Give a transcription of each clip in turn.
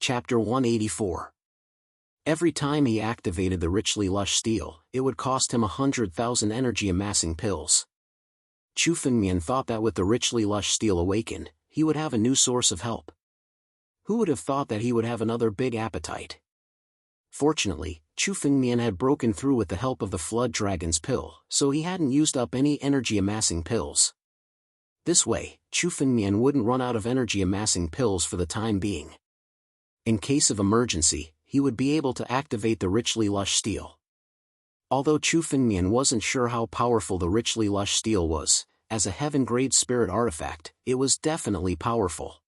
Chapter 184. Every time he activated the richly lush steel, it would cost him 100,000 energy-amassing pills. Chu Fengmian thought that with the richly lush steel awakened, he would have a new source of help. Who would have thought that he would have another big appetite? Fortunately, Chu Fengmian had broken through with the help of the Flood Dragon's pill, so he hadn't used up any energy-amassing pills. This way, Chu Fengmian wouldn't run out of energy-amassing pills for the time being. In case of emergency, he would be able to activate the richly lush steel. Although Chu Fengmian wasn't sure how powerful the richly lush steel was, as a heaven-grade spirit artifact, it was definitely powerful.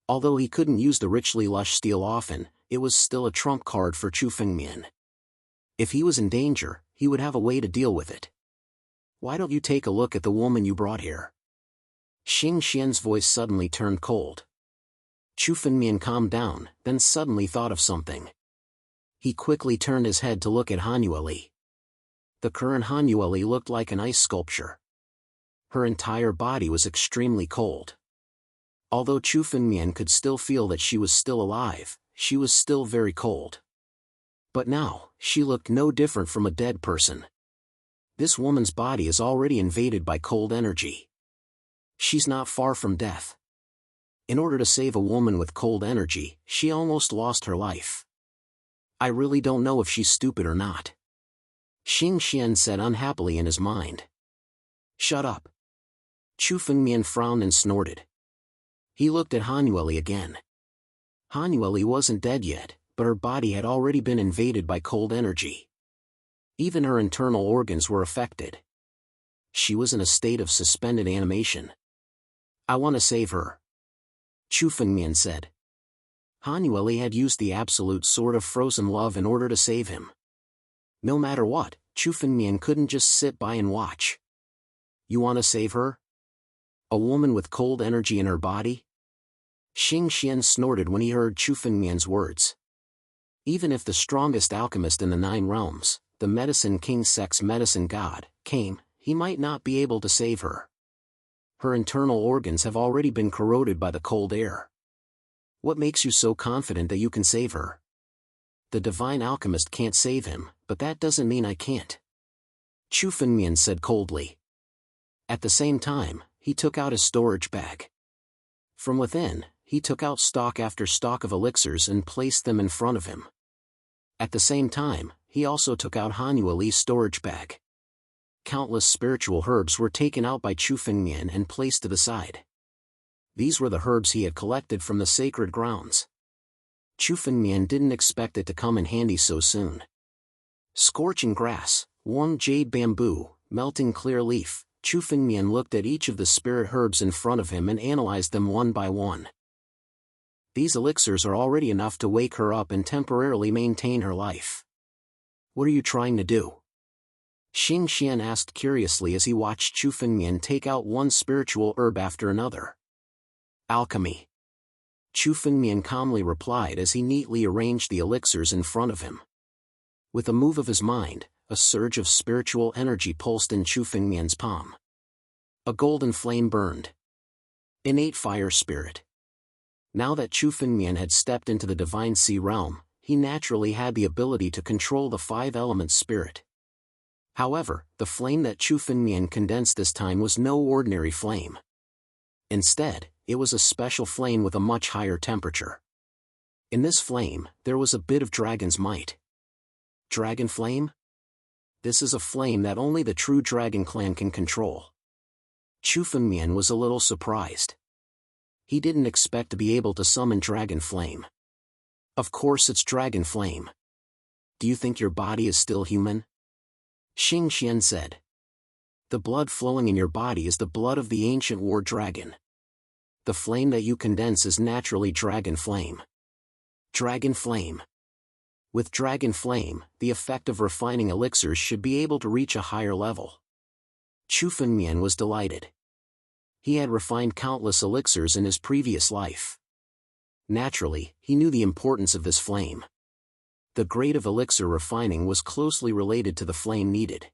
Although he couldn't use the richly lush steel often, it was still a trump card for Chu Fengmian. If he was in danger, he would have a way to deal with it. "Why don't you take a look at the woman you brought here?" Xing Xian's voice suddenly turned cold. Chu Fengmian calmed down, then suddenly thought of something. He quickly turned his head to look at Hanueli. The current Hanueli looked like an ice sculpture. Her entire body was extremely cold. Although Chu Fengmian could still feel that she was still alive, she was still very cold. But now, she looked no different from a dead person. This woman's body is already invaded by cold energy. She's not far from death. In order to save a woman with cold energy, she almost lost her life. I really don't know if she's stupid or not. Xing Xian said unhappily in his mind. Shut up. Chu Fengmian frowned and snorted. He looked at Hanueli again. Hanueli wasn't dead yet, but her body had already been invaded by cold energy. Even her internal organs were affected. She was in a state of suspended animation. I want to save her, Chu Fengmian said. Hanueli had used the absolute sword of frozen love in order to save him. No matter what, Chu Fengmian couldn't just sit by and watch. You want to save her? A woman with cold energy in her body? Xing Xian snorted when he heard Chu Fengmian's words. Even if the strongest alchemist in the 9 realms, the Medicine King Sex Medicine God, came, he might not be able to save her. Her internal organs have already been corroded by the cold air. What makes you so confident that you can save her? The divine alchemist can't save him, but that doesn't mean I can't, Chu Fengmian said coldly. At the same time, he took out his storage bag. From within, he took out stock after stock of elixirs and placed them in front of him. At the same time, he also took out Hanueli's storage bag. Countless spiritual herbs were taken out by Chu Fengmian and placed to the side. These were the herbs he had collected from the sacred grounds. Chu Fengmian didn't expect it to come in handy so soon. Scorching grass, warm jade bamboo, melting clear leaf, Chu Fengmian looked at each of the spirit herbs in front of him and analyzed them one by one. These elixirs are already enough to wake her up and temporarily maintain her life. What are you trying to do? Xing Xian asked curiously as he watched Chu Fengmian take out one spiritual herb after another. Alchemy. Chu Fengmian calmly replied as he neatly arranged the elixirs in front of him. With a move of his mind, a surge of spiritual energy pulsed in Chu Fengmian's palm. A golden flame burned. Innate fire spirit. Now that Chu Fengmian had stepped into the divine sea realm, he naturally had the ability to control the 5 elements spirit. However, the flame that Chu Fengmian condensed this time was no ordinary flame. Instead, it was a special flame with a much higher temperature. In this flame, there was a bit of dragon's might. Dragon flame? This is a flame that only the true dragon clan can control. Chu Fengmian was a little surprised. He didn't expect to be able to summon dragon flame. Of course it's dragon flame. Do you think your body is still human? Xing Xian said. The blood flowing in your body is the blood of the ancient war dragon. The flame that you condense is naturally dragon flame. Dragon flame. With dragon flame, the effect of refining elixirs should be able to reach a higher level. Chu Fengmian was delighted. He had refined countless elixirs in his previous life. Naturally, he knew the importance of this flame. The grade of elixir refining was closely related to the flame needed.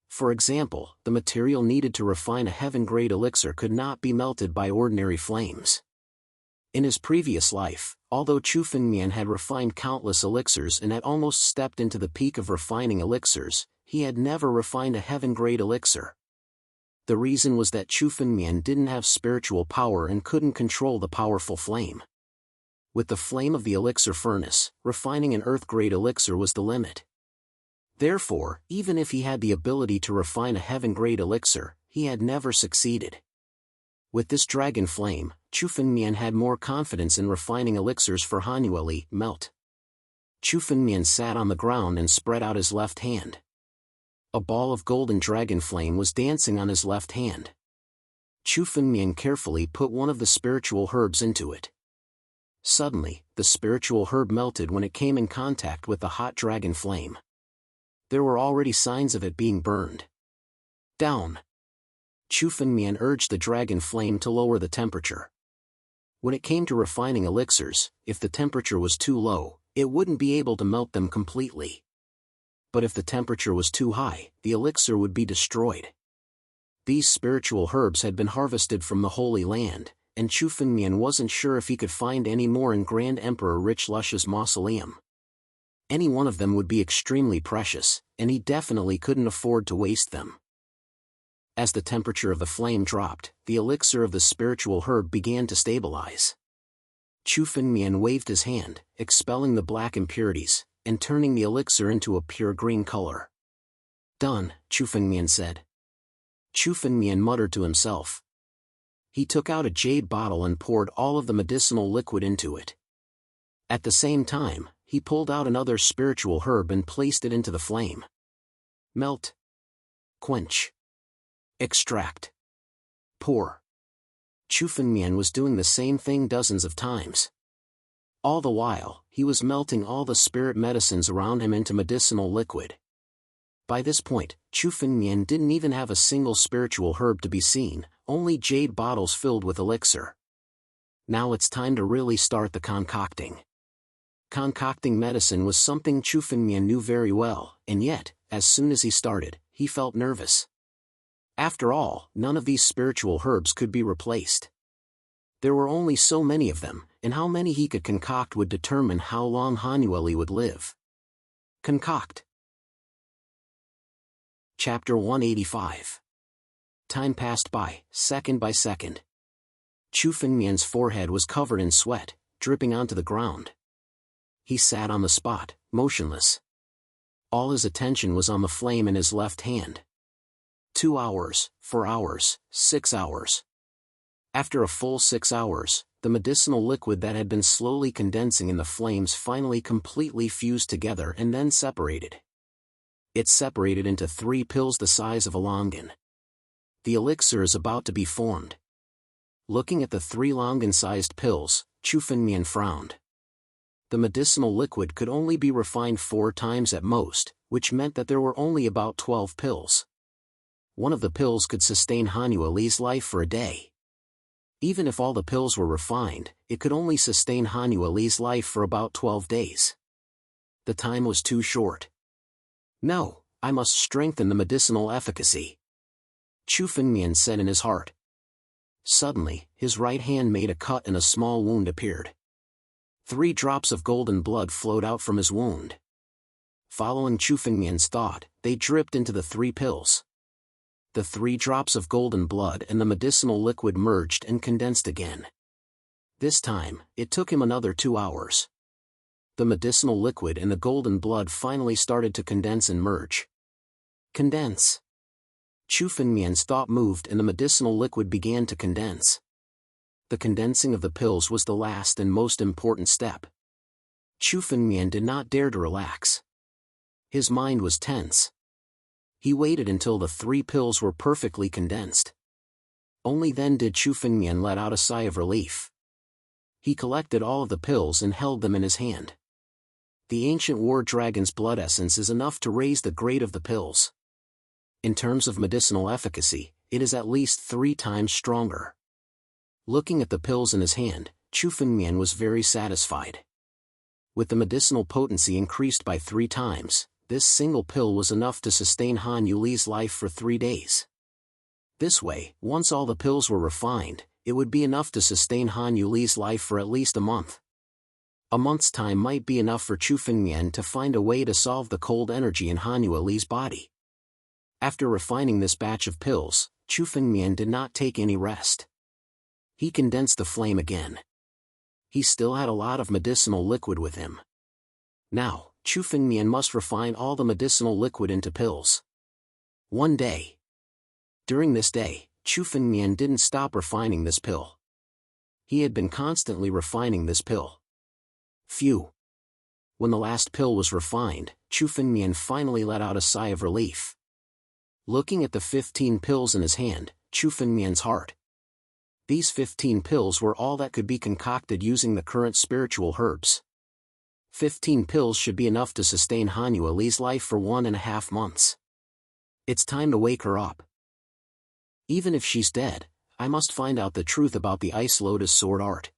For example, the material needed to refine a heaven-grade elixir could not be melted by ordinary flames. In his previous life, although Chu Fengmian had refined countless elixirs and had almost stepped into the peak of refining elixirs, he had never refined a heaven-grade elixir. The reason was that Chu Fengmian didn't have spiritual power and couldn't control the powerful flame. With the flame of the elixir furnace, refining an earth-grade elixir was the limit. Therefore, even if he had the ability to refine a heaven-grade elixir, he had never succeeded. With this dragon flame, Chu Fengmian had more confidence in refining elixirs for Hanueli, melt. Chu Fengmian sat on the ground and spread out his left hand. A ball of golden dragon flame was dancing on his left hand. Chu Fengmian carefully put one of the spiritual herbs into it. Suddenly, the spiritual herb melted when it came in contact with the hot dragon flame. There were already signs of it being burned. Down! Chu Fengmian urged the dragon flame to lower the temperature. When it came to refining elixirs, if the temperature was too low, it wouldn't be able to melt them completely. But if the temperature was too high, the elixir would be destroyed. These spiritual herbs had been harvested from the Holy Land, and Chu Fengmian wasn't sure if he could find any more in Grand Emperor Rich Lush's mausoleum. Any one of them would be extremely precious, and he definitely couldn't afford to waste them. As the temperature of the flame dropped, the elixir of the spiritual herb began to stabilize. Chu Fengmian waved his hand, expelling the black impurities, and turning the elixir into a pure green color. Done, Chu Fengmian said. Chu Fengmian muttered to himself. He took out a jade bottle and poured all of the medicinal liquid into it. At the same time, he pulled out another spiritual herb and placed it into the flame. Melt. Quench. Extract. Pour. Chu Fengmian was doing the same thing dozens of times. All the while, he was melting all the spirit medicines around him into medicinal liquid. By this point, Chu Fengmian didn't even have a single spiritual herb to be seen, only jade bottles filled with elixir. Now it's time to really start the concocting. Concocting medicine was something Chu Fengmian knew very well, and yet, as soon as he started, he felt nervous. After all, none of these spiritual herbs could be replaced. There were only so many of them, and how many he could concoct would determine how long Hanueli would live. Concoct. Chapter 185. Time passed by, second by second. Chu Fengmian's forehead was covered in sweat, dripping onto the ground. He sat on the spot, motionless. All his attention was on the flame in his left hand. 2 hours, 4 hours, 6 hours. After a full 6 hours, the medicinal liquid that had been slowly condensing in the flames finally completely fused together and then separated. It separated into 3 pills the size of a longan. The elixir is about to be formed. Looking at the 3 longan-sized pills, Chu Fengmian frowned. The medicinal liquid could only be refined 4 times at most, which meant that there were only about 12 pills. One of the pills could sustain Hanueli's life for a day. Even if all the pills were refined, it could only sustain Hanueli's life for about 12 days. The time was too short. No, I must strengthen the medicinal efficacy. Chu Fengmian said in his heart. Suddenly, his right hand made a cut and a small wound appeared. 3 drops of golden blood flowed out from his wound. Following Chu Fengmian's thought, they dripped into the 3 pills. The 3 drops of golden blood and the medicinal liquid merged and condensed again. This time, it took him another 2 hours. The medicinal liquid and the golden blood finally started to condense and merge. Condense. Chu Fengmian's thought moved and the medicinal liquid began to condense. The condensing of the pills was the last and most important step. Chu Fengmian did not dare to relax. His mind was tense. He waited until the 3 pills were perfectly condensed. Only then did Chu Fengmian let out a sigh of relief. He collected all of the pills and held them in his hand. The ancient war dragon's blood essence is enough to raise the grade of the pills. In terms of medicinal efficacy, it is at least 3 times stronger. Looking at the pills in his hand, Chu Fengmian was very satisfied. With the medicinal potency increased by 3 times, this single pill was enough to sustain Han Yuli's life for 3 days. This way, once all the pills were refined, it would be enough to sustain Han Yuli's life for at least a month. A month's time might be enough for Chu Fengmian to find a way to solve the cold energy in Han Yuli's body. After refining this batch of pills, Chu Fengmian did not take any rest. He condensed the flame again. He still had a lot of medicinal liquid with him. Now, Chu Fengmian must refine all the medicinal liquid into pills. One day. During this day, Chu Fengmian didn't stop refining this pill. He had been constantly refining this pill. Phew. When the last pill was refined, Chu Fengmian finally let out a sigh of relief. Looking at the 15 pills in his hand, Chu Fengmian's heart. These 15 pills were all that could be concocted using the current spiritual herbs. 15 pills should be enough to sustain Han Yuli's life for 1.5 months. It's time to wake her up. Even if she's dead, I must find out the truth about the Ice Lotus sword art.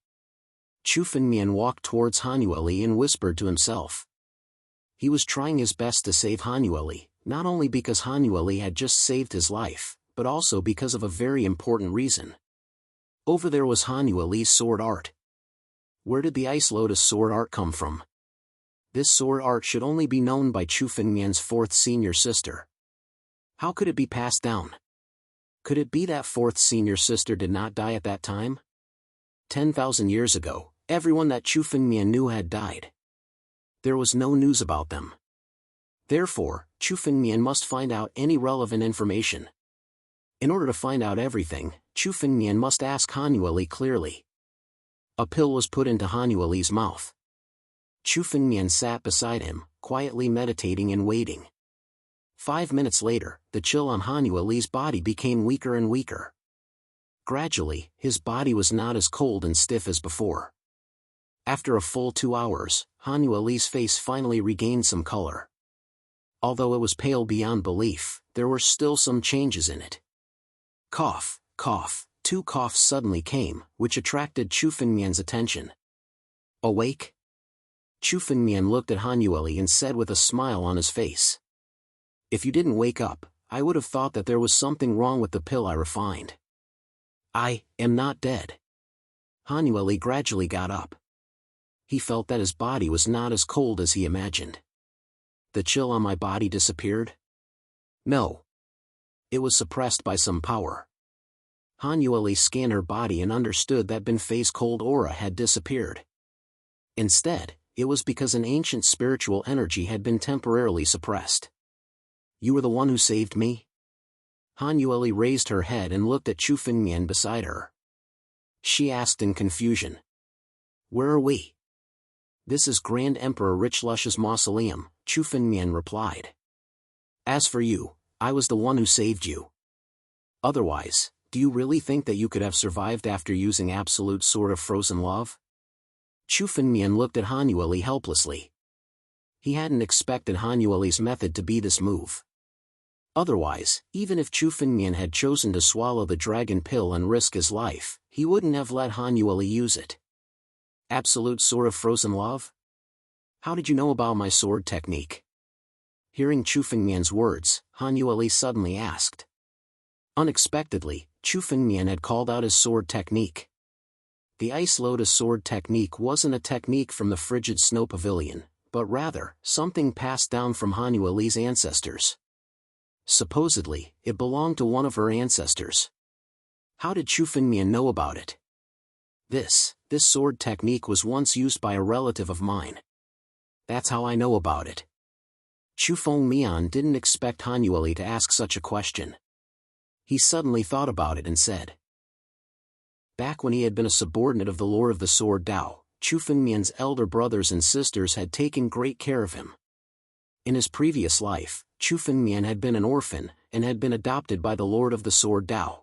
Chu Fengmian walked towards Han Yuli and whispered to himself. He was trying his best to save Han Yuli, not only because Han Yuli had just saved his life, but also because of a very important reason. Over there was Han Yuli's sword art. Where did the Ice Lotus sword art come from? This sword art should only be known by Chu Fengmian's 4th senior sister. How could it be passed down? Could it be that 4th senior sister did not die at that time? 10,000 years ago, everyone that Chu Fengmian knew had died. There was no news about them. Therefore, Chu Fengmian must find out any relevant information. In order to find out everything, Chu Fengmian must ask Han Yuli clearly. A pill was put into Han Yuli's mouth. Chu Fengmian sat beside him, quietly meditating and waiting. 5 minutes later, the chill on Han Yuli's body became weaker and weaker. Gradually, his body was not as cold and stiff as before. After a full 2 hours, Han Yuli's face finally regained some color. Although it was pale beyond belief, there were still some changes in it. Cough, cough, 2 coughs suddenly came, which attracted Chu Fengmian's attention. Awake? Chu Fengmian looked at Han Yuli and said with a smile on his face. If you didn't wake up, I would have thought that there was something wrong with the pill I refined. I am not dead. Han Yuli gradually got up. He felt that his body was not as cold as he imagined. The chill on my body disappeared? No. It was suppressed by some power. Han Yuli scanned her body and understood that Bin Fei's cold aura had disappeared. Instead, it was because an ancient spiritual energy had been temporarily suppressed. You were the one who saved me? Han Yuli raised her head and looked at Chu Fengmian beside her. She asked in confusion. Where are we? This is Grand Emperor Richlush's mausoleum, Chu Fengmian replied. As for you, I was the one who saved you. Otherwise, do you really think that you could have survived after using absolute sword of frozen love? Chu Fengmian looked at Han Yuli helplessly. He hadn't expected Han Yuli's method to be this move. Otherwise, even if Chu Fengmian had chosen to swallow the dragon pill and risk his life, he wouldn't have let Han Yuli use it. Absolute sword of frozen love? How did you know about my sword technique? Hearing Chu Fengmian's words, Han Yuli suddenly asked. Unexpectedly, Chu Fengmian had called out his sword technique. The Ice Lotus sword technique wasn't a technique from the frigid snow pavilion, but rather, something passed down from Han Yuli's ancestors. Supposedly, it belonged to one of her ancestors. How did Chu Fengmian know about it? This sword technique was once used by a relative of mine. That's how I know about it. Chu Fengmian didn't expect Han Yuli to ask such a question. He suddenly thought about it and said. Back when he had been a subordinate of the Lord of the Sword Dao, Chu Fengmian's elder brothers and sisters had taken great care of him. In his previous life, Chu Fengmian had been an orphan, and had been adopted by the Lord of the Sword Dao.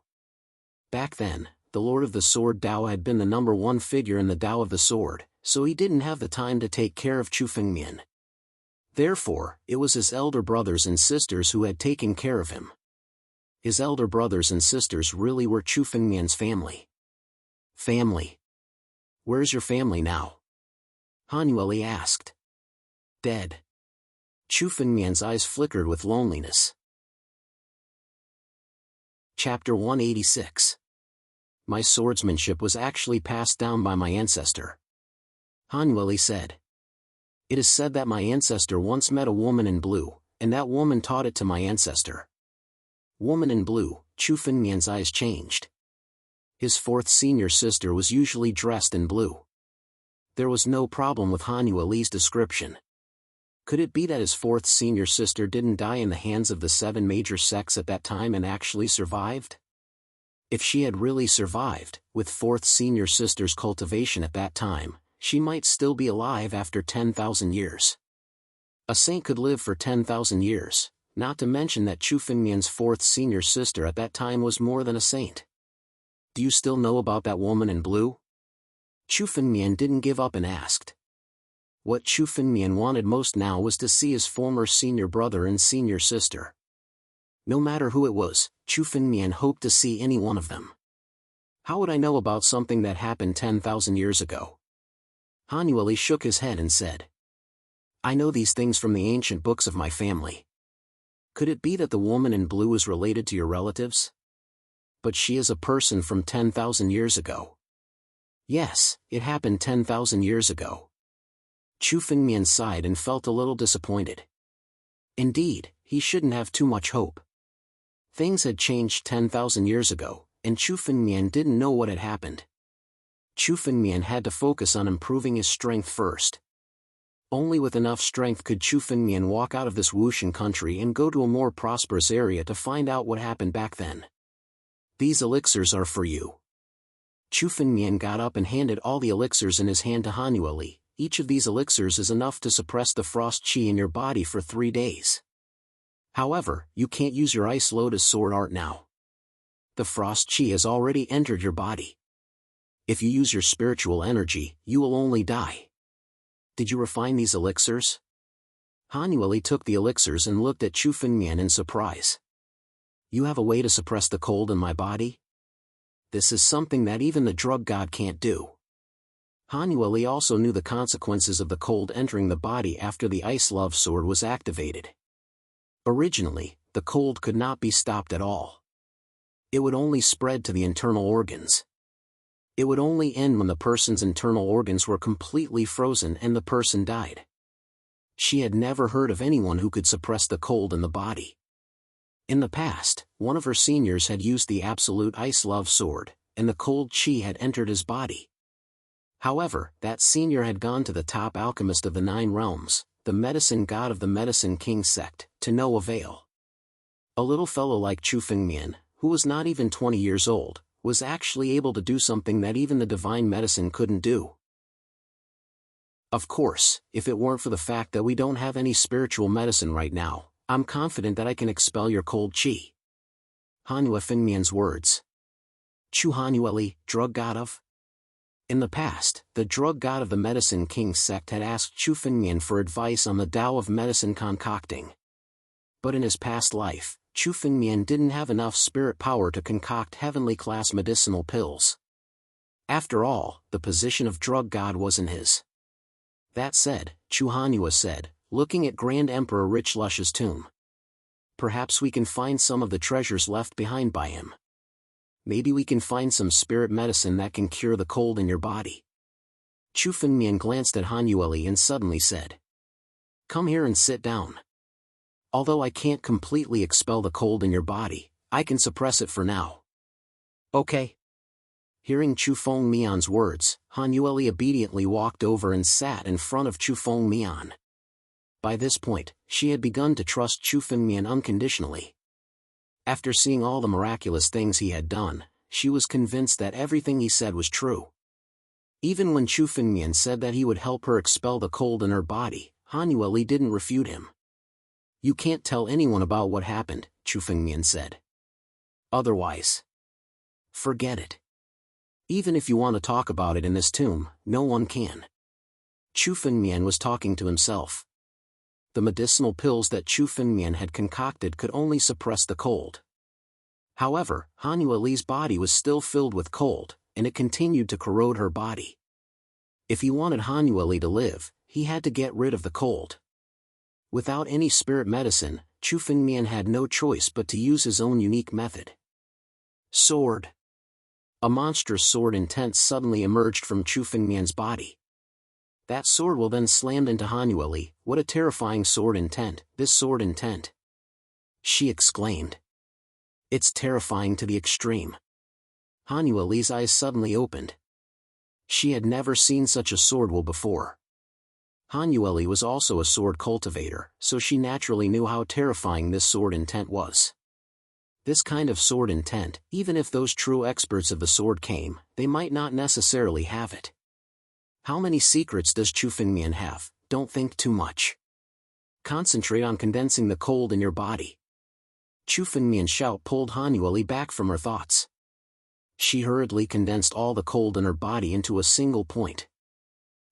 Back then, the Lord of the Sword Dao had been the #1 figure in the Dao of the Sword, so he didn't have the time to take care of Chu Fengmian. Therefore, it was his elder brothers and sisters who had taken care of him. His elder brothers and sisters really were Chu Fengmian's family. Family? Where's your family now? Han Yuli asked. Dead. Chu Fengmian's eyes flickered with loneliness. Chapter 186. My swordsmanship was actually passed down by my ancestor. Han Yueli said. It is said that my ancestor once met a woman in blue, and that woman taught it to my ancestor. Woman in blue, Chu Fengmian's eyes changed. His fourth senior sister was usually dressed in blue. There was no problem with Han Yueli's description. Could it be that his fourth senior sister didn't die in the hands of the 7 major sects at that time and actually survived? If she had really survived, with fourth senior sister's cultivation at that time, she might still be alive after 10,000 years. A saint could live for 10,000 years, not to mention that Chu Fengmian's fourth senior sister at that time was more than a saint. Do you still know about that woman in blue? Chu Fengmian didn't give up and asked. What Chu Fengmian wanted most now was to see his former senior brother and senior sister. No matter who it was, Chu Fengmian hoped to see any one of them. How would I know about something that happened 10,000 years ago? Han Yueli shook his head and said. I know these things from the ancient books of my family. Could it be that the woman in blue is related to your relatives? But she is a person from 10,000 years ago. Yes, it happened 10,000 years ago. Chu Fengmian sighed and felt a little disappointed. Indeed, he shouldn't have too much hope. Things had changed 10,000 years ago, and Chu Fengmian didn't know what had happened. Chu Fengmian had to focus on improving his strength first. Only with enough strength could Chu Fengmian walk out of this Wushan country and go to a more prosperous area to find out what happened back then. These elixirs are for you. Chu Fengmian got up and handed all the elixirs in his hand to Han Yueli. Each of these elixirs is enough to suppress the frost chi in your body for 3 days. However, you can't use your Ice Lotus sword art now. The frost chi has already entered your body. If you use your spiritual energy, you will only die. Did you refine these elixirs? Han Yueli took the elixirs and looked at Chu Fengmian in surprise. You have a way to suppress the cold in my body? This is something that even the drug god can't do. Han Yueli also knew the consequences of the cold entering the body after the Ice Love Sword was activated. Originally, the cold could not be stopped at all. It would only spread to the internal organs. It would only end when the person's internal organs were completely frozen and the person died. She had never heard of anyone who could suppress the cold in the body. In the past, one of her seniors had used the absolute Ice Love Sword, and the cold chi had entered his body. However, that senior had gone to the top alchemist of the 9 realms, the medicine god of the Medicine King sect, to no avail. A little fellow like Chu Fengmian, who was not even 20 years old, was actually able to do something that even the divine medicine couldn't do. Of course, if it weren't for the fact that we don't have any spiritual medicine right now, I'm confident that I can expel your cold chi. Han Fengmian's words. Chu Han Yueli, drug god of? In the past, the drug god of the Medicine King sect had asked Chu Fengmian for advice on the Tao of medicine concocting. But in his past life, Chu Fengmian didn't have enough spirit power to concoct heavenly-class medicinal pills. After all, the position of drug god wasn't his. That said, Chu Hanyu said, looking at Grand Emperor Rich Lush's tomb. Perhaps we can find some of the treasures left behind by him. Maybe we can find some spirit medicine that can cure the cold in your body. Chu Fengmian glanced at Han Yueli and suddenly said. Come here and sit down. Although I can't completely expel the cold in your body, I can suppress it for now. Okay. Hearing Chu Fengmian's words, Han Yueli obediently walked over and sat in front of Chu Fengmian. By this point, she had begun to trust Chu Fengmian unconditionally. After seeing all the miraculous things he had done, she was convinced that everything he said was true. Even when Chu Fengmian said that he would help her expel the cold in her body, Han Yueli didn't refute him. You can't tell anyone about what happened, Chu Fengmian said. Otherwise, forget it. Even if you want to talk about it in this tomb, no one can. Chu Fengmian was talking to himself. The medicinal pills that Chu Fengmian had concocted could only suppress the cold. However, Han Yueli's body was still filled with cold, and it continued to corrode her body. If he wanted Han Yueli to live, he had to get rid of the cold. Without any spirit medicine, Chu Fengmian had no choice but to use his own unique method. Sword. A monstrous sword intent suddenly emerged from Chu Fengmian's body. That sword will then slammed into Han Yueli. What a terrifying sword intent, this sword intent! She exclaimed. It's terrifying to the extreme. Han Yueli's eyes suddenly opened. She had never seen such a sword will before. Han Yueli was also a sword cultivator, so she naturally knew how terrifying this sword intent was. This kind of sword intent, even if those true experts of the sword came, they might not necessarily have it. How many secrets does Chu Fengmian have? Don't think too much. Concentrate on condensing the cold in your body. Chu Fengmian's shout pulled Han Yueli back from her thoughts. She hurriedly condensed all the cold in her body into a single point.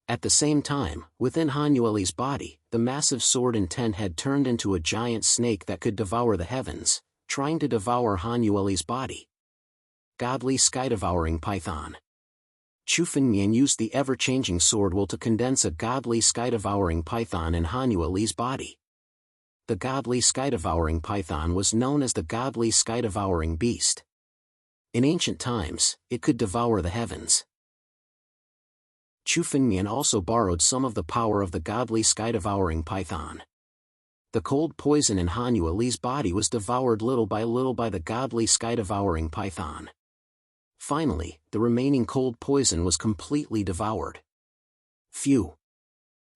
At the same time, within Han Yueli's body, the massive sword intent had turned into a giant snake that could devour the heavens, trying to devour Han Yueli's body. Godly sky-devouring python. Chu Fengmian used the ever-changing sword will to condense a godly sky-devouring python in Han Yueli's body. The godly sky-devouring python was known as the godly sky-devouring beast. In ancient times, it could devour the heavens. Chu Fengmian also borrowed some of the power of the godly sky-devouring python. The cold poison in Han Yueli's body was devoured little by the godly sky-devouring python. Finally, the remaining cold poison was completely devoured. Phew!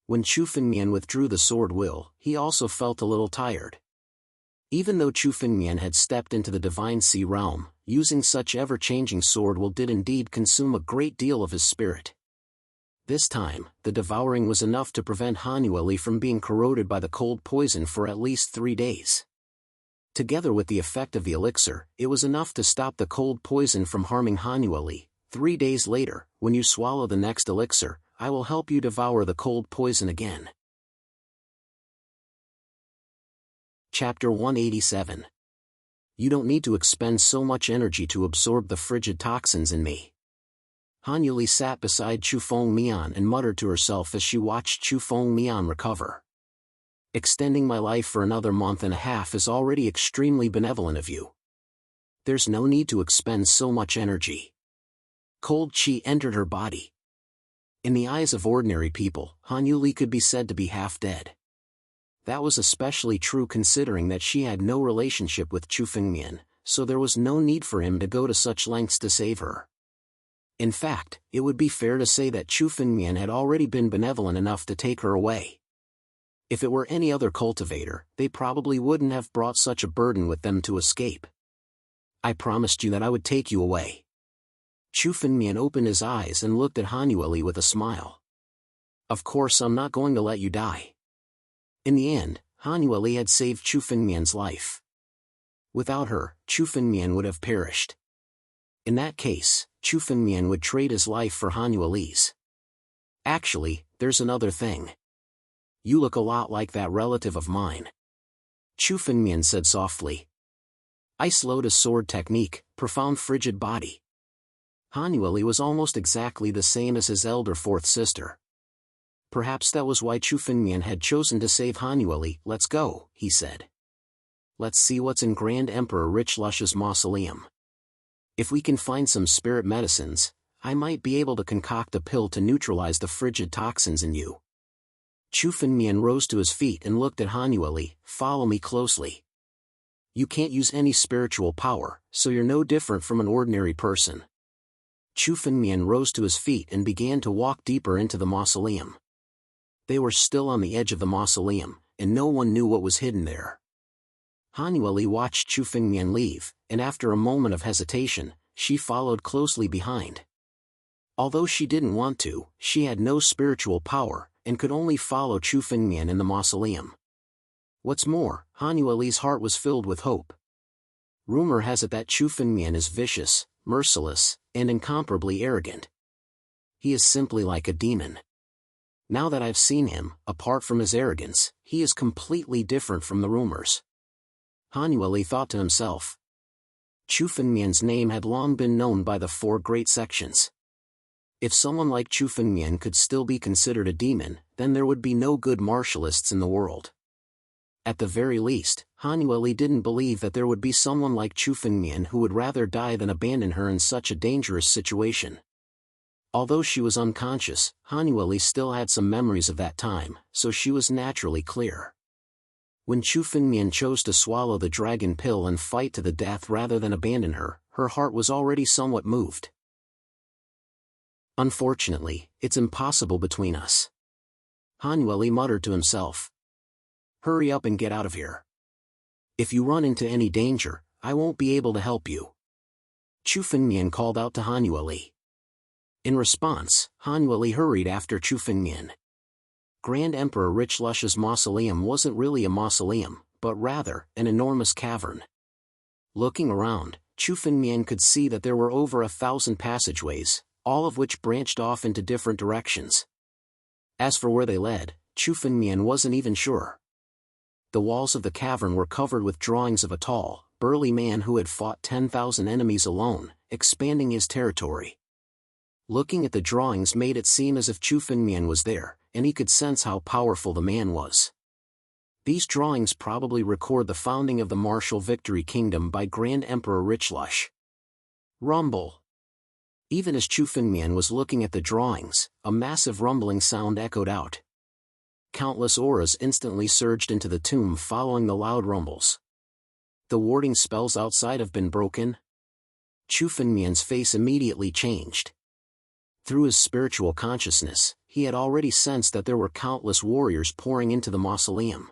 When Chu Fengmian withdrew the sword will, he also felt a little tired. Even though Chu Fengmian had stepped into the Divine Sea realm, using such ever-changing sword will did indeed consume a great deal of his spirit. This time, the devouring was enough to prevent Han Yueli from being corroded by the cold poison for at least 3 days. Together with the effect of the elixir, it was enough to stop the cold poison from harming Han Yueli. 3 days later, when you swallow the next elixir, I will help you devour the cold poison again. Chapter 187. You don't need to expend so much energy to absorb the frigid toxins in me. Han Yueli sat beside Chu Fengmian and muttered to herself as she watched Chu Fengmian recover. Extending my life for another month and a half is already extremely benevolent of you. There's no need to expend so much energy. Cold chi entered her body. In the eyes of ordinary people, Han Yueli could be said to be half dead. That was especially true considering that she had no relationship with Chu Fengmian, so there was no need for him to go to such lengths to save her. In fact, it would be fair to say that Chu Fengmian had already been benevolent enough to take her away. If it were any other cultivator, they probably wouldn't have brought such a burden with them to escape. I promised you that I would take you away. Chu Fengmian opened his eyes and looked at Han Yueli with a smile. Of course I'm not going to let you die. In the end, Han Yueli had saved Chu Fengmian's life. Without her, Chu Fengmian would have perished. In that case, Chu Fengmian would trade his life for Han Yueli's. Actually, there's another thing. You look a lot like that relative of mine. Chu Fengmian said softly. Ice Lotus sword technique, profound frigid body. Han Yueli was almost exactly the same as his elder fourth sister. Perhaps that was why Chu Fengmian had chosen to save Han Yueli. Let's go, he said. Let's see what's in Grand Emperor Rich Lush's mausoleum. If we can find some spirit medicines, I might be able to concoct a pill to neutralize the frigid toxins in you. Chu Fengmian rose to his feet and looked at Han Yueli. Follow me closely. You can't use any spiritual power, so you're no different from an ordinary person. Chu Fengmian rose to his feet and began to walk deeper into the mausoleum. They were still on the edge of the mausoleum, and no one knew what was hidden there. Han Yueli watched Chu Fengmian leave, and after a moment of hesitation, she followed closely behind. Although she didn't want to, she had no spiritual power, and could only follow Chu Fengmian in the mausoleum. What's more, Han Yueli's heart was filled with hope. Rumor has it that Chu Fengmian is vicious, merciless, and incomparably arrogant. He is simply like a demon. Now that I've seen him, apart from his arrogance, he is completely different from the rumors. Han Yueli thought to himself. Chu Fengmian's name had long been known by the 4 great sections. If someone like Chu Fengmian could still be considered a demon, then there would be no good martialists in the world. At the very least, Hanueli didn't believe that there would be someone like Chu Fengmian who would rather die than abandon her in such a dangerous situation. Although she was unconscious, Hanueli still had some memories of that time, so she was naturally clear. When Chu Fengmian chose to swallow the dragon pill and fight to the death rather than abandon her, her heart was already somewhat moved. Unfortunately, it's impossible between us. Hanueli muttered to himself. Hurry up and get out of here. If you run into any danger, I won't be able to help you. Chu Fengmian called out to Hanueli. In response, Hanueli hurried after Chu Fengmian. Grand Emperor Richlush's mausoleum wasn't really a mausoleum, but rather, an enormous cavern. Looking around, Chu Fengmian could see that there were over 1,000 passageways, all of which branched off into different directions. As for where they led, Chu Fengmian wasn't even sure. The walls of the cavern were covered with drawings of a tall, burly man who had fought 10,000 enemies alone, expanding his territory. Looking at the drawings made it seem as if Chu Fengmian was there, and he could sense how powerful the man was. These drawings probably record the founding of the martial victory kingdom by Grand Emperor Richlush. Rumble. Even as Chu Fengmian was looking at the drawings, a massive rumbling sound echoed out. Countless auras instantly surged into the tomb following the loud rumbles. The warding spells outside have been broken? Chu Fengmian's face immediately changed. Through his spiritual consciousness, he had already sensed that there were countless warriors pouring into the mausoleum.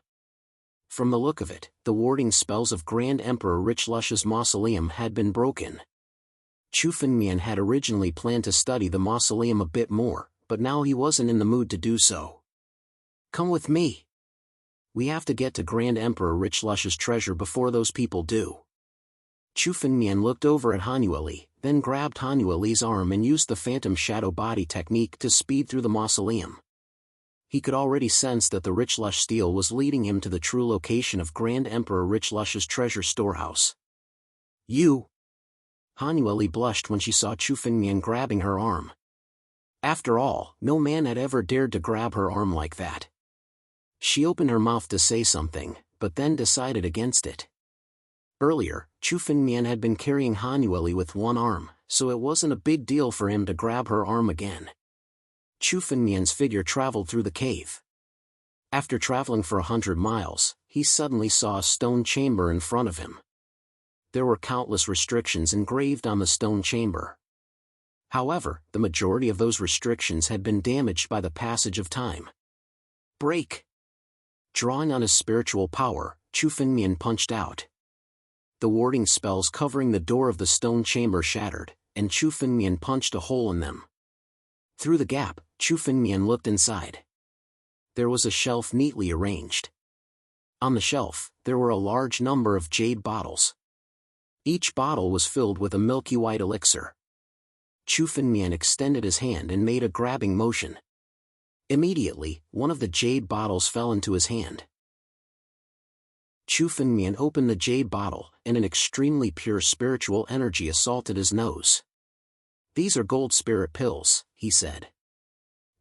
From the look of it, the warding spells of Grand Emperor Richlush's mausoleum had been broken. Chu Fengmian had originally planned to study the mausoleum a bit more, but now he wasn't in the mood to do so. Come with me. We have to get to Grand Emperor Richlush's treasure before those people do. Chu Fengmian looked over at Hanueli, then grabbed Hanueli's arm and used the phantom shadow body technique to speed through the mausoleum. He could already sense that the Richlush steel was leading him to the true location of Grand Emperor Richlush's treasure storehouse. You! Hanueli blushed when she saw Chu Fengmian grabbing her arm. After all, no man had ever dared to grab her arm like that. She opened her mouth to say something, but then decided against it. Earlier, Chu Fengmian had been carrying Hanueli with one arm, so it wasn't a big deal for him to grab her arm again. Chu Fengmian's figure traveled through the cave. After traveling for 100 miles, he suddenly saw a stone chamber in front of him. There were countless restrictions engraved on the stone chamber. However, the majority of those restrictions had been damaged by the passage of time. Break! Drawing on his spiritual power, Chu Fengmian punched out. The warding spells covering the door of the stone chamber shattered, and Chu Fengmian punched a hole in them. Through the gap, Chu Fengmian looked inside. There was a shelf neatly arranged. On the shelf, there were a large number of jade bottles. Each bottle was filled with a milky white elixir. Chu Fengmian extended his hand and made a grabbing motion. Immediately, one of the jade bottles fell into his hand. Chu Fengmian opened the jade bottle, and an extremely pure spiritual energy assaulted his nose. These are gold spirit pills, he said.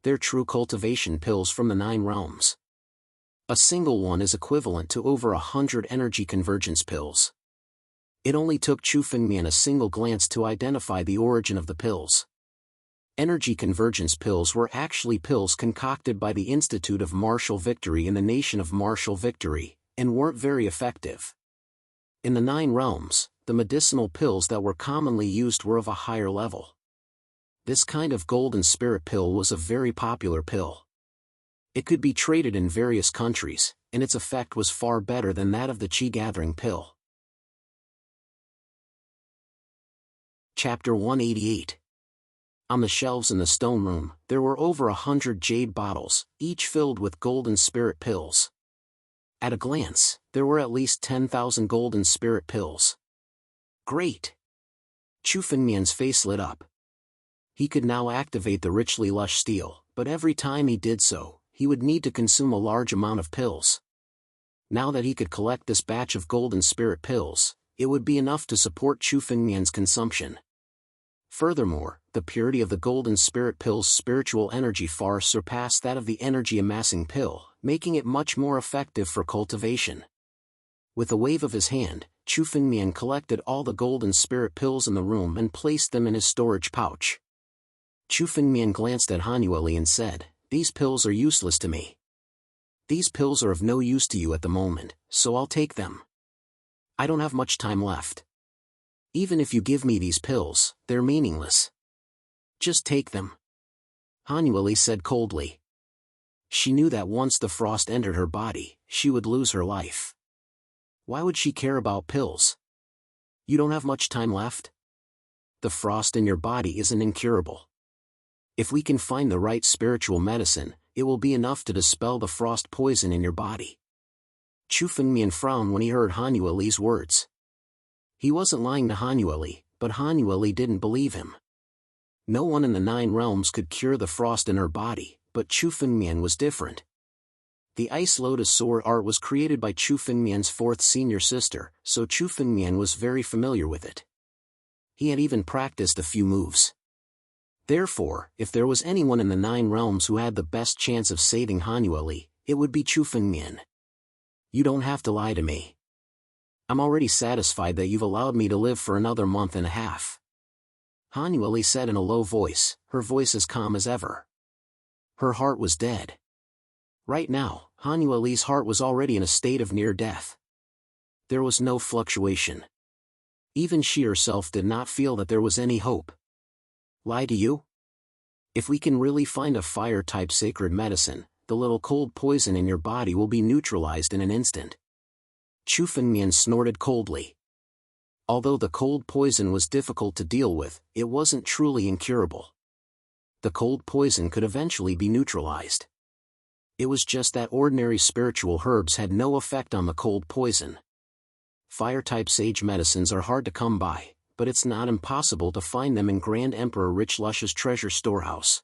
They're true cultivation pills from the 9 realms. A single one is equivalent to over 100 energy convergence pills. It only took Chu Fengmian a single glance to identify the origin of the pills. Energy convergence pills were actually pills concocted by the Institute of Martial Victory in the nation of Martial Victory, and weren't very effective. In the 9 realms, the medicinal pills that were commonly used were of a higher level. This kind of golden spirit pill was a very popular pill. It could be traded in various countries, and its effect was far better than that of the Qi gathering pill. Chapter 188. On the shelves in the stone room, there were over 100 jade bottles, each filled with golden spirit pills. At a glance, there were at least 10,000 golden spirit pills. Great! Chu Fengmian's face lit up. He could now activate the richly lush steel, but every time he did so, he would need to consume a large amount of pills. Now that he could collect this batch of golden spirit pills, it would be enough to support Chu Fengmian's consumption. Furthermore, the purity of the golden spirit pill's spiritual energy far surpassed that of the energy-amassing pill, making it much more effective for cultivation. With a wave of his hand, Chu Fengmian collected all the golden spirit pills in the room and placed them in his storage pouch. Chu Fengmian glanced at Han Yueli and said, "These pills are useless to me. These pills are of no use to you at the moment, so I'll take them. I don't have much time left. Even if you give me these pills, they're meaningless. Just take them." Han Yueli said coldly. She knew that once the frost entered her body, she would lose her life. Why would she care about pills? You don't have much time left? The frost in your body isn't incurable. If we can find the right spiritual medicine, it will be enough to dispel the frost poison in your body. Chu Fengmian frowned when he heard Han Yueli's words. He wasn't lying to Han Yueli, but Han Yueli didn't believe him. No one in the 9 realms could cure the frost in her body, but Chu Fengmian was different. The Ice Lotus sword art was created by Chu Fengmian's 4th senior sister, so Chu Fengmian was very familiar with it. He had even practiced a few moves. Therefore, if there was anyone in the 9 realms who had the best chance of saving Han Yueli, it would be Chu Fengmian. You don't have to lie to me. I'm already satisfied that you've allowed me to live for another month and a half. Han Yueli said in a low voice, her voice as calm as ever. Her heart was dead. Right now, Han Yueli's heart was already in a state of near death. There was no fluctuation. Even she herself did not feel that there was any hope. Lie to you? If we can really find a fire-type sacred medicine, the little cold poison in your body will be neutralized in an instant. Chu Fengmian snorted coldly. Although the cold poison was difficult to deal with, it wasn't truly incurable. The cold poison could eventually be neutralized. It was just that ordinary spiritual herbs had no effect on the cold poison. Fire-type sage medicines are hard to come by, but it's not impossible to find them in Grand Emperor Richlush's treasure storehouse.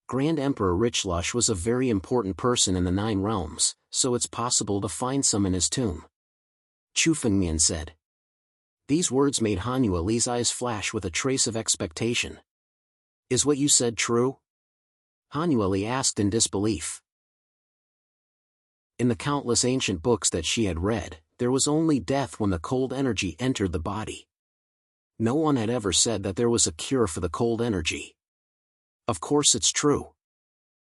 Grand Emperor Richlush was a very important person in the 9 realms, so it's possible to find some in his tomb. Chu Fengmian said. These words made Han Yueli's eyes flash with a trace of expectation. Is what you said true? Han Yueli asked in disbelief. In the countless ancient books that she had read, there was only death when the cold energy entered the body. No one had ever said that there was a cure for the cold energy. Of course it's true.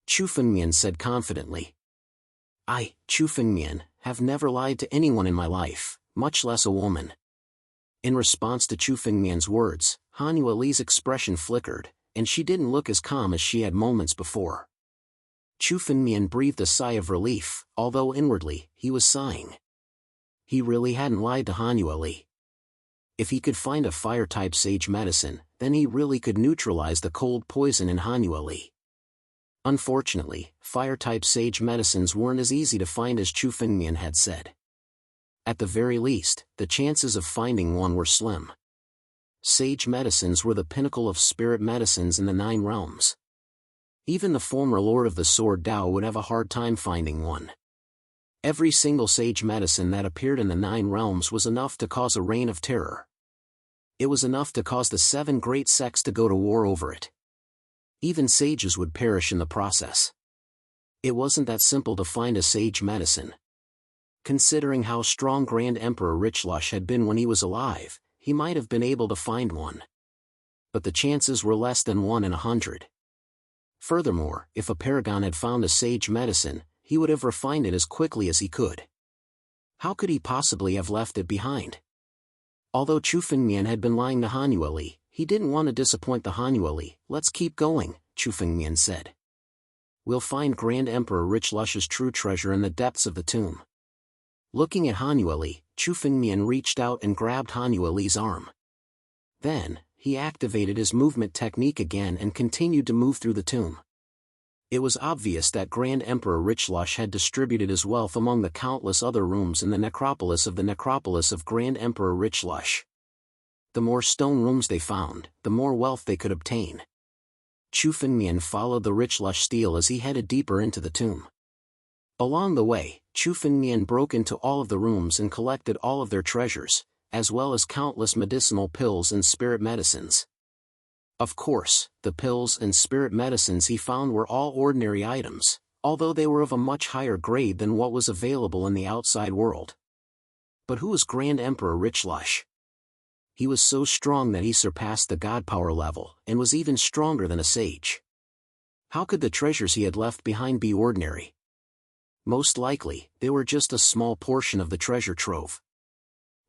Chu Fengmian said confidently. I, Chu Fengmian, have never lied to anyone in my life, much less a woman. In response to Chu Fengmian's words, Han Yueli's expression flickered, and she didn't look as calm as she had moments before. Chu Fengmian breathed a sigh of relief, although inwardly, he was sighing. He really hadn't lied to Han Yueli. If he could find a fire-type sage medicine, then he really could neutralize the cold poison in Han Yueli. Unfortunately, fire-type sage medicines weren't as easy to find as Chu Fengmian had said. At the very least, the chances of finding one were slim. Sage medicines were the pinnacle of spirit medicines in the 9 realms. Even the former Lord of the Sword Dao would have a hard time finding one. Every single sage medicine that appeared in the 9 realms was enough to cause a reign of terror. It was enough to cause the 7 great sects to go to war over it. Even sages would perish in the process. It wasn't that simple to find a sage medicine. Considering how strong Grand Emperor Richlush had been when he was alive, he might have been able to find one. But the chances were less than 1 in 100. Furthermore, if a paragon had found a sage medicine, he would have refined it as quickly as he could. How could he possibly have left it behind? Although Chu Fengmian had been lying to Han Yueli, he didn't want to disappoint the Han Yueli. Let's keep going, Chu Fengmian said. We'll find Grand Emperor Richlush's true treasure in the depths of the tomb. Looking at Han Yueli, Chu Fengmian reached out and grabbed Han Yueli's arm. Then, he activated his movement technique again and continued to move through the tomb. It was obvious that Grand Emperor Richlush had distributed his wealth among the countless other rooms in the necropolis of Grand Emperor Richlush. The more stone rooms they found, the more wealth they could obtain. Chu Fengmian followed the Richlush stele as he headed deeper into the tomb. Along the way, Chu Fengmian broke into all of the rooms and collected all of their treasures, as well as countless medicinal pills and spirit medicines. Of course, the pills and spirit medicines he found were all ordinary items, although they were of a much higher grade than what was available in the outside world. But who was Grand Emperor Richlush? He was so strong that he surpassed the god power level, and was even stronger than a sage. How could the treasures he had left behind be ordinary? Most likely, they were just a small portion of the treasure trove.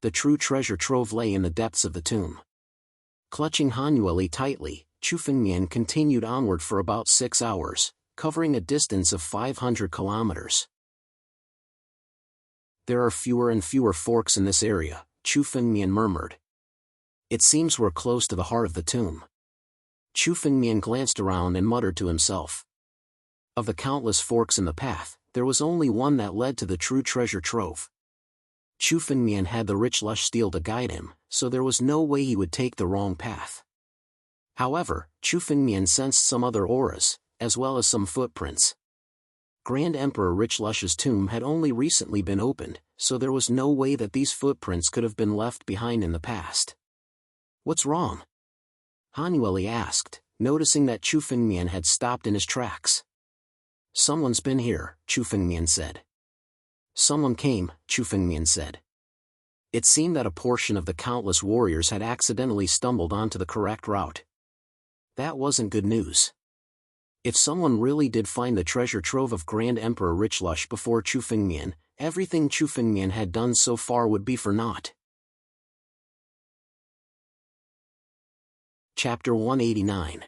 The true treasure trove lay in the depths of the tomb. Clutching Hanueli tightly, Chu Fengmian continued onward for about 6 hours, covering a distance of 500 kilometers. There are fewer and fewer forks in this area, Chu Fengmian murmured. It seems we're close to the heart of the tomb. Chu Fengmian glanced around and muttered to himself. Of the countless forks in the path, there was only one that led to the true treasure trove. Chu Fengmian had the rich lush steel to guide him, so there was no way he would take the wrong path. However, Chu Fengmian sensed some other auras, as well as some footprints. Grand Emperor Richlush's tomb had only recently been opened, so there was no way that these footprints could have been left behind in the past. What's wrong? Hanueli asked, noticing that Chu Fengmian had stopped in his tracks. Someone's been here, Chu Fengmian said. Someone came, Chu Fengmian said. It seemed that a portion of the countless warriors had accidentally stumbled onto the correct route. That wasn't good news. If someone really did find the treasure trove of Grand Emperor Richlush before Chu Fengmian, everything Chu Fengmian had done so far would be for naught. Chapter 189.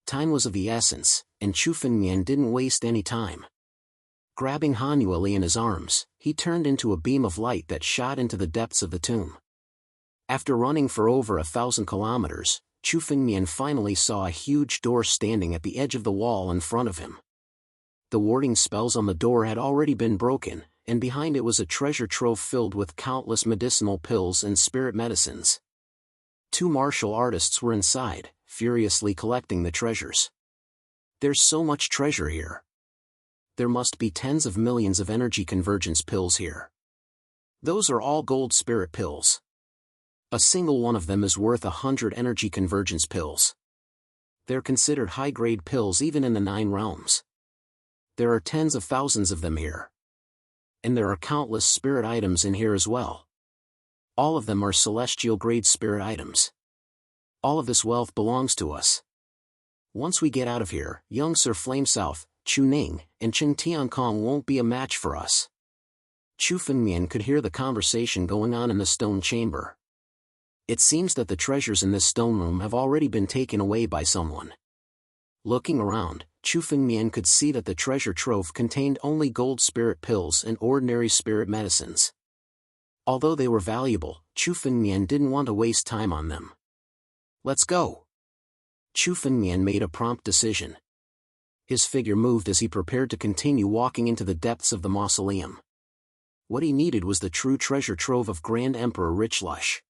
Time was of the essence, and Chu Fengmian didn't waste any time. Grabbing Hanueli in his arms, he turned into a beam of light that shot into the depths of the tomb. After running for over 1,000 kilometers, Chu Fengmian finally saw a huge door standing at the edge of the wall in front of him. The warding spells on the door had already been broken, and behind it was a treasure trove filled with countless medicinal pills and spirit medicines. 2 martial artists were inside, furiously collecting the treasures. There's so much treasure here. There must be tens of millions of energy convergence pills here. Those are all gold spirit pills. A single one of them is worth 100 energy convergence pills. They're considered high-grade pills even in the 9 realms. There are tens of thousands of them here. And there are countless spirit items in here as well. All of them are celestial-grade spirit items. All of this wealth belongs to us. Once we get out of here, young Sir Flamesouth, Chu Ning, and Chen Tiankong won't be a match for us. Chu Fengmian could hear the conversation going on in the stone chamber. It seems that the treasures in this stone room have already been taken away by someone. Looking around, Chu Fengmian could see that the treasure trove contained only gold spirit pills and ordinary spirit medicines. Although they were valuable, Chu Fengmian didn't want to waste time on them. Let's go. Chu Fengmian made a prompt decision. His figure moved as he prepared to continue walking into the depths of the mausoleum. What he needed was the true treasure trove of Grand Emperor Richlush.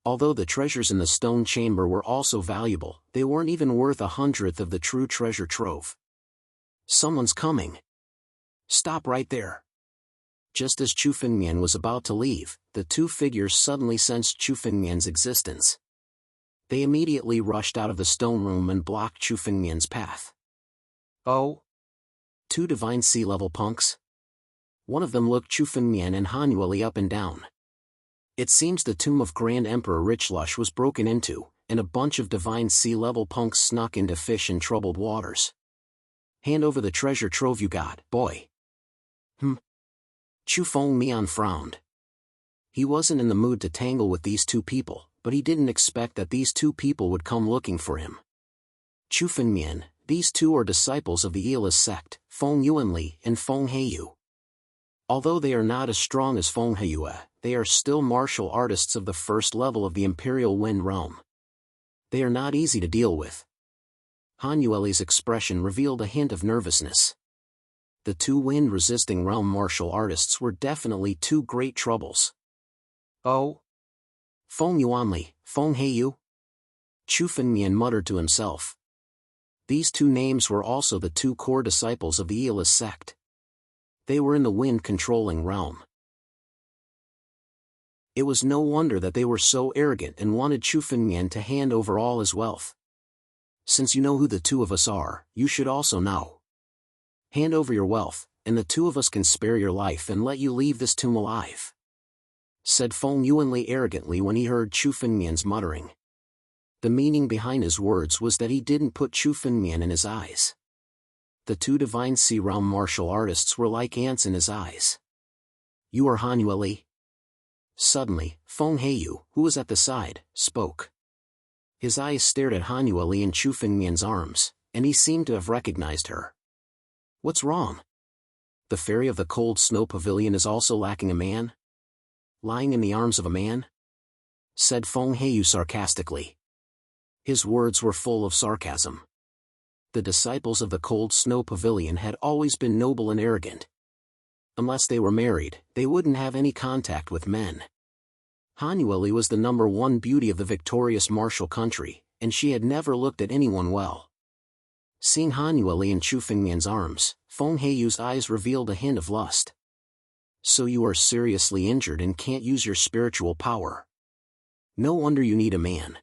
Although the treasures in the stone chamber were also valuable, they weren't even worth 1/100th of the true treasure trove. Someone's coming. Stop right there. Just as Chu Fengmian was about to leave, the 2 figures suddenly sensed Chu Fengmian's existence. They immediately rushed out of the stone room and blocked Chu Fengmian's path. Oh? 2 divine sea-level punks? One of them looked Chu Fengmian and Hanueli up and down. It seems the tomb of Grand Emperor Richlush was broken into, and a bunch of divine sea-level punks snuck in to fish in troubled waters. Hand over the treasure trove you got, boy. Chu Fengmian frowned. He wasn't in the mood to tangle with these 2 people, but he didn't expect that these 2 people would come looking for him. Chu Fengmian, these 2 are disciples of the Eelis sect, Feng Yuanli and Feng Heyu. Although they are not as strong as Feng Heyu, they are still martial artists of the 1st level of the Imperial Wind Realm. They are not easy to deal with. Hanueli's expression revealed a hint of nervousness. The 2 wind-resisting realm martial artists were definitely 2 great troubles. Oh? Feng Yuanli, Feng Heyu? Chu Fengmian muttered to himself. These 2 names were also the 2 core disciples of the Eelis sect. They were in the wind-controlling realm. It was no wonder that they were so arrogant and wanted Chu Fengmian to hand over all his wealth. Since you know who the two of us are, you should also know. Hand over your wealth, and the two of us can spare your life and let you leave this tomb alive," said Feng Yuanli arrogantly when he heard Chu Fengmian's muttering. The meaning behind his words was that he didn't put Chu Fengmian in his eyes. The two divine sea realm martial artists were like ants in his eyes. "You are Han Yueli?" Suddenly, Feng Heiyu, who was at the side, spoke. His eyes stared at Han Yueli in Chu Fengmian's arms, and he seemed to have recognized her. "What's wrong? The fairy of the cold snow pavilion is also lacking a man? Lying in the arms of a man?" said Feng Heiyu sarcastically. His words were full of sarcasm. The disciples of the cold snow pavilion had always been noble and arrogant. Unless they were married, they wouldn't have any contact with men. Han Yueli was the #1 beauty of the victorious martial country, and she had never looked at anyone well. Seeing Han Yueli in Chu Fengmian's arms, Feng Heiyu's eyes revealed a hint of lust. "So you are seriously injured and can't use your spiritual power. No wonder you need a man.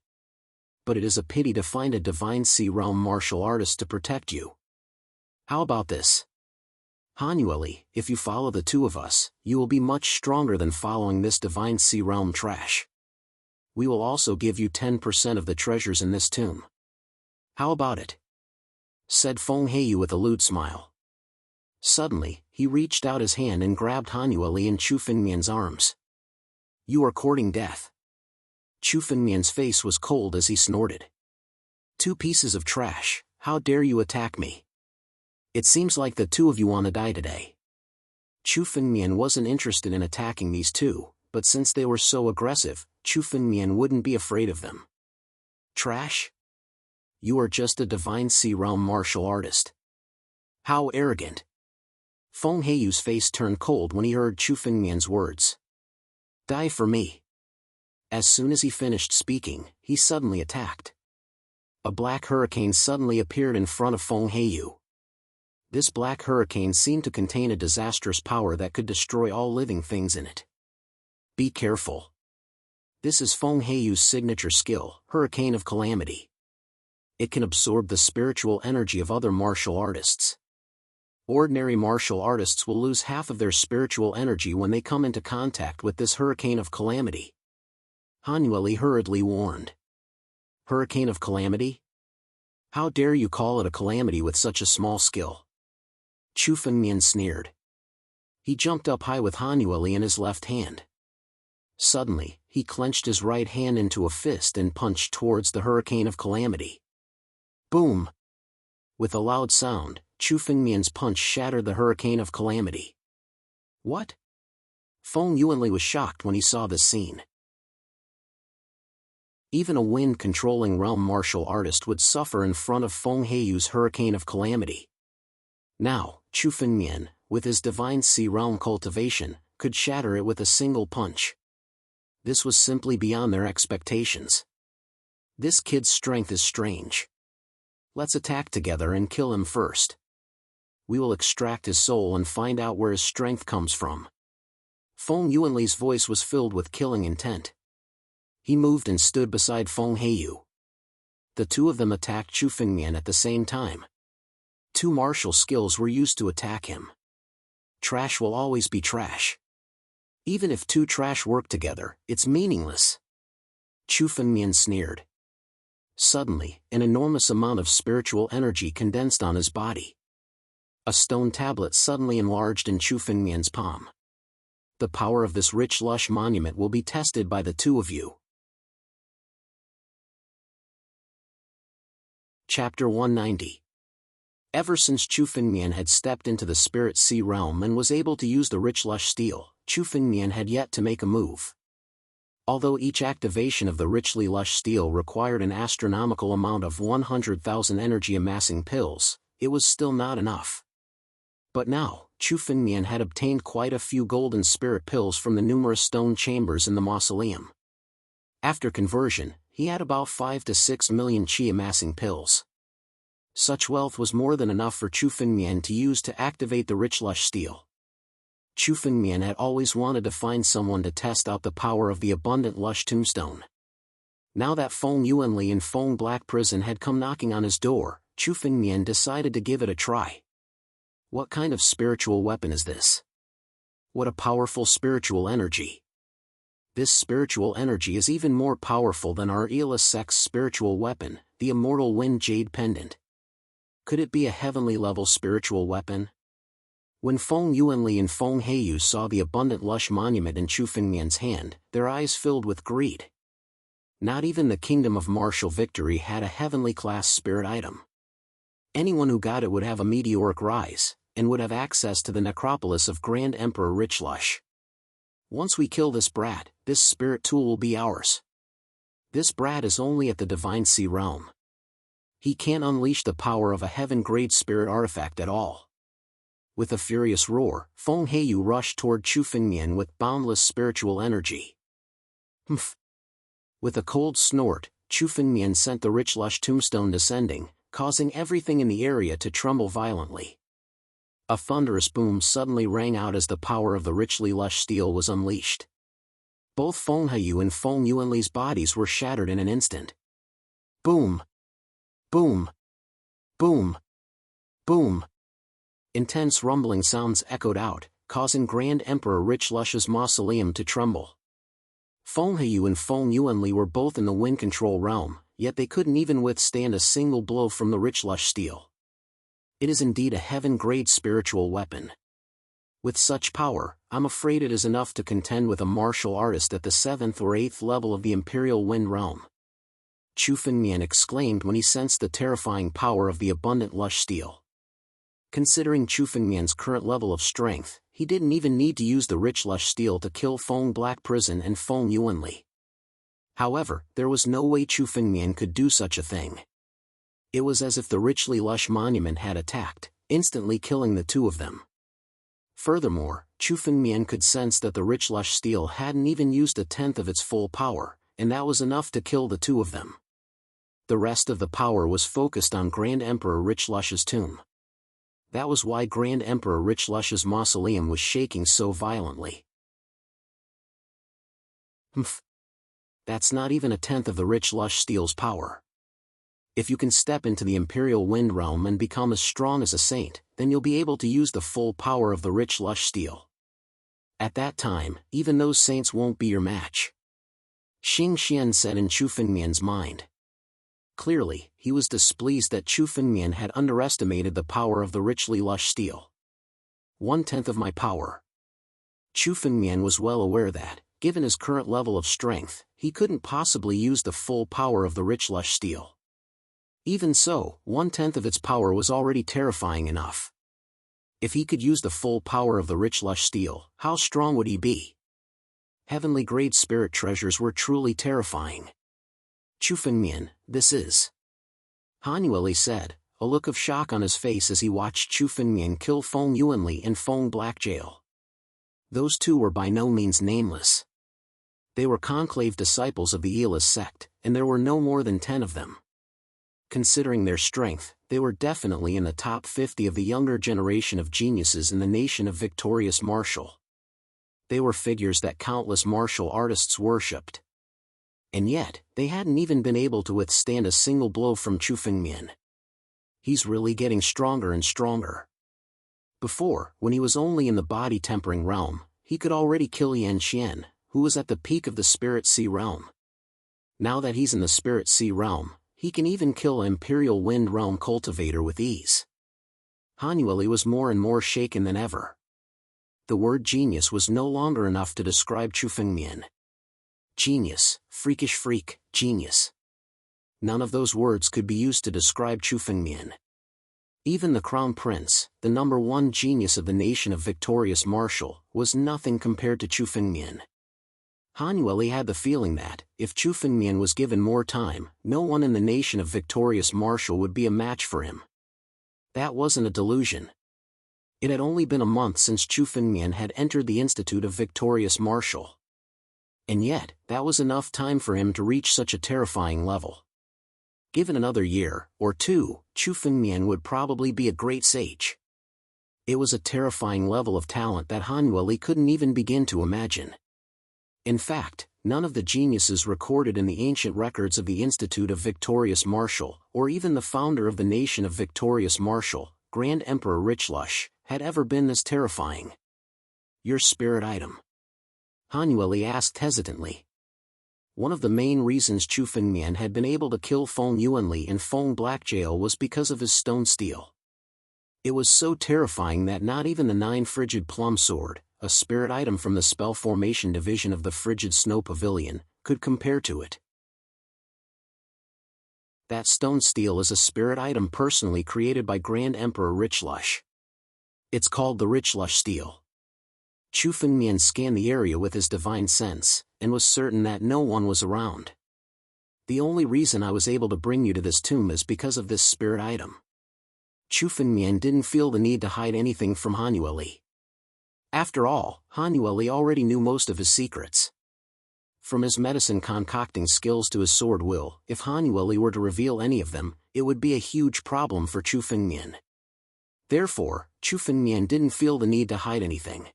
But it is a pity to find a divine sea realm martial artist to protect you. How about this? Han Yueli, if you follow the two of us, you will be much stronger than following this divine sea realm trash. We will also give you 10% of the treasures in this tomb. How about it?" said Feng Heiyu with a lewd smile. Suddenly, he reached out his hand and grabbed Han Yueli in Chu Fengmian's arms. "You are courting death." Chu Fengmian's face was cold as he snorted. "Two pieces of trash, how dare you attack me? It seems like the two of you want to die today." Chu Fengmian wasn't interested in attacking these two, but since they were so aggressive, Chu Fengmian wouldn't be afraid of them. "Trash? You are just a divine sea realm martial artist. How arrogant." Feng Heiyu's face turned cold when he heard Chu Fengmian's words. "Die for me." As soon as he finished speaking, he suddenly attacked. A black hurricane suddenly appeared in front of Feng Heiyu. This black hurricane seemed to contain a disastrous power that could destroy all living things in it. Be careful. This is Feng Heiyu's signature skill, Hurricane of Calamity. It can absorb the spiritual energy of other martial artists. Ordinary martial artists will lose half of their spiritual energy when they come into contact with this Hurricane of Calamity. Han Yueli hurriedly warned. "Hurricane of Calamity? How dare you call it a calamity with such a small skill?" Chu Fengmian sneered. He jumped up high with Han Yueli in his left hand. Suddenly, he clenched his right hand into a fist and punched towards the Hurricane of Calamity. Boom! With a loud sound, Chu Fengmian's punch shattered the Hurricane of Calamity. What? Feng Yuanli was shocked when he saw this scene. Even a wind-controlling realm martial artist would suffer in front of Feng Heiyu's Hurricane of Calamity. Now, Chu Fengmian, with his divine sea realm cultivation, could shatter it with a single punch. This was simply beyond their expectations. This kid's strength is strange. Let's attack together and kill him first. We will extract his soul and find out where his strength comes from. Feng Yuanli's voice was filled with killing intent. He moved and stood beside Feng Heiyu. The two of them attacked Chu Fengmian at the same time. Two martial skills were used to attack him. Trash will always be trash. Even if two trash work together, it's meaningless. Chu Fengmian sneered. Suddenly, an enormous amount of spiritual energy condensed on his body. A stone tablet suddenly enlarged in Chu Fengmian's palm. The power of this rich lush monument will be tested by the two of you. Chapter 190. Ever since Chu Fengmian had stepped into the Spirit Sea realm and was able to use the rich lush steel, Chu Fengmian had yet to make a move. Although each activation of the richly lush steel required an astronomical amount of 100,000 energy-amassing pills, it was still not enough. But now, Chu Fengmian had obtained quite a few golden spirit pills from the numerous stone chambers in the mausoleum. After conversion, he had about 5 to 6 million qi-amassing pills. Such wealth was more than enough for Chu Fengmian to use to activate the rich lush steel. Chu Fengmian had always wanted to find someone to test out the power of the abundant lush tombstone. Now that Feng Yuanli and Feng Black Prison had come knocking on his door, Chu Fengmian decided to give it a try. What kind of spiritual weapon is this? What a powerful spiritual energy. This spiritual energy is even more powerful than our Eala sect's spiritual weapon, the Immortal Wind Jade Pendant. Could it be a heavenly level spiritual weapon? When Feng Yuanli and Feng Heiyu saw the abundant lush monument in Chu Fengmian's hand, their eyes filled with greed. Not even the Kingdom of Martial Victory had a heavenly class spirit item. Anyone who got it would have a meteoric rise, and would have access to the necropolis of Grand Emperor Richlush. Once we kill this brat, this spirit tool will be ours. This brat is only at the Divine Sea realm. He can't unleash the power of a heaven-grade spirit artifact at all. With a furious roar, Feng Heiyu rushed toward Chu Fengmian with boundless spiritual energy. Humph! With a cold snort, Chu Fengmian sent the Richlush tombstone descending, causing everything in the area to tremble violently. A thunderous boom suddenly rang out as the power of the richly lush steel was unleashed. Both Feng Heiyu and Feng Yuanli's bodies were shattered in an instant. Boom! Boom! Boom! Boom! Intense rumbling sounds echoed out, causing Grand Emperor Richlush's mausoleum to tremble. Feng Heiyu and Feng Yuanli were both in the wind control realm, yet they couldn't even withstand a single blow from the Richlush steel. It is indeed a heaven-grade spiritual weapon. With such power, I'm afraid it is enough to contend with a martial artist at the 7th or 8th level of the Imperial Wind Realm. Chu Fengmian exclaimed when he sensed the terrifying power of the abundant lush steel. Considering Chu Fengmian's current level of strength, he didn't even need to use the rich lush steel to kill Feng Black Prison and Feng Yuanli. However, there was no way Chu Fengmian could do such a thing. It was as if the richly lush monument had attacked, instantly killing the two of them. Furthermore, Chu Fengmian could sense that the rich lush steel hadn't even used a tenth of its full power, and that was enough to kill the two of them. The rest of the power was focused on Grand Emperor Richlush's tomb. That was why Grand Emperor Richlush's mausoleum was shaking so violently. Humph! That's not even a tenth of the rich lush steel's power. If you can step into the Imperial Wind Realm and become as strong as a saint, then you'll be able to use the full power of the rich lush steel. At that time, even those saints won't be your match. Xing Xian said in Chu Fengmian's mind. Clearly, he was displeased that Chu Fengmian had underestimated the power of the richly lush steel. 1/10 of my power. Chu Fengmian was well aware that, given his current level of strength, he couldn't possibly use the full power of the rich lush steel. Even so, 1/10 of its power was already terrifying enough. If he could use the full power of the rich lush steel, how strong would he be? Heavenly grade spirit treasures were truly terrifying. Chu Fengmian, this is... Han Yueli said, a look of shock on his face as he watched Chu Fengmian kill Feng Yuanli and Feng Black Jail. Those two were by no means nameless. They were conclave disciples of the Eala sect, and there were no more than 10 of them. Considering their strength, they were definitely in the top 50 of the younger generation of geniuses in the nation of victorious martial. They were figures that countless martial artists worshipped. And yet, they hadn't even been able to withstand a single blow from Chu Fengmian. He's really getting stronger and stronger. Before, when he was only in the body-tempering realm, he could already kill Yan Xian, who was at the peak of the Spirit Sea realm. Now that he's in the Spirit Sea realm, he can even kill Imperial Wind Realm Cultivator with ease. Han Yueli was more and more shaken than ever. The word genius was no longer enough to describe Chu Fengmian. Genius, freakish freak, genius. None of those words could be used to describe Chu Fengmian. Even the Crown Prince, the #1 genius of the nation of victorious martial, was nothing compared to Chu Fengmian. Han Yueli had the feeling that, if Chu Fengmian was given more time, no one in the nation of victorious martial would be a match for him. That wasn't a delusion. It had only been a month since Chu Fengmian had entered the Institute of Victorious Martial. And yet, that was enough time for him to reach such a terrifying level. Given another year, or two, Chu Fengmian would probably be a great sage. It was a terrifying level of talent that Han Yueli couldn't even begin to imagine. In fact, none of the geniuses recorded in the ancient records of the Institute of Victorious Martial, or even the founder of the nation of Victorious Martial, Grand Emperor Richlush, had ever been this terrifying. Your spirit item? Hanueli asked hesitantly. One of the main reasons Chu Fengmian had been able to kill Feng Yuanli in Feng Blackjail was because of his stone steel. It was so terrifying that not even the 9 Frigid Plum Sword, a spirit item from the Spell Formation Division of the Frigid Snow Pavilion, could compare to it. That stone steel is a spirit item personally created by Grand Emperor Richlush. It's called the Richlush Steel. Chu Fengmian scanned the area with his divine sense, and was certain that no one was around. The only reason I was able to bring you to this tomb is because of this spirit item. Chu Fengmian didn't feel the need to hide anything from Hanueli. After all, Hanueli already knew most of his secrets. From his medicine concocting skills to his sword will, if Hanueli were to reveal any of them, it would be a huge problem for Chu Fengmian. Therefore, Chu Fengmian didn't feel the need to hide anything.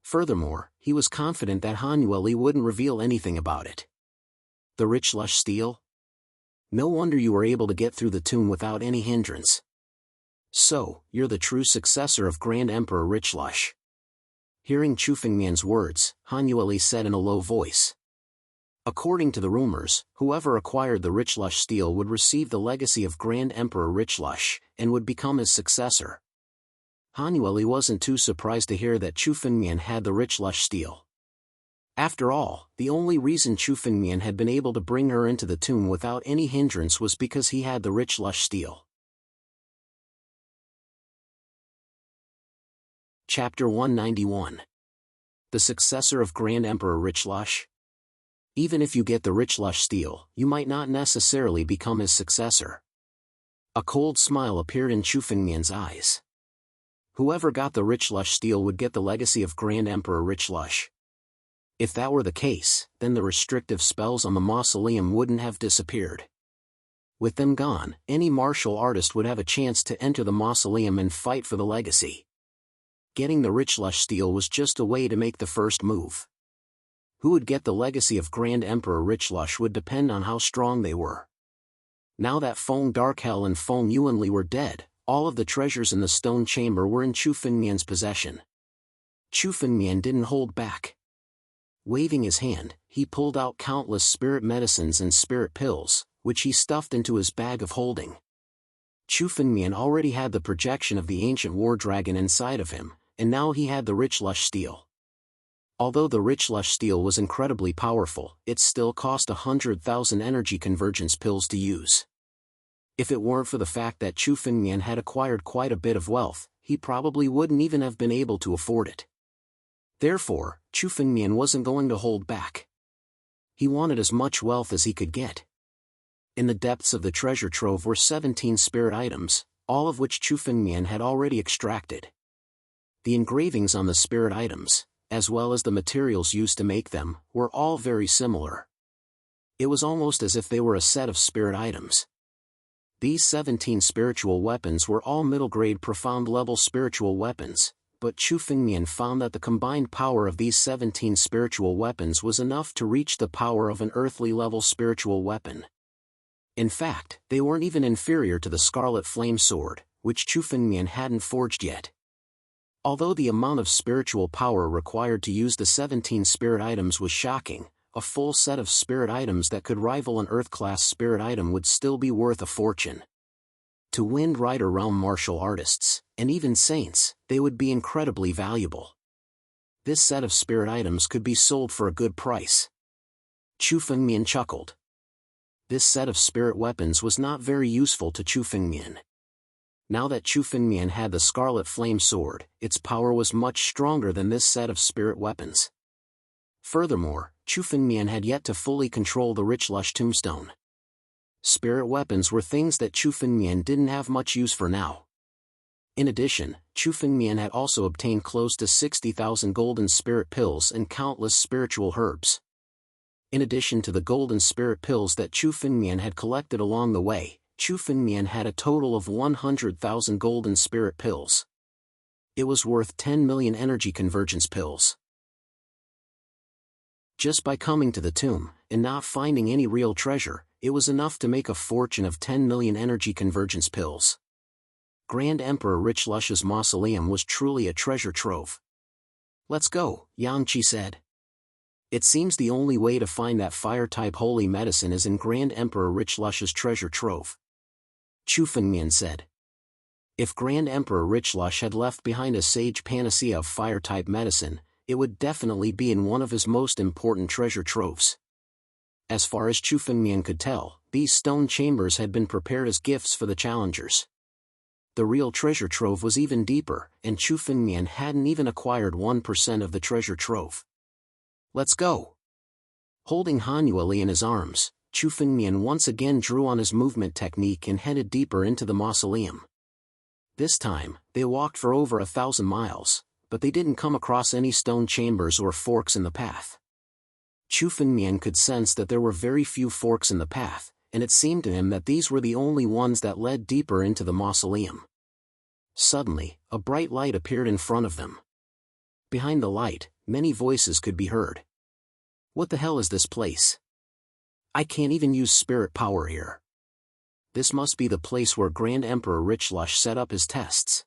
Furthermore, he was confident that Hanueli wouldn't reveal anything about it. The Richlush Steel? No wonder you were able to get through the tomb without any hindrance. So, you're the true successor of Grand Emperor Richlush. Hearing Chu Fengmian's words, Hanueli said in a low voice. According to the rumors, whoever acquired the Richlush Steel would receive the legacy of Grand Emperor Richlush, and would become his successor. Hanueli wasn't too surprised to hear that Chu Fengmian had the Richlush Steel. After all, the only reason Chu Fengmian had been able to bring her into the tomb without any hindrance was because he had the Richlush Steel. Chapter 191. The successor of Grand Emperor Richlush? Even if you get the Richlush Steel, you might not necessarily become his successor. A cold smile appeared in Chu Fengmian's eyes. Whoever got the Richlush Steel would get the legacy of Grand Emperor Richlush. If that were the case, then the restrictive spells on the mausoleum wouldn't have disappeared. With them gone, any martial artist would have a chance to enter the mausoleum and fight for the legacy. Getting the Richlush Steel was just a way to make the first move. Who would get the legacy of Grand Emperor Richlush would depend on how strong they were. Now that Feng Darkhel and Feng Yuanli were dead, all of the treasures in the stone chamber were in Chu Fengmian's possession. Chu Fengmian didn't hold back. Waving his hand, he pulled out countless spirit medicines and spirit pills, which he stuffed into his bag of holding. Chu Fengmian already had the projection of the ancient war dragon inside of him, and now he had the Richlush Steel. Although the Richlush Steel was incredibly powerful, it still cost 100,000 energy convergence pills to use. If it weren't for the fact that Chu Fengmian had acquired quite a bit of wealth, he probably wouldn't even have been able to afford it. Therefore, Chu Fengmian wasn't going to hold back. He wanted as much wealth as he could get. In the depths of the treasure trove were 17 spirit items, all of which Chu Fengmian had already extracted. The engravings on the spirit items, as well as the materials used to make them, were all very similar. It was almost as if they were a set of spirit items. These 17 spiritual weapons were all middle-grade profound-level spiritual weapons, but Chu Fengmian found that the combined power of these 17 spiritual weapons was enough to reach the power of an earthly-level spiritual weapon. In fact, they weren't even inferior to the Scarlet Flame Sword, which Chu Fengmian hadn't forged yet. Although the amount of spiritual power required to use the 17 spirit items was shocking, a full set of spirit items that could rival an Earth-class spirit item would still be worth a fortune. To Wind Rider realm martial artists, and even saints, they would be incredibly valuable. This set of spirit items could be sold for a good price. Chu Fengmian chuckled. This set of spirit weapons was not very useful to Chu Fengmian. Now that Chu Fengmian had the Scarlet Flame Sword, its power was much stronger than this set of spirit weapons. Furthermore, Chu Fengmian had yet to fully control the Richlush Tombstone. Spirit weapons were things that Chu Fengmian didn't have much use for now. In addition, Chu Fengmian had also obtained close to 60,000 golden spirit pills and countless spiritual herbs. In addition to the golden spirit pills that Chu Fengmian had collected along the way, Chu Fengmian had a total of 100,000 golden spirit pills. It was worth 10 million energy convergence pills. Just by coming to the tomb, and not finding any real treasure, it was enough to make a fortune of 10 million energy convergence pills. Grand Emperor Rich Lush's mausoleum was truly a treasure trove. "Let's go," Yang Qi said. "It seems the only way to find that fire-type holy medicine is in Grand Emperor Rich Lush's treasure trove." Chu Fengmian said. If Grand Emperor Rich Lush had left behind a sage panacea of fire-type medicine, it would definitely be in one of his most important treasure troves. As far as Chu Fengmian could tell, these stone chambers had been prepared as gifts for the challengers. The real treasure trove was even deeper, and Chu Fengmian hadn't even acquired 1% of the treasure trove. "Let's go." Holding Han Yueli in his arms, Chu Fengmian once again drew on his movement technique and headed deeper into the mausoleum. This time, they walked for over 1,000 miles, but they didn't come across any stone chambers or forks in the path. Chu Fengmian could sense that there were very few forks in the path, and it seemed to him that these were the only ones that led deeper into the mausoleum. Suddenly, a bright light appeared in front of them. Behind the light, many voices could be heard. "What the hell is this place? I can't even use spirit power here. This must be the place where Grand Emperor Rich Lush set up his tests.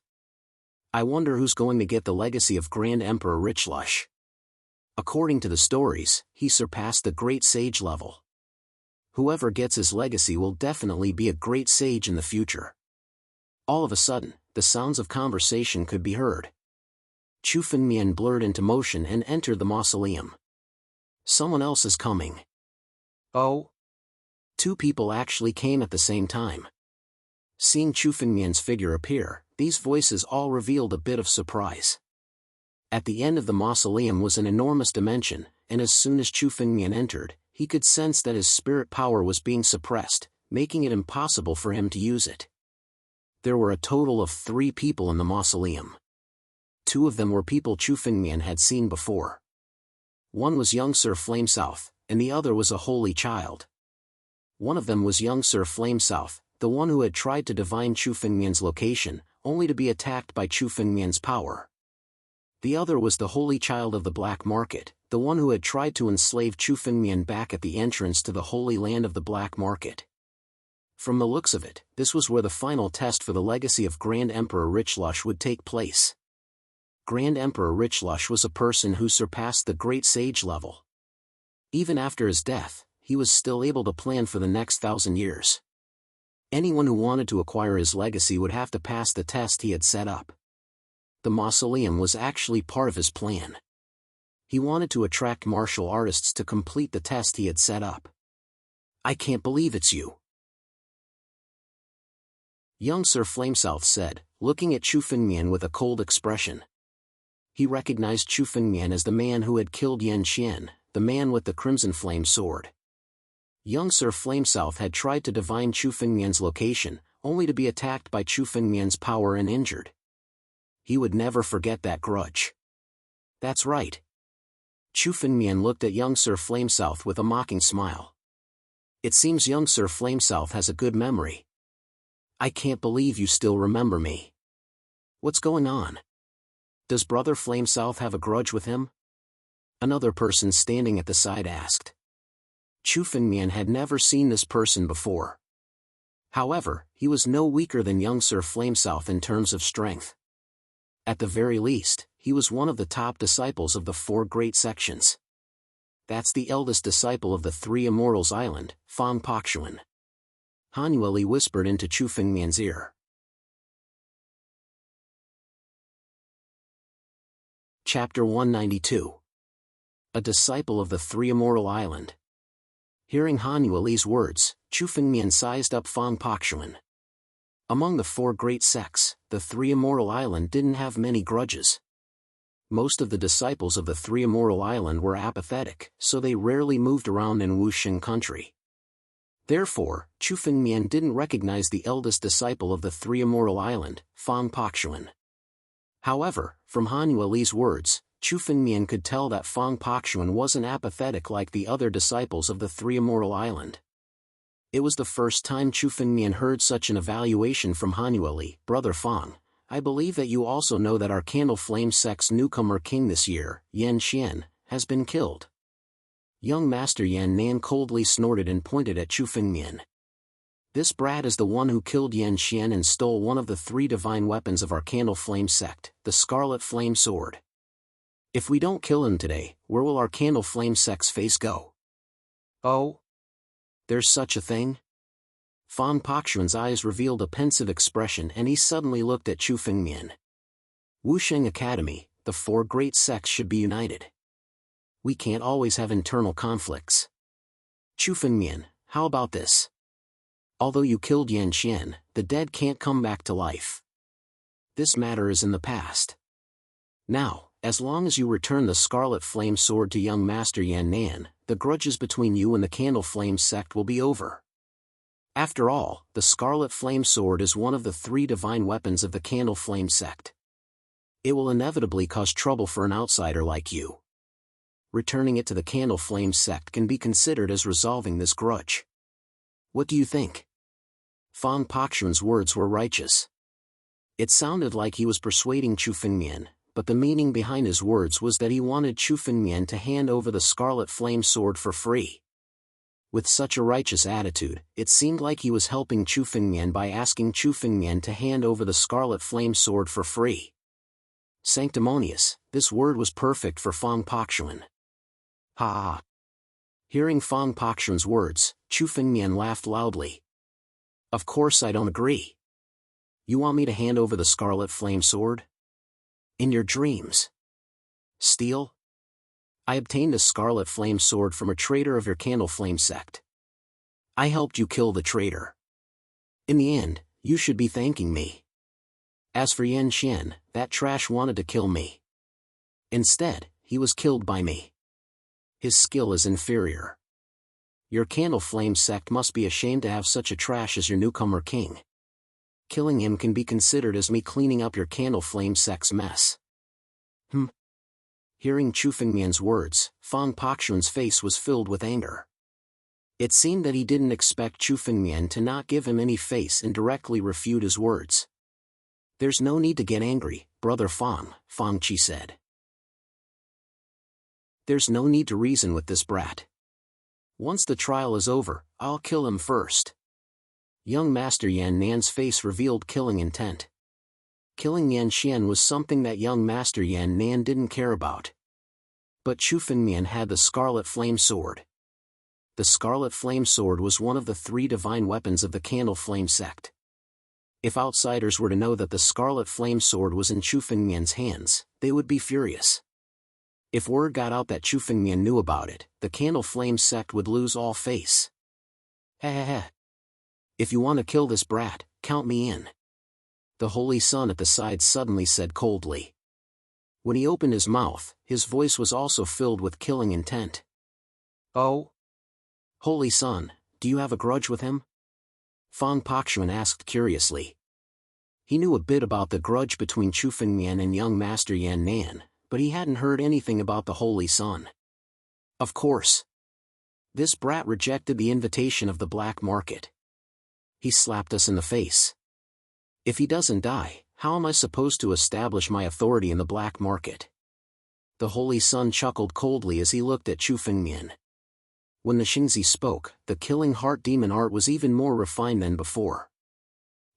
I wonder who's going to get the legacy of Grand Emperor Rich Lush. According to the stories, he surpassed the Great Sage level. Whoever gets his legacy will definitely be a great sage in the future." All of a sudden, the sounds of conversation could be heard. Chu Fengmian blurred into motion and entered the mausoleum. "Someone else is coming." "Oh?" Two people actually came at the same time. Seeing Chu Fengmian's figure appear, these voices all revealed a bit of surprise. At the end of the mausoleum was an enormous dimension, and as soon as Chu Fengmian entered, he could sense that his spirit power was being suppressed, making it impossible for him to use it. There were a total of 3 people in the mausoleum. 2 of them were people Chu Fengmian had seen before. One was young Sir Flamesouth, and the other was a holy child. One of them was young Sir Flamesouth, the one who had tried to divine Chu Fengmian's location, only to be attacked by Chu Fengmian's power. The other was the holy child of the black market, the one who had tried to enslave Chu Fengmian back at the entrance to the holy land of the black market. From the looks of it, this was where the final test for the legacy of Grand Emperor Rich Lush would take place. Grand Emperor Rich Lush was a person who surpassed the Great Sage level. Even after his death, he was still able to plan for the next 1,000 years. Anyone who wanted to acquire his legacy would have to pass the test he had set up. The mausoleum was actually part of his plan. He wanted to attract martial artists to complete the test he had set up. "I can't believe it's you," young Sir Flamesouth said, looking at Chu Fengmian with a cold expression. He recognized Chu Fengmian as the man who had killed Yan Xian, the man with the crimson flame sword. Young Sir Flamesouth had tried to divine Chu Fengmian's location, only to be attacked by Chu Fengmian's power and injured. He would never forget that grudge. "That's right." Chu Fengmian looked at young Sir Flamesouth with a mocking smile. "It seems young Sir Flamesouth has a good memory. I can't believe you still remember me. What's going on? Does Brother Flamesouth have a grudge with him?" Another person standing at the side asked. Chu Fengmian had never seen this person before. However, he was no weaker than young Sir Flamesouth in terms of strength. At the very least, he was one of the top disciples of the 4 great sections. "That's the eldest disciple of the 3 Immortals Island, Fang Pakshuan," Han Yueli whispered into Chu Fengmian's ear. Chapter 192. A disciple of the 3 Immortal Island. Hearing Han Yueli's words, Chu Fengmian sized up Fang Pakshuan. Among the 4 great sects, the 3 Immortal Island didn't have many grudges. Most of the disciples of the 3 Immortal Island were apathetic, so they rarely moved around in Wuxing country. Therefore, Chu Fengmian didn't recognize the eldest disciple of the 3 Immortal Island, Fang Pakshuan. However, from Han Yueli's words, Chu Fengmian could tell that Fang Pakshuan wasn't apathetic like the other disciples of the 3 Immortal Island. It was the first time Chu Fengmian heard such an evaluation from Han Yueli. "Brother Fang, I believe that you also know that our Candle Flame sect's newcomer king this year, Yan Xian, has been killed." Young Master Yan Nan coldly snorted and pointed at Chu Fengmian. This brat is the one who killed Yan Xian and stole one of the 3 divine weapons of our Candle Flame sect, the Scarlet Flame Sword. If we don't kill him today, where will our Candle Flame sect's face go? Oh? There's such a thing? Fan Pakshuan's eyes revealed a pensive expression and he suddenly looked at Chu Fengmian. Wusheng Academy, the 4 great sects should be united. We can't always have internal conflicts. Chu Fengmian, how about this? Although you killed Yan Xian, the dead can't come back to life. This matter is in the past. Now, as long as you return the Scarlet Flame Sword to young Master Yan Nan, the grudges between you and the Candle Flame sect will be over. After all, the Scarlet Flame Sword is one of the 3 divine weapons of the Candle Flame sect. It will inevitably cause trouble for an outsider like you. Returning it to the Candle Flame sect can be considered as resolving this grudge. What do you think? Fan Pakshuan's words were righteous. It sounded like he was persuading Chu Fengmian, but the meaning behind his words was that he wanted Chu Fengmian to hand over the Scarlet Flame Sword for free. With such a righteous attitude, it seemed like he was helping Chu Fengmian by asking Chu Fengmian to hand over the Scarlet Flame Sword for free. Sanctimonious, this word was perfect for Fan Pakshuan. Ha ha. Hearing Fan Pakshuan's words, Chu Fengmian laughed loudly. Of course I don't agree. You want me to hand over the Scarlet Flame Sword? In your dreams. Steal? I obtained a Scarlet Flame Sword from a traitor of your Candle Flame sect. I helped you kill the traitor. In the end, you should be thanking me. As for Yan Xian, that trash wanted to kill me. Instead, he was killed by me. His skill is inferior. Your Candle Flame sect must be ashamed to have such a trash as your newcomer king. Killing him can be considered as me cleaning up your Candle Flame sect's mess. Hearing Chu Fengmian's words, Fan Pakshuan's face was filled with anger. It seemed that he didn't expect Chu Fengmian to not give him any face and directly refute his words. There's no need to get angry, brother Fan, Fang Qi said. There's no need to reason with this brat. Once the trial is over, I'll kill him first. Young Master Yan Nan's face revealed killing intent. Killing Yan Xian was something that young Master Yan Nan didn't care about. But Chu Fengmian had the Scarlet Flame Sword. The Scarlet Flame Sword was one of the 3 divine weapons of the Candle Flame sect. If outsiders were to know that the Scarlet Flame Sword was in Chu Fengmian's hands, they would be furious. If word got out that Chu Fengmian knew about it, the Candle Flame sect would lose all face. Heh. If you want to kill this brat, count me in. The Holy Sun at the side suddenly said coldly. When he opened his mouth, his voice was also filled with killing intent. Oh? Holy Sun, do you have a grudge with him? Fan Pakshuan asked curiously. He knew a bit about the grudge between Chu Fengmian and young Master Yan Nan, but he hadn't heard anything about the Holy Sun. Of course. This brat rejected the invitation of the black market. He slapped us in the face. If he doesn't die, how am I supposed to establish my authority in the black market? The Holy Sun chuckled coldly as he looked at Chu Fengmian. When the Xingzi spoke, the killing heart demon art was even more refined than before.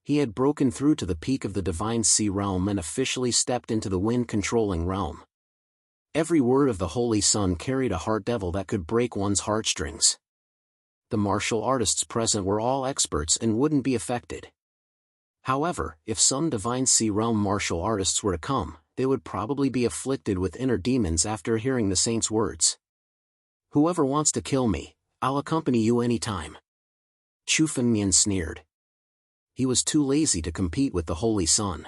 He had broken through to the peak of the Divine Sea realm and officially stepped into the wind-controlling realm. Every word of the Holy Sun carried a heart devil that could break one's heartstrings. The martial artists present were all experts and wouldn't be affected. However, if some Divine Sea realm martial artists were to come, they would probably be afflicted with inner demons after hearing the saint's words. Whoever wants to kill me, I'll accompany you anytime. Chu Fengmian sneered. He was too lazy to compete with the Holy Sun.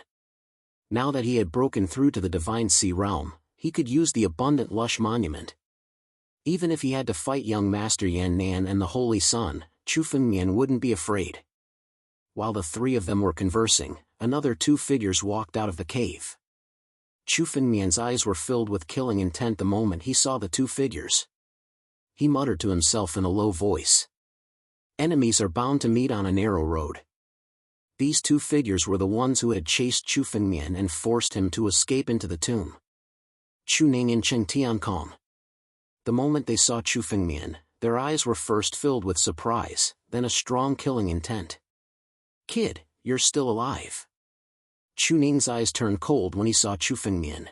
Now that he had broken through to the Divine Sea realm, he could use the abundant lush monument. Even if he had to fight young Master Yan Nan and the Holy Sun, Chu Fengmian wouldn't be afraid. While the 3 of them were conversing, another 2 figures walked out of the cave. Chu Fengmian's eyes were filled with killing intent the moment he saw the 2 figures. He muttered to himself in a low voice. Enemies are bound to meet on a narrow road. These 2 figures were the ones who had chased Chu Fengmian and forced him to escape into the tomb. Chu Ning and Cheng Tiankong. The moment they saw Chu Fengmian, their eyes were first filled with surprise, then a strong killing intent. "Kid, you're still alive." Chu Ning's eyes turned cold when he saw Chu Fengmian.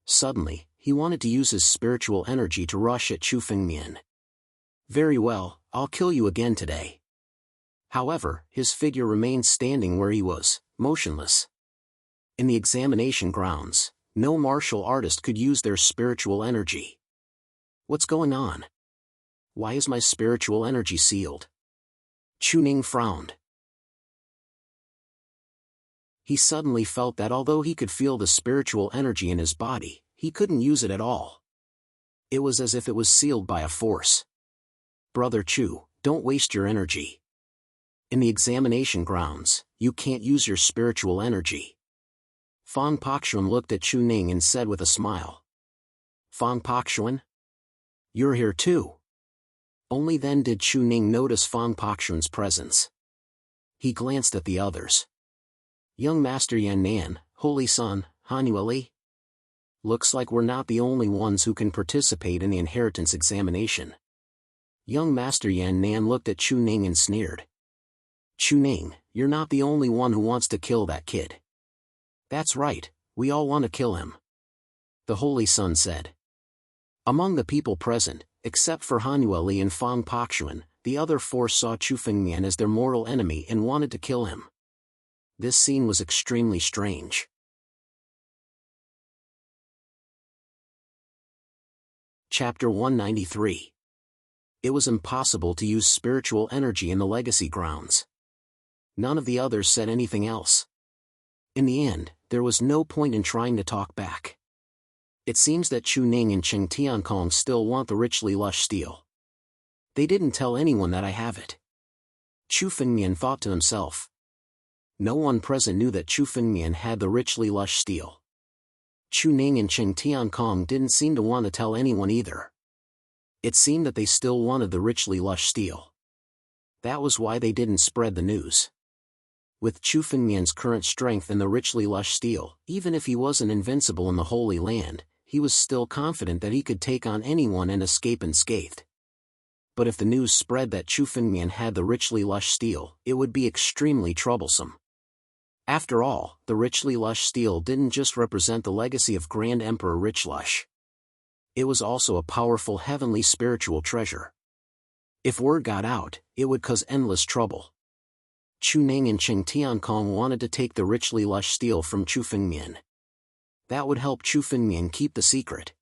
Suddenly, he wanted to use his spiritual energy to rush at Chu Fengmian. "Very well, I'll kill you again today." However, his figure remained standing where he was, motionless. In the examination grounds, no martial artist could use their spiritual energy. "What's going on? Why is my spiritual energy sealed?" Chu Ning frowned. He suddenly felt that although he could feel the spiritual energy in his body, he couldn't use it at all. It was as if it was sealed by a force. "Brother Chu, don't waste your energy. In the examination grounds, you can't use your spiritual energy." Fang Pakshuan looked at Chu Ning and said with a smile. "Fang Pakshuan? You're here too." Only then did Chu Ning notice Fang Pakshuan's presence. He glanced at the others. "Young Master Yan Nan, Holy Son, Hanueli? Looks like we're not the only ones who can participate in the inheritance examination." Young Master Yan Nan looked at Chu Ning and sneered. "Chu Ning, you're not the only one who wants to kill that kid." "That's right, we all want to kill him," the Holy Son said. Among the people present, except for Hanueli and Fang Pakshuan, the other four saw Chu Fengmian as their mortal enemy and wanted to kill him. This scene was extremely strange. Chapter 193. It was impossible to use spiritual energy in the legacy grounds. None of the others said anything else. In the end, there was no point in trying to talk back. It seems that Chu Ning and Cheng Tiankong still want the richly lush steel. They didn't tell anyone that I have it. Chu Fengmian thought to himself. No one present knew that Chu Fengmian had the richly lush steel. Chu Ning and Cheng Tiankong didn't seem to want to tell anyone either. It seemed that they still wanted the richly lush steel. That was why they didn't spread the news. With Chu Fengmian's current strength and the richly lush steel, even if he wasn't invincible in the Holy Land, he was still confident that he could take on anyone and escape unscathed. But if the news spread that Chu Fengmian had the richly lush steel, it would be extremely troublesome. After all, the richly lush steel didn't just represent the legacy of Grand Emperor Richlush. It was also a powerful heavenly spiritual treasure. If word got out, it would cause endless trouble. Chu Ning and Cheng Tiankong wanted to take the richly lush steel from Chu Fengmian. That would help Chu Fengmian keep the secret.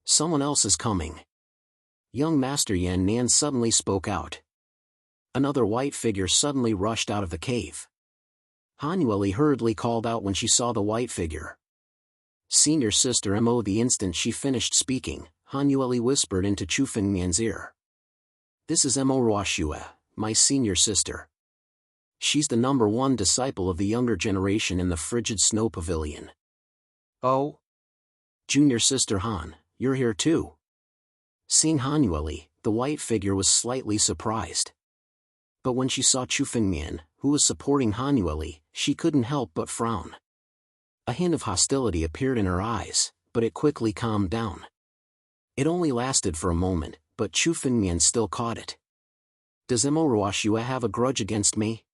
"Someone else is coming." Young Master Yan Nan suddenly spoke out. Another white figure suddenly rushed out of the cave. Hanueli hurriedly called out when she saw the white figure. "Senior Sister Mo." The instant she finished speaking, Hanueli whispered into Chu Fengmian's ear. "This is Mo Ruoxue, my senior sister. She's the #1 disciple of the younger generation in the frigid snow pavilion." "Oh? Junior Sister Han, you're here too?" Seeing Hanueli, the white figure was slightly surprised. But when she saw Chu Fengmian, who was supporting Hanueli, she couldn't help but frown. A hint of hostility appeared in her eyes, but it quickly calmed down. It only lasted for a moment, but Chu Fengmian still caught it. "Does Mo Ruoxue have a grudge against me?"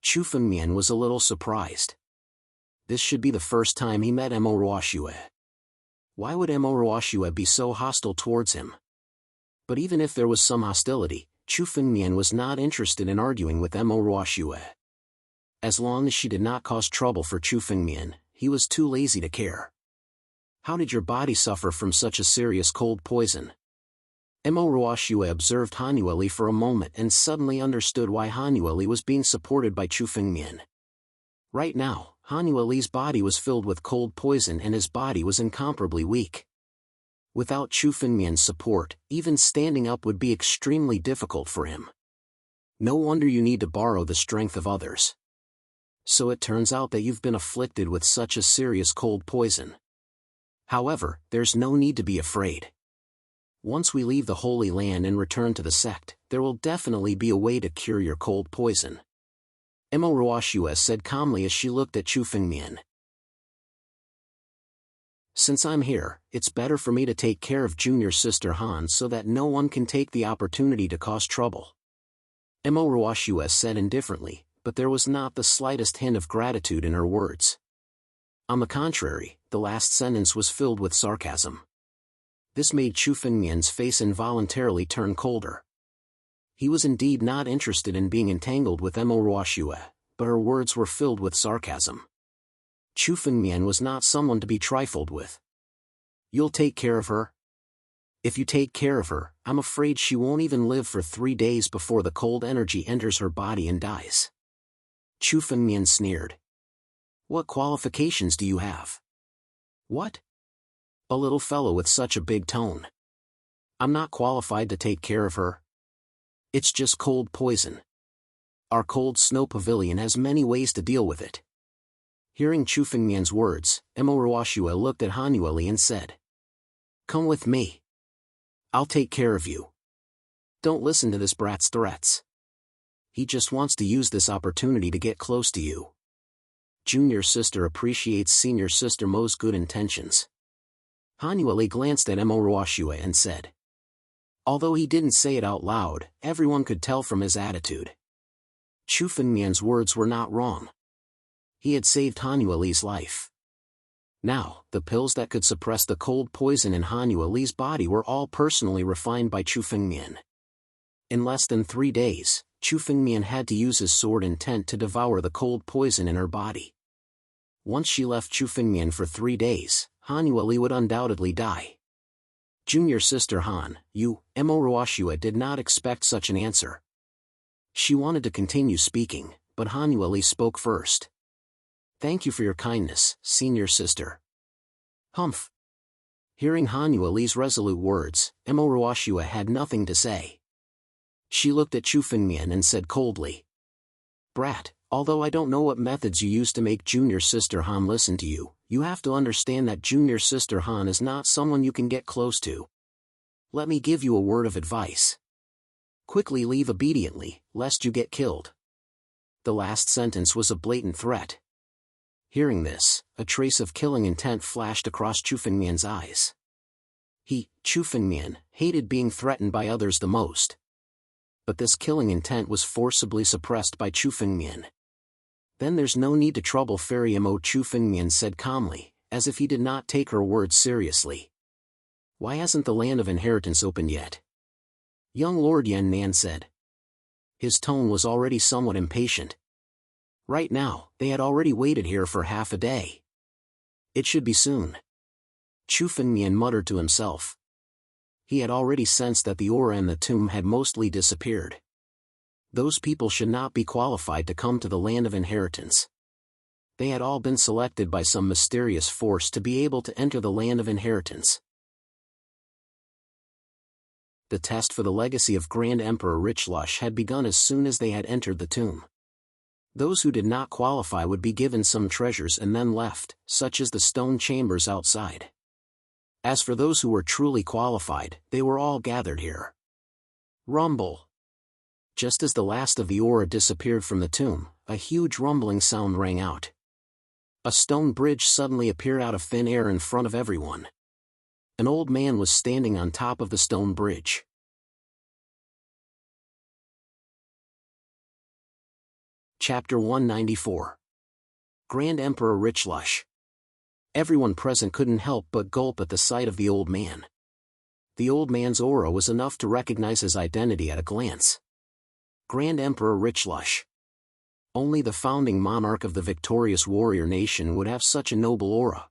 Chu Fengmian was a little surprised. This should be the first time he met Mo Ruoxue. Why would Mo Ruoxue be so hostile towards him? But even if there was some hostility, Chu Fengmian was not interested in arguing with Mo Ruoxue. As long as she did not cause trouble for Chu Fengmian, he was too lazy to care. "How did your body suffer from such a serious cold poison?" Mo Ruoxue observed Hanueli for a moment and suddenly understood why Hanueli was being supported by Chu Fengmian. Right now, Hanueli's body was filled with cold poison and his body was incomparably weak. Without Chu Fengmian's support, even standing up would be extremely difficult for him. No wonder you need to borrow the strength of others. So it turns out that you've been afflicted with such a serious cold poison. However, there's no need to be afraid. Once we leave the Holy Land and return to the sect, there will definitely be a way to cure your cold poison. Mo Ruoxue said calmly as she looked at Chu Fengmian. Since I'm here, it's better for me to take care of junior sister Han so that no one can take the opportunity to cause trouble. Mo Ruoshua said indifferently, but there was not the slightest hint of gratitude in her words. On the contrary, the last sentence was filled with sarcasm. This made Chu Fengmian's face involuntarily turn colder. He was indeed not interested in being entangled with Mo Ruoshua, but her words were filled with sarcasm. Chu Fengmian was not someone to be trifled with. You'll take care of her? If you take care of her, I'm afraid she won't even live for 3 days before the cold energy enters her body and dies. Chu Fengmian sneered. What qualifications do you have? What? A little fellow with such a big tone. I'm not qualified to take care of her. It's just cold poison. Our cold snow pavilion has many ways to deal with it. Hearing Chu Fengmian's words, Mo Ruoshua looked at Han Yueli and said, Come with me. I'll take care of you. Don't listen to this brat's threats. He just wants to use this opportunity to get close to you. Junior sister appreciates senior sister Mo's good intentions. Han Yueli glanced at Mo Ruoshua and said. Although he didn't say it out loud, everyone could tell from his attitude. Chu Fengmian's words were not wrong. He had saved Han Yueli's life. Now, the pills that could suppress the cold poison in Han Yueli's body were all personally refined by Chu Fengmian. In less than 3 days, Chu Fengmian had to use his sword intent to devour the cold poison in her body. Once she left Chu Fengmian for 3 days, Han Yueli would undoubtedly die. Junior sister Han, you, Mo Ruoshua did not expect such an answer. She wanted to continue speaking, but Han Yueli spoke first. Thank you for your kindness, senior sister. Humph. Hearing Han Yueli's resolute words, Mo Ruoshua had nothing to say. She looked at Chu Fengmian and said coldly. Brat, although I don't know what methods you use to make junior sister Han listen to you, you have to understand that junior sister Han is not someone you can get close to. Let me give you a word of advice. Quickly leave obediently, lest you get killed. The last sentence was a blatant threat. Hearing this, a trace of killing intent flashed across Chu Fengmian's eyes. He, Chu Fengmian, hated being threatened by others the most. But this killing intent was forcibly suppressed by Chu Fengmian. Then there's no need to trouble Fairy Mo, Chu Fengmian said calmly, as if he did not take her words seriously. Why hasn't the land of inheritance opened yet? Young Lord Yan Nan said. His tone was already somewhat impatient. Right now, they had already waited here for half a day. It should be soon. Chu Fengmian muttered to himself. He had already sensed that the aura in the tomb had mostly disappeared. Those people should not be qualified to come to the land of inheritance. They had all been selected by some mysterious force to be able to enter the land of inheritance. The test for the legacy of Grand Emperor Richlush had begun as soon as they had entered the tomb. Those who did not qualify would be given some treasures and then left, such as the stone chambers outside. As for those who were truly qualified, they were all gathered here. Rumble. Just as the last of the aura disappeared from the tomb, a huge rumbling sound rang out. A stone bridge suddenly appeared out of thin air in front of everyone. An old man was standing on top of the stone bridge. Chapter 194. Grand Emperor Richlush. Everyone present couldn't help but gulp at the sight of the old man. The old man's aura was enough to recognize his identity at a glance. Grand Emperor Richlush. Only the founding monarch of the victorious warrior nation would have such a noble aura.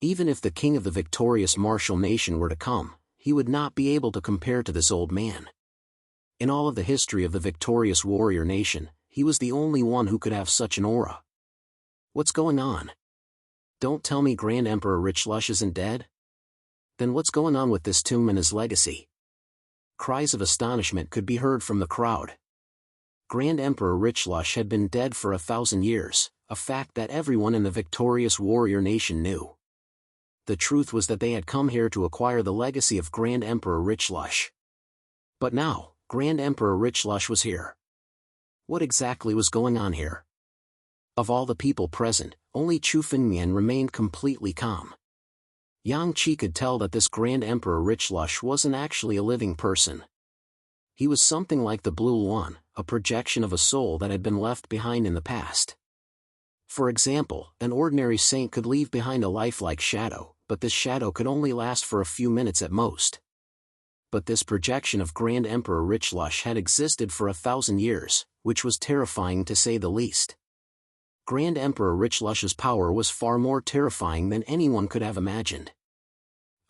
Even if the king of the victorious martial nation were to come, he would not be able to compare to this old man. In all of the history of the victorious warrior nation, he was the only one who could have such an aura. What's going on? Don't tell me Grand Emperor Richlush isn't dead? Then what's going on with this tomb and his legacy? Cries of astonishment could be heard from the crowd. Grand Emperor Richlush had been dead for 1,000 years, a fact that everyone in the victorious warrior nation knew. The truth was that they had come here to acquire the legacy of Grand Emperor Richlush. But now, Grand Emperor Richlush was here. What exactly was going on here? Of all the people present, only Chu Fengmian remained completely calm. Yang Qi could tell that this Grand Emperor Rich Lush wasn't actually a living person. He was something like the Blue One, a projection of a soul that had been left behind in the past. For example, an ordinary saint could leave behind a lifelike shadow, but this shadow could only last for a few minutes at most. But this projection of Grand Emperor Rich Lush had existed for 1,000 years, which was terrifying to say the least. Grand Emperor Rich Lush's power was far more terrifying than anyone could have imagined.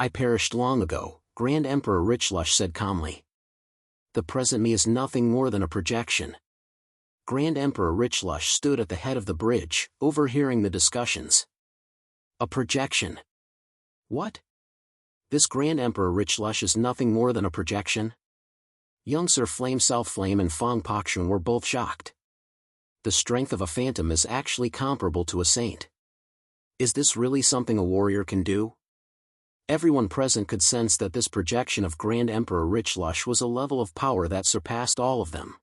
"I perished long ago," Grand Emperor Rich Lush said calmly. "The present me is nothing more than a projection." Grand Emperor Rich Lush stood at the head of the bridge, overhearing the discussions. A projection? What? This Grand Emperor Rich Lush is nothing more than a projection? Young Sir Flame South Flame and Fong Pakshun were both shocked. The strength of a phantom is actually comparable to a saint. Is this really something a warrior can do? Everyone present could sense that this projection of Grand Emperor Rich Lush was a level of power that surpassed all of them.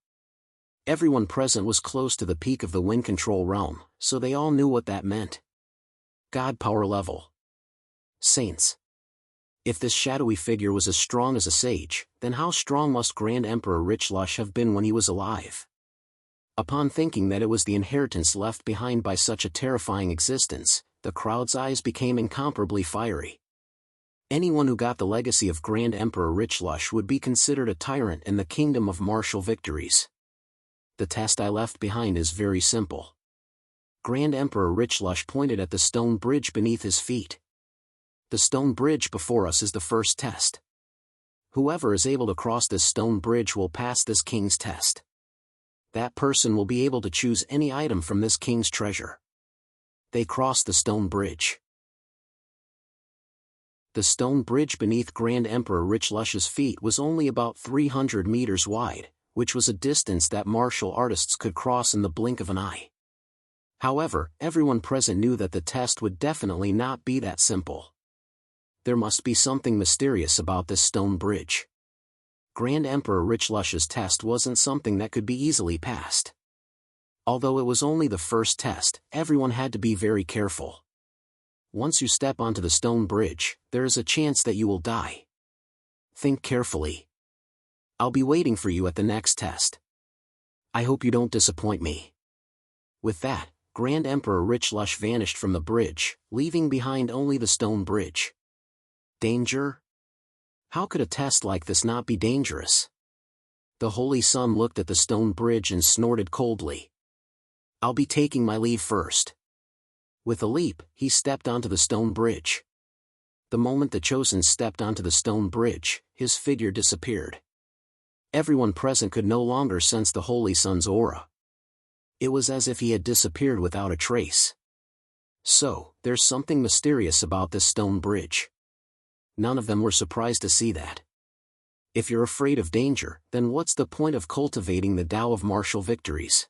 Everyone present was close to the peak of the wind control realm, so they all knew what that meant. God power level. Saints. If this shadowy figure was as strong as a sage, then how strong must Grand Emperor Rich Lush have been when he was alive? Upon thinking that it was the inheritance left behind by such a terrifying existence, the crowd's eyes became incomparably fiery. Anyone who got the legacy of Grand Emperor Rich Lush would be considered a tyrant in the kingdom of martial victories. The test I left behind is very simple. Grand Emperor Rich Lush pointed at the stone bridge beneath his feet. The stone bridge before us is the first test. Whoever is able to cross this stone bridge will pass this king's test. That person will be able to choose any item from this king's treasure. They crossed the stone bridge. The stone bridge beneath Grand Emperor Rich Lush's feet was only about 300 meters wide, which was a distance that martial artists could cross in the blink of an eye. However, everyone present knew that the test would definitely not be that simple. There must be something mysterious about this stone bridge. Grand Emperor Rich Lush's test wasn't something that could be easily passed. Although it was only the first test, everyone had to be very careful. Once you step onto the stone bridge, there is a chance that you will die. Think carefully. I'll be waiting for you at the next test. I hope you don't disappoint me. With that, Grand Emperor Rich Lush vanished from the bridge, leaving behind only the stone bridge. Danger? How could a test like this not be dangerous? The Holy Sun looked at the stone bridge and snorted coldly. I'll be taking my leave first. With a leap, he stepped onto the stone bridge. The moment the Chosen stepped onto the stone bridge, his figure disappeared. Everyone present could no longer sense the Holy Sun's aura. It was as if he had disappeared without a trace. So, there's something mysterious about this stone bridge. None of them were surprised to see that. If you're afraid of danger, then what's the point of cultivating the Tao of martial victories?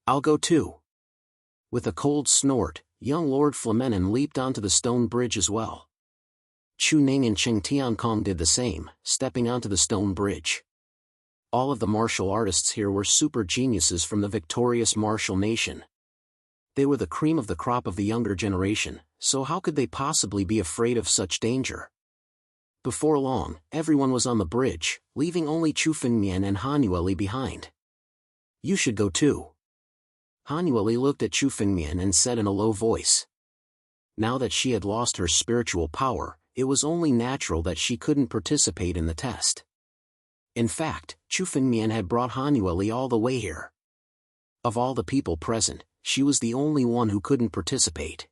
I'll go too. With a cold snort, young Lord Flamenen leaped onto the stone bridge as well. Chu Ning and Cheng Tiankong did the same, stepping onto the stone bridge. All of the martial artists here were super geniuses from the victorious martial nation. They were the cream of the crop of the younger generation, so how could they possibly be afraid of such danger? Before long, everyone was on the bridge, leaving only Chu Fengmian and Han Yueli behind. You should go too. Han Yueli looked at Chu Fengmian and said in a low voice. Now that she had lost her spiritual power, it was only natural that she couldn't participate in the test. In fact, Chu Fengmian had brought Han Yueli all the way here. Of all the people present, she was the only one who couldn't participate.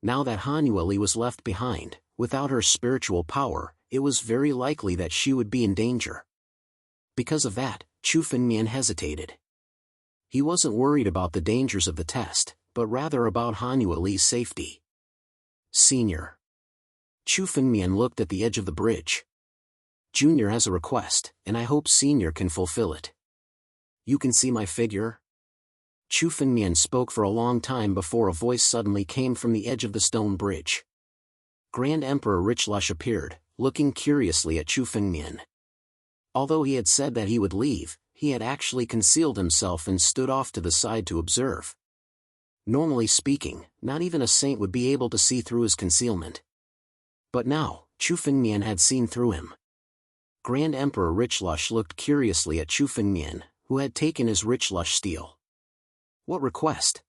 Now that Han Yueli was left behind, without her spiritual power, it was very likely that she would be in danger. Because of that, Chu Fengmian hesitated. He wasn't worried about the dangers of the test, but rather about Han Yueli's safety. Senior. Chu Fengmian looked at the edge of the bridge. Junior has a request, and I hope Senior can fulfill it. You can see my figure? Chu Fengmian spoke for a long time before a voice suddenly came from the edge of the stone bridge. Grand Emperor Rich Lush appeared, looking curiously at Chu Fengmian. Although he had said that he would leave, he had actually concealed himself and stood off to the side to observe. Normally speaking, not even a saint would be able to see through his concealment. But now, Chu Fengmian had seen through him. Grand Emperor Richlush looked curiously at Chu Fengmian, who had taken his Richlush steel. What request?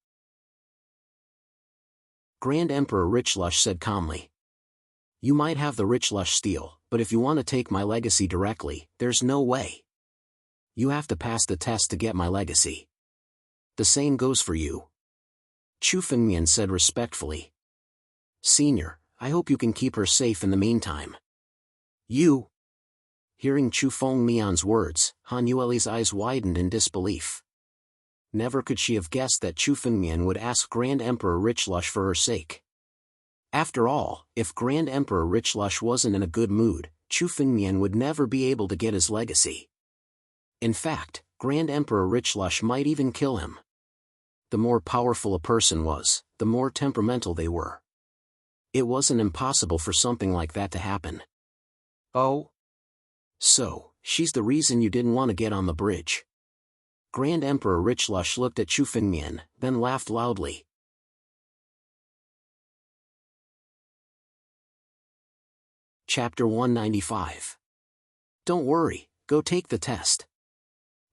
Grand Emperor Richlush said calmly. You might have the Richlush steel, but if you want to take my legacy directly, there's no way. You have to pass the test to get my legacy. The same goes for you. Chu Fengmian said respectfully. Senior, I hope you can keep her safe in the meantime. You? Hearing Chu Fengmian's words, Han Yueli's eyes widened in disbelief. Never could she have guessed that Chu Fengmian would ask Grand Emperor Richlush for her sake. After all, if Grand Emperor Richlush wasn't in a good mood, Chu Fengmian would never be able to get his legacy. In fact, Grand Emperor Richlush might even kill him. The more powerful a person was, the more temperamental they were. It wasn't impossible for something like that to happen. Oh? So, she's the reason you didn't want to get on the bridge. Grand Emperor Richlush looked at Chu Fengmian, then laughed loudly. Chapter 195. Don't worry, go take the test.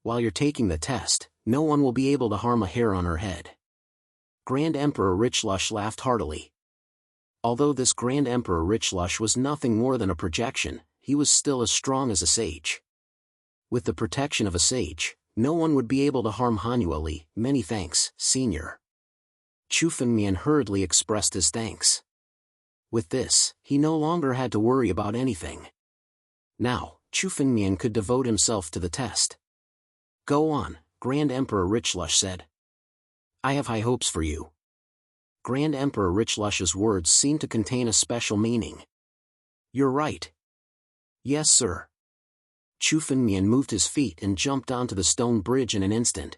While you're taking the test, no one will be able to harm a hair on her head. Grand Emperor Richlush laughed heartily. Although this Grand Emperor Richlush was nothing more than a projection, he was still as strong as a sage. With the protection of a sage, no one would be able to harm Han Yueli. Many thanks, Senior. Chu Fengmian hurriedly expressed his thanks. With this, he no longer had to worry about anything. Now, Chu Fengmian could devote himself to the test. Go on, Grand Emperor Richlush said. I have high hopes for you. Grand Emperor Richlush's words seemed to contain a special meaning. You're right. Yes, sir. Chu Fengmian moved his feet and jumped onto the stone bridge in an instant.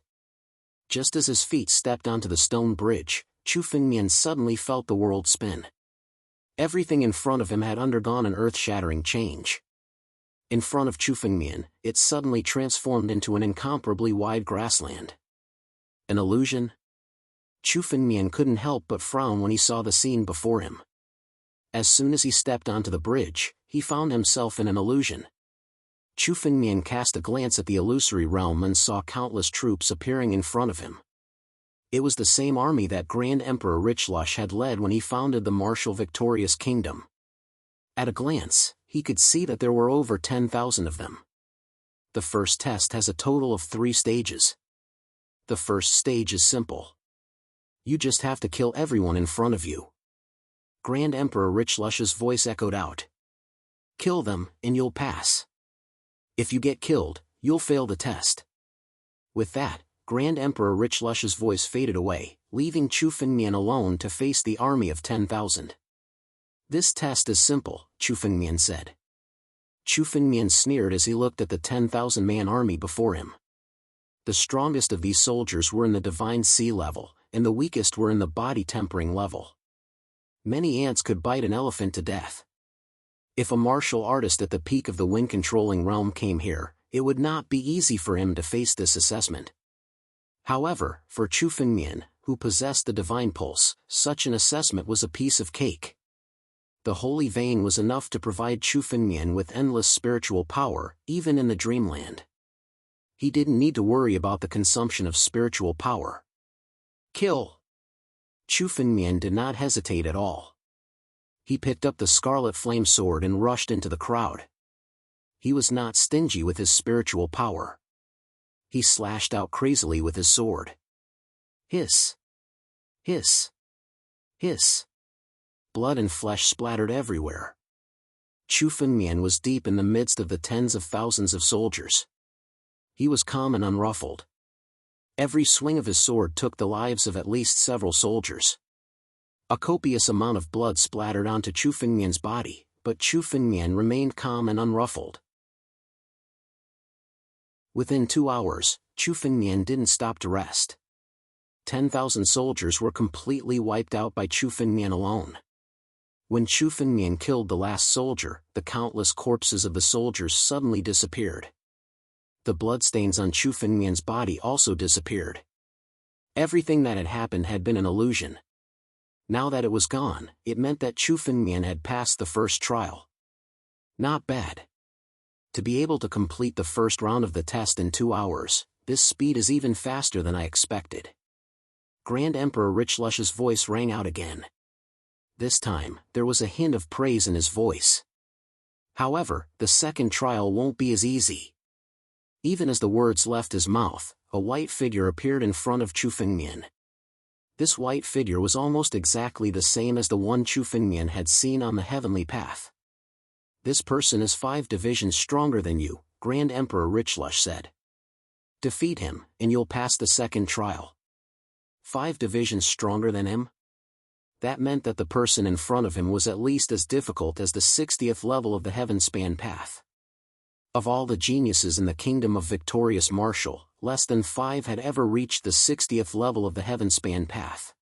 Just as his feet stepped onto the stone bridge, Chu Fengmian suddenly felt the world spin. Everything in front of him had undergone an earth-shattering change. In front of Chu Fengmian, it suddenly transformed into an incomparably wide grassland. An illusion? Chu Fengmian couldn't help but frown when he saw the scene before him. As soon as he stepped onto the bridge, he found himself in an illusion. Chu Fengmian cast a glance at the illusory realm and saw countless troops appearing in front of him. It was the same army that Grand Emperor Richlush had led when he founded the martial victorious kingdom. At a glance, he could see that there were over 10,000 of them. The first test has a total of 3 stages. The first stage is simple. You just have to kill everyone in front of you. Grand Emperor Richlush's voice echoed out. Kill them, and you'll pass. If you get killed, you'll fail the test. With that, Grand Emperor Richlush's voice faded away, leaving Chu Fengmian alone to face the army of 10,000. This test is simple, Chu Fengmian said. Chu Fengmian sneered as he looked at the 10,000-man army before him. The strongest of these soldiers were in the Divine Sea level, and the weakest were in the Body Tempering level. Many ants could bite an elephant to death. If a martial artist at the peak of the wind-controlling realm came here, it would not be easy for him to face this assessment. However, for Chu Fengmian, who possessed the divine pulse, such an assessment was a piece of cake. The holy vein was enough to provide Chu Fengmian with endless spiritual power, even in the dreamland. He didn't need to worry about the consumption of spiritual power. Kill! Chu Fengmian did not hesitate at all. He picked up the scarlet flame sword and rushed into the crowd. He was not stingy with his spiritual power. He slashed out crazily with his sword. Hiss! Hiss! Hiss! Blood and flesh splattered everywhere. Chu Fengmian was deep in the midst of the tens of thousands of soldiers. He was calm and unruffled. Every swing of his sword took the lives of at least several soldiers. A copious amount of blood splattered onto Chu Fengmian's body, but Chu Fengmian remained calm and unruffled. Within 2 hours, Chu Fengmian didn't stop to rest. 10,000 soldiers were completely wiped out by Chu Fengmian alone. When Chu Fengmian killed the last soldier, the countless corpses of the soldiers suddenly disappeared. The bloodstains on Chu Fengmian's body also disappeared. Everything that had happened had been an illusion. Now that it was gone, it meant that Chu Fengmian had passed the first trial. Not bad. To be able to complete the first round of the test in 2 hours, this speed is even faster than I expected. Grand Emperor Richlush's voice rang out again. This time, there was a hint of praise in his voice. However, the second trial won't be as easy. Even as the words left his mouth, a white figure appeared in front of Chu Fengmian. This white figure was almost exactly the same as the one Chu Fengmian had seen on the heavenly path. This person is 5 divisions stronger than you, Grand Emperor Richlush said. Defeat him, and you'll pass the second trial. 5 divisions stronger than him? That meant that the person in front of him was at least as difficult as the 60th level of the Heavenspan path. Of all the geniuses in the kingdom of Victorious Marshall, less than 5 had ever reached the 60th level of the Heavenspan path.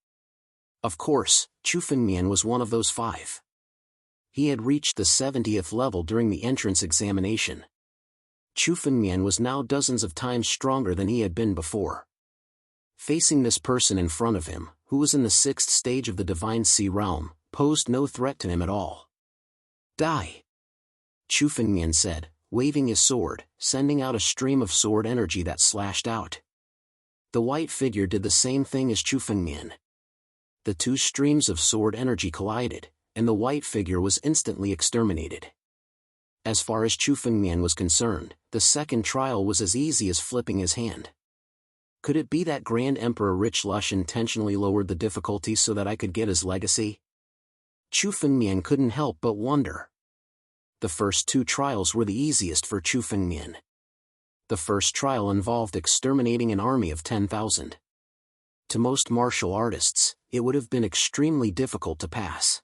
Of course, Chu Fengmian was one of those 5. He had reached the 70th level during the entrance examination. Chu Fengmian was now dozens of times stronger than he had been before. Facing this person in front of him, who was in the 6th stage of the Divine Sea realm, posed no threat to him at all. Die! Chu Fengmian said, waving his sword, sending out a stream of sword energy that slashed out. The white figure did the same thing as Chu Fengmian. The 2 streams of sword energy collided, and the white figure was instantly exterminated. As far as Chu Fengmian was concerned, the second trial was as easy as flipping his hand. Could it be that Grand Emperor Richlush intentionally lowered the difficulty so that I could get his legacy? Chu Fengmian couldn't help but wonder. The first 2 trials were the easiest for Chu Fengmian. The first trial involved exterminating an army of 10,000. To most martial artists, it would have been extremely difficult to pass.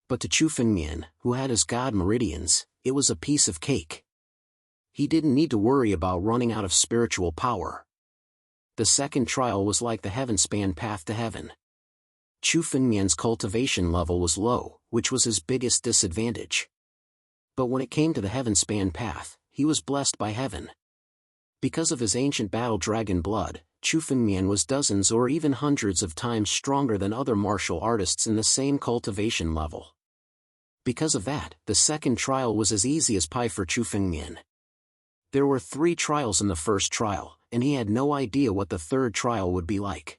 But to Chu Fengmian, who had his god meridians, it was a piece of cake. He didn't need to worry about running out of spiritual power. The second trial was like the Heavenspan path to heaven. Chu Fengmian's cultivation level was low, which was his biggest disadvantage. But when it came to the Heavenspan path, he was blessed by heaven. Because of his ancient battle dragon blood, Chu Fengmian was dozens or even hundreds of times stronger than other martial artists in the same cultivation level. Because of that, the second trial was as easy as pie for Chu Fengmian. There were 3 trials in the first trial, and he had no idea what the third trial would be like.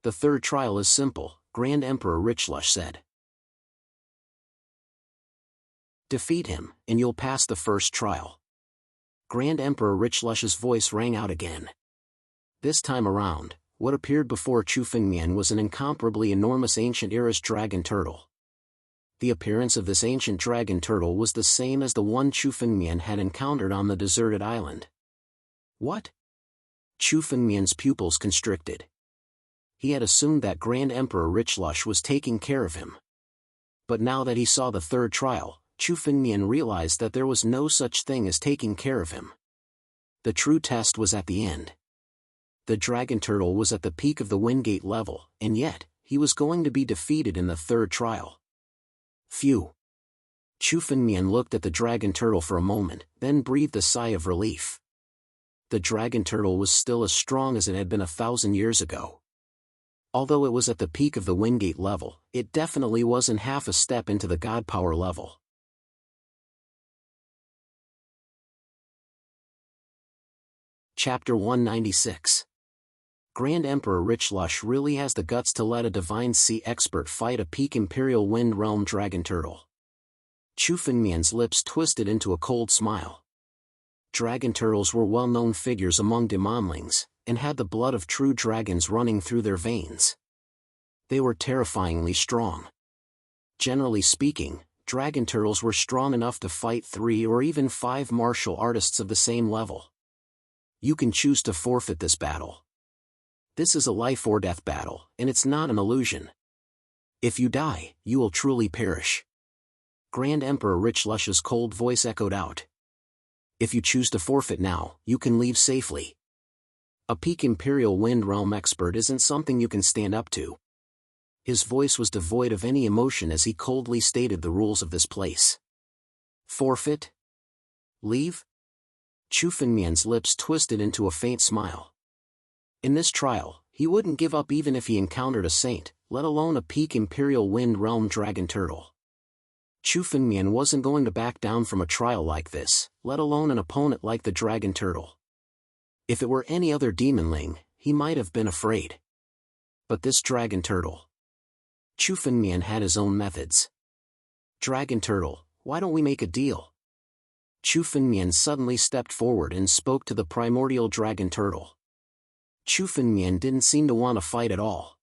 The third trial is simple, Grand Emperor Richlush said. Defeat him, and you'll pass the first trial. Grand Emperor Richlush's voice rang out again. This time around, what appeared before Chu Fengmian was an incomparably enormous ancient Era's dragon turtle. The appearance of this ancient dragon turtle was the same as the one Chu Fengmian had encountered on the deserted island. What? Chu Fengmian's pupils constricted. He had assumed that Grand Emperor Richlush was taking care of him. But now that he saw the third trial, Chu Fengmian realized that there was no such thing as taking care of him. The true test was at the end. The dragon turtle was at the peak of the Wingate level, and yet, he was going to be defeated in the third trial. Phew. Chu Fengmian looked at the dragon turtle for a moment, then breathed a sigh of relief. The dragon turtle was still as strong as it had been 1,000 years ago. Although it was at the peak of the Wingate level, it definitely wasn't half a step into the god power level. Chapter 196. Grand Emperor Richlush really has the guts to let a Divine Sea expert fight a peak Imperial Wind Realm dragon turtle. Chu Fengmian's lips twisted into a cold smile. Dragon turtles were well-known figures among demonlings, and had the blood of true dragons running through their veins. They were terrifyingly strong. Generally speaking, dragon turtles were strong enough to fight 3 or even 5 martial artists of the same level. You can choose to forfeit this battle. This is a life-or-death battle, and it's not an illusion. If you die, you will truly perish. Grand Emperor Richlush's cold voice echoed out. If you choose to forfeit now, you can leave safely. A peak Imperial Wind Realm expert isn't something you can stand up to. His voice was devoid of any emotion as he coldly stated the rules of this place. Forfeit? Leave? Chu Fengmian's lips twisted into a faint smile. In this trial, he wouldn't give up even if he encountered a saint, let alone a peak Imperial Wind Realm dragon turtle. Chu Fengmian wasn't going to back down from a trial like this, let alone an opponent like the dragon turtle. If it were any other demonling, he might have been afraid. But this dragon turtle. Chu Fengmian had his own methods. Dragon turtle, why don't we make a deal? Chu Fengmian suddenly stepped forward and spoke to the primordial dragon turtle. Chu Fengmian didn't seem to want to fight at all.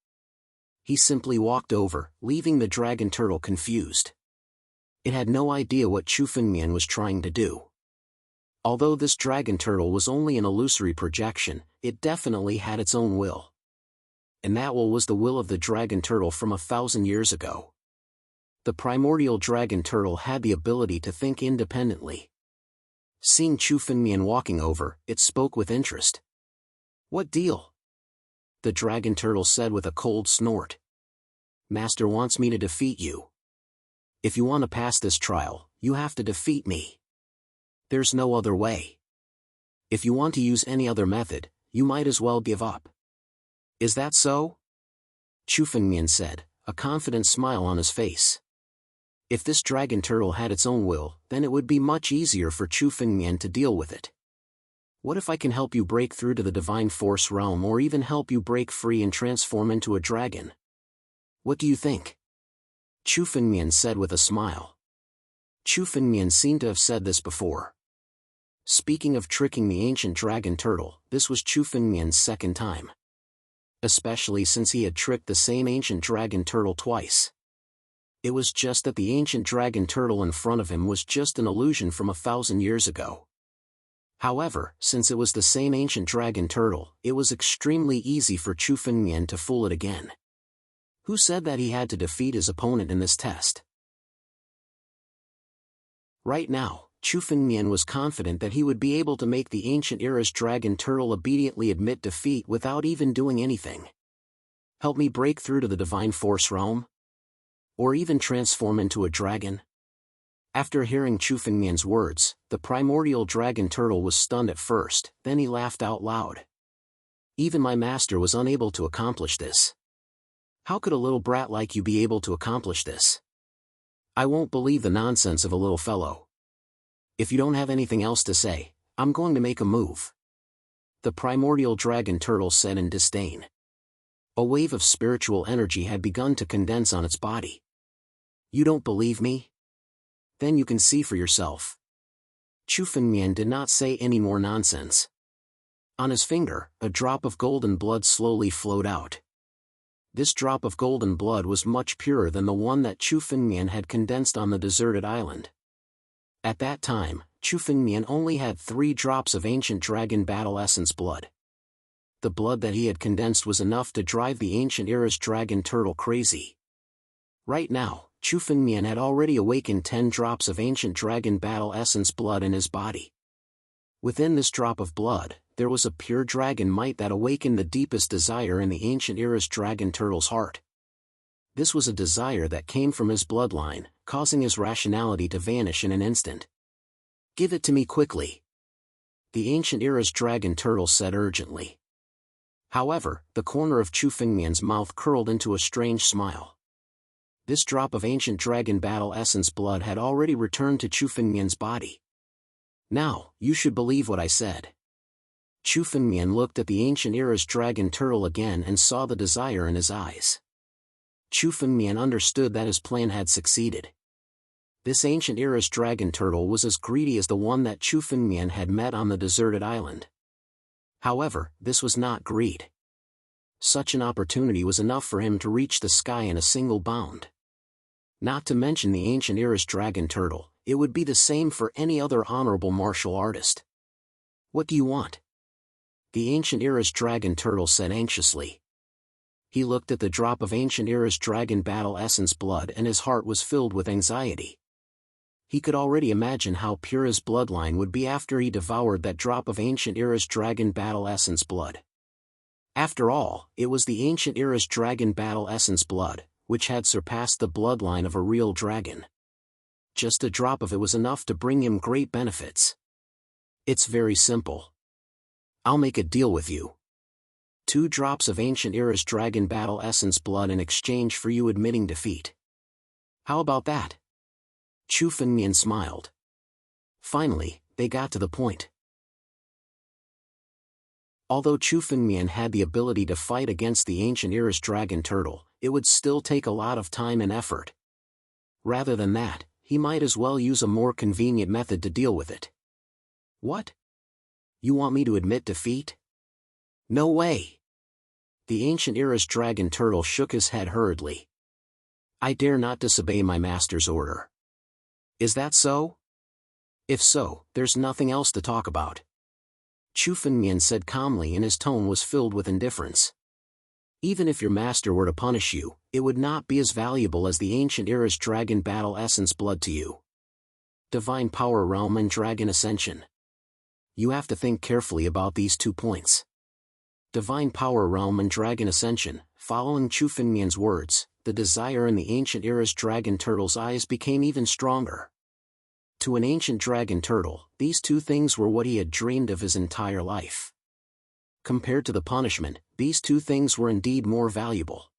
He simply walked over, leaving the dragon turtle confused. It had no idea what Chu Fengmian was trying to do. Although this dragon turtle was only an illusory projection, it definitely had its own will. And that will was the will of the dragon turtle from 1,000 years ago. The primordial dragon turtle had the ability to think independently. Seeing Chu Fengmian walking over, it spoke with interest. What deal? The dragon turtle said with a cold snort. Master wants me to defeat you. If you want to pass this trial, you have to defeat me. There's no other way. If you want to use any other method, you might as well give up. Is that so? Chu Fengmian said, a confident smile on his face. If this dragon turtle had its own will, then it would be much easier for Chu Fengmian to deal with it. What if I can help you break through to the divine force realm or even help you break free and transform into a dragon? What do you think? Chu Fengmian said with a smile. Chu Fengmian seemed to have said this before. Speaking of tricking the ancient dragon turtle, this was Chu Fengmian's second time. Especially since he had tricked the same ancient dragon turtle twice. It was just that the ancient dragon turtle in front of him was just an illusion from 1,000 years ago. However, since it was the same ancient dragon turtle, it was extremely easy for Chu Fengmian to fool it again. Who said that he had to defeat his opponent in this test? Right now, Chu Fengmian was confident that he would be able to make the ancient era's dragon turtle obediently admit defeat without even doing anything. Help me break through to the divine force realm? Or even transform into a dragon? After hearing Chu Fengmian's words, the primordial dragon turtle was stunned at first, then he laughed out loud. Even my master was unable to accomplish this. How could a little brat like you be able to accomplish this? I won't believe the nonsense of a little fellow. If you don't have anything else to say, I'm going to make a move. The primordial dragon turtle said in disdain. A wave of spiritual energy had begun to condense on its body. You don't believe me? Then you can see for yourself. Chu Fengmian did not say any more nonsense. On his finger, a drop of golden blood slowly flowed out. This drop of golden blood was much purer than the one that Chu Fengmian had condensed on the deserted island. At that time, Chu Fengmian only had 3 drops of ancient dragon battle essence blood. The blood that he had condensed was enough to drive the ancient era's dragon turtle crazy. Right now, Chu Fengmian had already awakened 10 drops of ancient dragon battle essence blood in his body. Within this drop of blood, there was a pure dragon might that awakened the deepest desire in the ancient era's dragon turtle's heart. This was a desire that came from his bloodline, causing his rationality to vanish in an instant. Give it to me quickly. The ancient era's dragon turtle said urgently. However, the corner of Chu Fengmian's mouth curled into a strange smile. This drop of ancient dragon battle essence blood had already returned to Chu Fengmian's body. Now, you should believe what I said. Chu Fengmian looked at the ancient era's dragon turtle again and saw the desire in his eyes. Chu Fengmian understood that his plan had succeeded. This ancient era's dragon turtle was as greedy as the one that Chu Fengmian had met on the deserted island. However, this was not greed. Such an opportunity was enough for him to reach the sky in a single bound. Not to mention the ancient era's dragon turtle, it would be the same for any other honorable martial artist. What do you want? The ancient era's dragon turtle said anxiously. He looked at the drop of ancient era's dragon battle essence blood and his heart was filled with anxiety. He could already imagine how pure his bloodline would be after he devoured that drop of ancient era's dragon battle essence blood. After all, it was the ancient era's dragon battle essence blood, which had surpassed the bloodline of a real dragon. Just a drop of it was enough to bring him great benefits. It's very simple. I'll make a deal with you. 2 drops of Ancient Era's Dragon Battle Essence blood in exchange for you admitting defeat. How about that? Chu Fengmian smiled. Finally, they got to the point. Although Chu Fengmian had the ability to fight against the Ancient Era's Dragon Turtle, it would still take a lot of time and effort. Rather than that, he might as well use a more convenient method to deal with it. What? You want me to admit defeat? No way! The Ancient Era's Dragon Turtle shook his head hurriedly. I dare not disobey my master's order. Is that so? If so, there's nothing else to talk about. Chu Fengmian said calmly, and his tone was filled with indifference. Even if your master were to punish you, it would not be as valuable as the Ancient Era's Dragon Battle Essence blood to you. Divine Power Realm and Dragon Ascension. You have to think carefully about these 2 points. Divine Power Realm and Dragon Ascension. Following Chu Fengmian's words, the desire in the Ancient Era's Dragon Turtle's eyes became even stronger. To an ancient dragon turtle, these 2 things were what he had dreamed of his entire life. Compared to the punishment, these 2 things were indeed more valuable.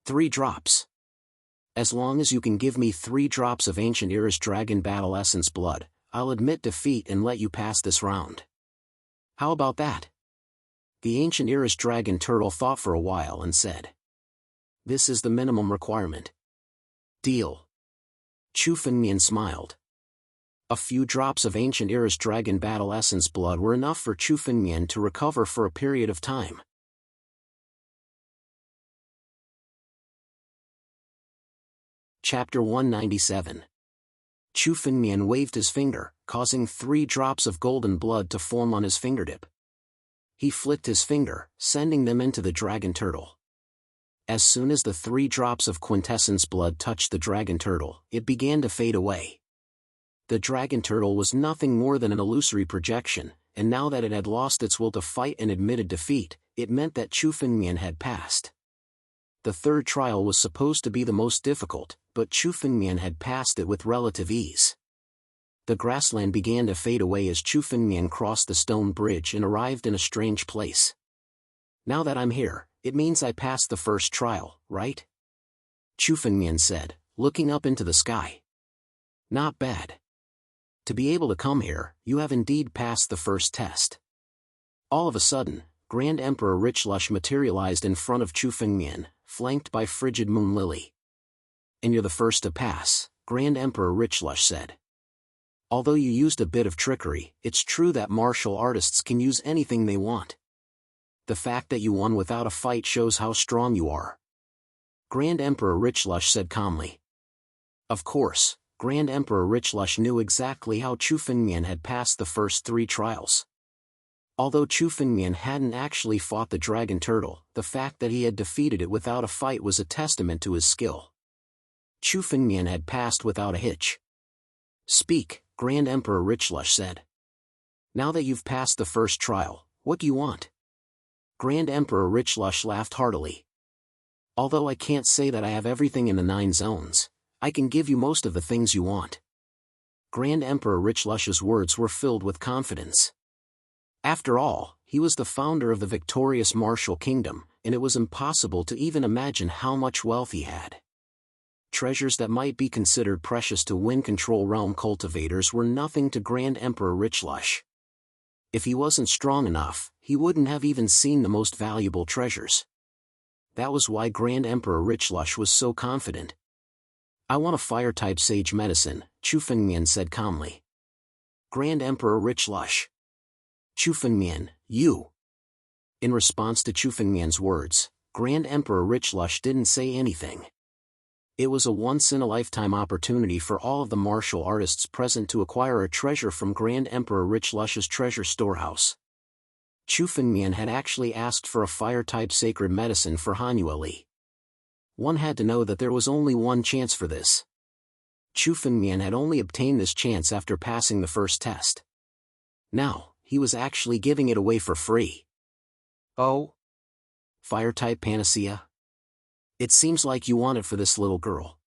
3 drops. As long as you can give me 3 drops of Ancient Era's Dragon Battle Essence blood, I'll admit defeat and let you pass this round. How about that? The Ancient Era's Dragon Turtle thought for a while and said, This is the minimum requirement. Deal. Chu Fengmian smiled. A few drops of Ancient Era's Dragon Battle Essence blood were enough for Chu Fengmian to recover for a period of time. Chapter 197. Chu Fengmian waved his finger, causing 3 drops of golden blood to form on his fingertip. He flicked his finger, sending them into the dragon turtle. As soon as the 3 drops of quintessence blood touched the dragon turtle, it began to fade away. The dragon turtle was nothing more than an illusory projection, and now that it had lost its will to fight and admitted defeat, it meant that Chu Fengmian had passed. The 3rd trial was supposed to be the most difficult, but Chu Fengmian had passed it with relative ease. The grassland began to fade away as Chu Fengmian crossed the stone bridge and arrived in a strange place. Now that I'm here, it means I passed the 1st trial, right? Chu Fengmian said, looking up into the sky. Not bad. To be able to come here, you have indeed passed the 1st test. All of a sudden, Grand Emperor Richlush materialized in front of Chu Fengmian, flanked by Frigid Moon Lily. And you're the first to pass, Grand Emperor Richlush said. Although you used a bit of trickery, it's true that martial artists can use anything they want. The fact that you won without a fight shows how strong you are. Grand Emperor Richlush said calmly. Of course, Grand Emperor Richlush knew exactly how Chu Fengmian had passed the first 3 trials. Although Chu Fengmian hadn't actually fought the dragon turtle, the fact that he had defeated it without a fight was a testament to his skill. Chu Fengmian had passed without a hitch. Speak, Grand Emperor Richlush said. Now that you've passed the 1st trial, what do you want? Grand Emperor Richlush laughed heartily. Although I can't say that I have everything in the 9 zones, I can give you most of the things you want. Grand Emperor Richlush's words were filled with confidence. After all, he was the founder of the victorious Martial Kingdom, and it was impossible to even imagine how much wealth he had. Treasures that might be considered precious to Wind Control Realm cultivators were nothing to Grand Emperor Richlush. If he wasn't strong enough, he wouldn't have even seen the most valuable treasures. That was why Grand Emperor Richlush was so confident. I want a fire-type sage medicine, Chu Fengmian said calmly. Grand Emperor Richlush. Chu Fengmian, you. In response to Chu Fengmian's words, Grand Emperor Richlush didn't say anything. It was a once-in-a-lifetime opportunity for all of the martial artists present to acquire a treasure from Grand Emperor Richlush's treasure storehouse. Chu Fengmian had actually asked for a fire-type sacred medicine for Hanyu Li. One had to know that there was only one chance for this. Chu Fengmian had only obtained this chance after passing the 1st test. Now, he was actually giving it away for free. Oh? Fire-type panacea? It seems like you want it for this little girl.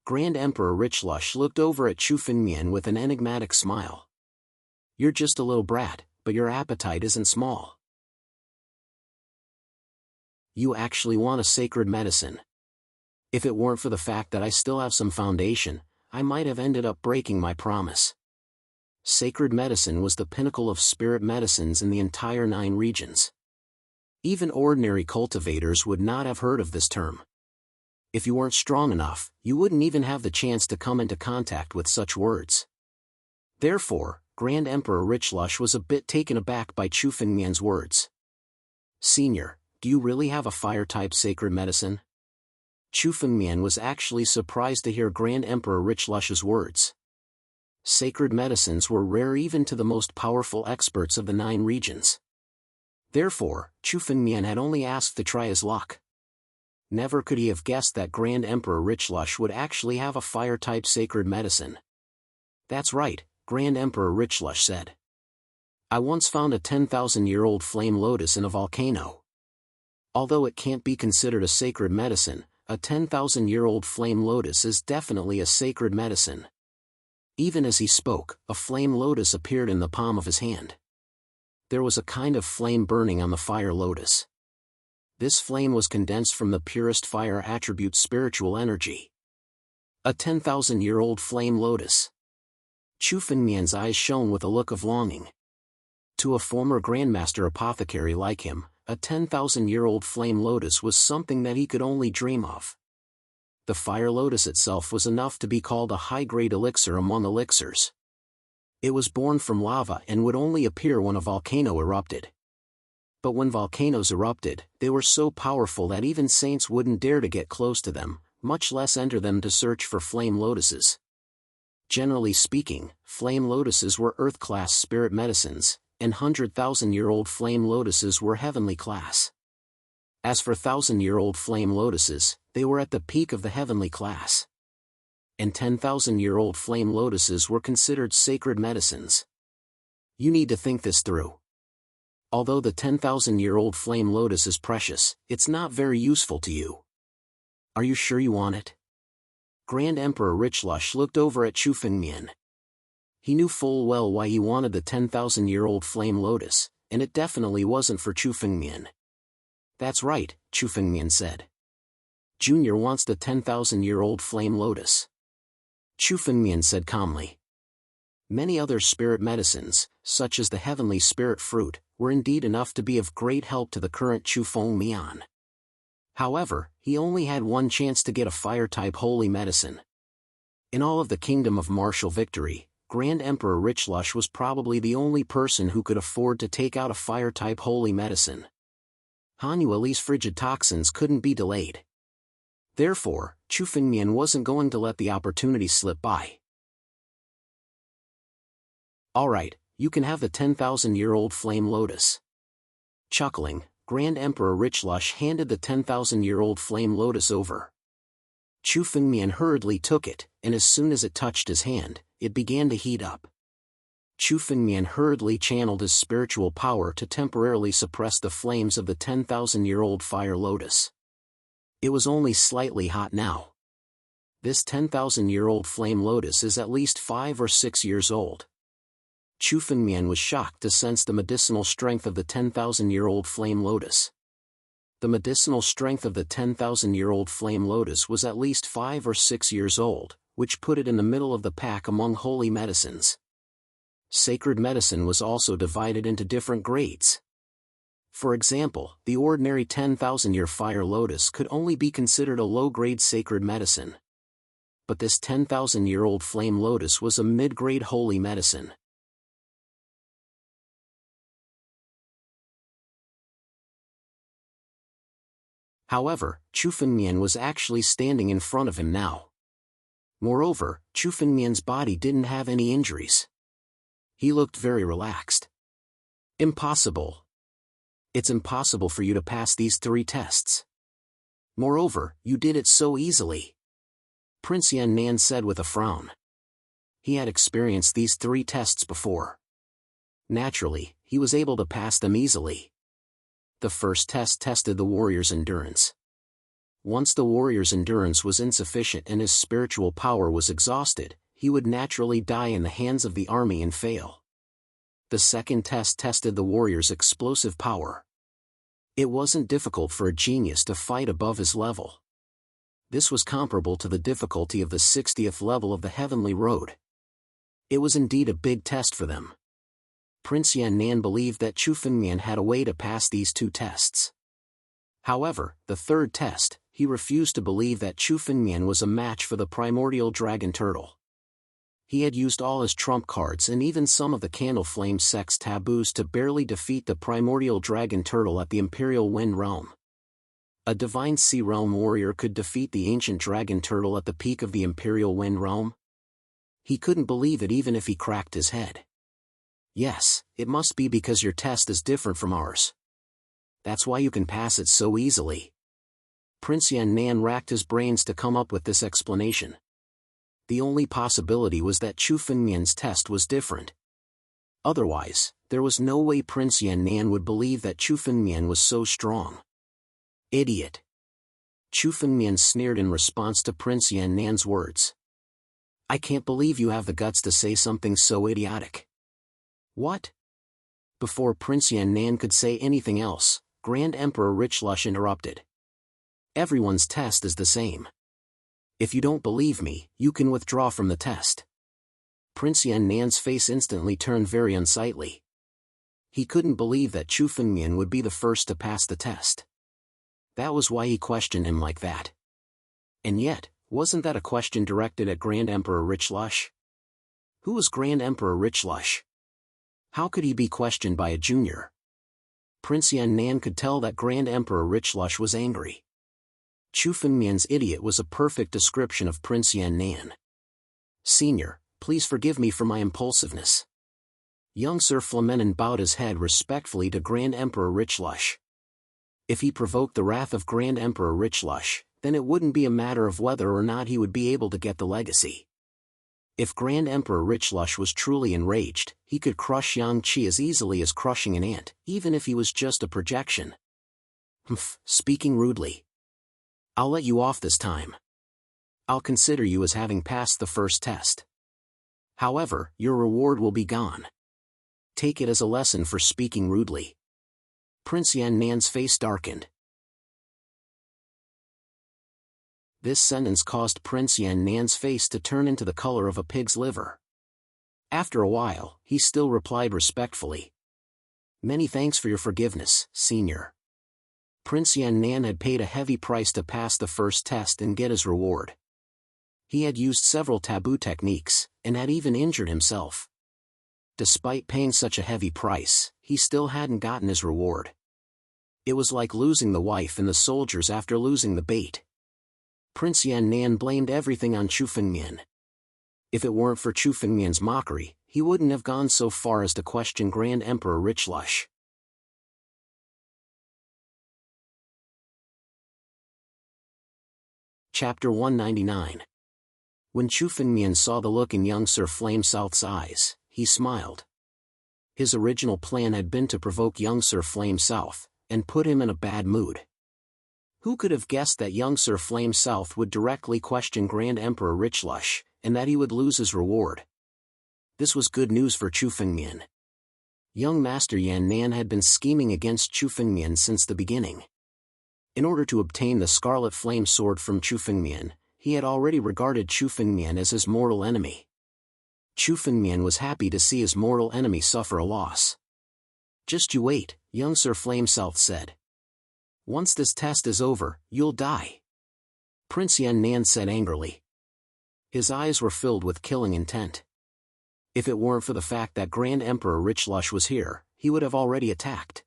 Grand Emperor Richlush looked over at Chu Fengmian with an enigmatic smile. You're just a little brat, but your appetite isn't small. You actually want a sacred medicine. If it weren't for the fact that I still have some foundation, I might have ended up breaking my promise. Sacred medicine was the pinnacle of spirit medicines in the entire 9 regions. Even ordinary cultivators would not have heard of this term. If you weren't strong enough, you wouldn't even have the chance to come into contact with such words. Therefore, Grand Emperor Richlush was a bit taken aback by Chu Fengmian's words. Senior, do you really have a fire-type sacred medicine? Chu Fengmian was actually surprised to hear Grand Emperor Richlush's words. Sacred medicines were rare even to the most powerful experts of the 9 regions. Therefore, Chu Fengmian had only asked to try his luck. Never could he have guessed that Grand Emperor Richlush would actually have a fire-type sacred medicine. That's right, Grand Emperor Richlush said. I once found a 10,000-year-old flame lotus in a volcano. Although it can't be considered a sacred medicine, a 10,000-year-old flame lotus is definitely a sacred medicine. Even as he spoke, a flame lotus appeared in the palm of his hand. There was a kind of flame burning on the fire lotus. This flame was condensed from the purest fire attribute spiritual energy. A 10,000-year-old flame lotus. Chu Fengmian's eyes shone with a look of longing. To a former Grandmaster apothecary like him, a 10,000-year-old flame lotus was something that he could only dream of. The fire lotus itself was enough to be called a high-grade elixir among elixirs. It was born from lava and would only appear when a volcano erupted. But when volcanoes erupted, they were so powerful that even saints wouldn't dare to get close to them, much less enter them to search for flame lotuses. Generally speaking, flame lotuses were earth-class spirit medicines, and 100,000-year-old flame lotuses were heavenly class. As for 1,000-year-old flame lotuses, they were at the peak of the heavenly class. And 10,000-year-old flame lotuses were considered sacred medicines. You need to think this through. Although the 10,000-year-old flame lotus is precious, it's not very useful to you. Are you sure you want it? Grand Emperor Richlush looked over at Chu Fengmian. He knew full well why he wanted the 10,000-year-old flame lotus, and it definitely wasn't for Chu Fengmian. That's right, Chu Fengmian said. Junior wants the 10,000-year-old flame lotus. Chu Fengmian said calmly. Many other spirit medicines, such as the heavenly spirit fruit, were indeed enough to be of great help to the current Chu Fengmian. However, he only had one chance to get a fire-type holy medicine. In all of the kingdom of martial victory, Grand Emperor Richlush was probably the only person who could afford to take out a fire-type holy medicine. Hanuali's frigid toxins couldn't be delayed. Therefore, Chu Fengmian wasn't going to let the opportunity slip by. Alright, you can have the 10,000-year-old flame lotus. Chuckling, Grand Emperor Richlush handed the 10,000-year-old flame lotus over. Chu Fengmian hurriedly took it, and as soon as it touched his hand, it began to heat up. Chu Fengmian hurriedly channeled his spiritual power to temporarily suppress the flames of the 10,000-year-old fire lotus. It was only slightly hot now. This 10,000-year-old flame lotus is at least 5 or 6 years old. Chu Fengmian was shocked to sense the medicinal strength of the 10,000-year-old flame lotus. The medicinal strength of the 10,000-year-old flame lotus was at least 5 or 6 years old, which put it in the middle of the pack among holy medicines. Sacred medicine was also divided into different grades. For example, the ordinary 10,000-year fire lotus could only be considered a low-grade sacred medicine. But this 10,000-year-old flame lotus was a mid-grade holy medicine. However, Chu Fengmian was actually standing in front of him now. Moreover, Chu Fengmian's body didn't have any injuries. He looked very relaxed. Impossible. It's impossible for you to pass these 3 tests. Moreover, you did it so easily. Prince Yannan said with a frown. He had experienced these 3 tests before. Naturally, he was able to pass them easily. The first test tested the warrior's endurance. Once the warrior's endurance was insufficient and his spiritual power was exhausted, he would naturally die in the hands of the army and fail. The second test tested the warrior's explosive power. It wasn't difficult for a genius to fight above his level. This was comparable to the difficulty of the 60th level of the Heavenly Road. It was indeed a big test for them. Prince Yan'an believed that Chu Fengmian had a way to pass these two tests. However, the third test, he refused to believe that Chu Fengmian was a match for the primordial dragon turtle. He had used all his trump cards and even some of the candle flame sex taboos to barely defeat the primordial dragon turtle at the Imperial Wind Realm. A divine sea realm warrior could defeat the ancient dragon turtle at the peak of the Imperial Wind Realm? He couldn't believe it even if he cracked his head. Yes, it must be because your test is different from ours. That's why you can pass it so easily. Prince Yan'an racked his brains to come up with this explanation. The only possibility was that Chu Fengmian's test was different. Otherwise, there was no way Prince Yan'an would believe that Chu Fengmian was so strong. Idiot! Chu Fengmian sneered in response to Prince Yan'an's words. I can't believe you have the guts to say something so idiotic. What? Before Prince Yan'an could say anything else, Grand Emperor Richlush interrupted. Everyone's test is the same. If you don't believe me, you can withdraw from the test. Prince Yan'an's face instantly turned very unsightly. He couldn't believe that Chu Fengmian would be the first to pass the test. That was why he questioned him like that. And yet, wasn't that a question directed at Grand Emperor Richlush? Who was Grand Emperor Richlush? How could he be questioned by a junior? Prince Yan'an could tell that Grand Emperor Richlush was angry. Chu Fengmian's idiot was a perfect description of Prince Yan'an. Senior, please forgive me for my impulsiveness. Young Sir Flamenen bowed his head respectfully to Grand Emperor Richlush. If he provoked the wrath of Grand Emperor Richlush, then it wouldn't be a matter of whether or not he would be able to get the legacy. If Grand Emperor Richlush was truly enraged, he could crush Yang Qi as easily as crushing an ant, even if he was just a projection. Speaking rudely. I'll let you off this time. I'll consider you as having passed the first test. However, your reward will be gone. Take it as a lesson for speaking rudely. Prince Yan'an's face darkened. This sentence caused Prince Yan'an's face to turn into the color of a pig's liver. After a while, he still replied respectfully. Many thanks for your forgiveness, Senior. Prince Yan'an had paid a heavy price to pass the first test and get his reward. He had used several taboo techniques, and had even injured himself. Despite paying such a heavy price, he still hadn't gotten his reward. It was like losing the wife and the soldiers after losing the bait. Prince Yan'an blamed everything on Chu Fengmian. If it weren't for Chu Fengmian's mockery, he wouldn't have gone so far as to question Grand Emperor Richlush. Chapter 199. When Chu Fengmian saw the look in young Sir Flame South's eyes, he smiled. His original plan had been to provoke young Sir Flame South, and put him in a bad mood. Who could have guessed that young Sir Flame South would directly question Grand Emperor Richlush, and that he would lose his reward? This was good news for Chu Fengmian. Young Master Yan'an had been scheming against Chu Fengmian since the beginning. In order to obtain the Scarlet Flame Sword from Chu Fengmian, he had already regarded Chu Fengmian as his mortal enemy. Chu Fengmian was happy to see his mortal enemy suffer a loss. Just you wait, young Sir Flame South said. Once this test is over, you'll die. Prince Yan'an said angrily. His eyes were filled with killing intent. If it weren't for the fact that Grand Emperor Richlush was here, he would have already attacked.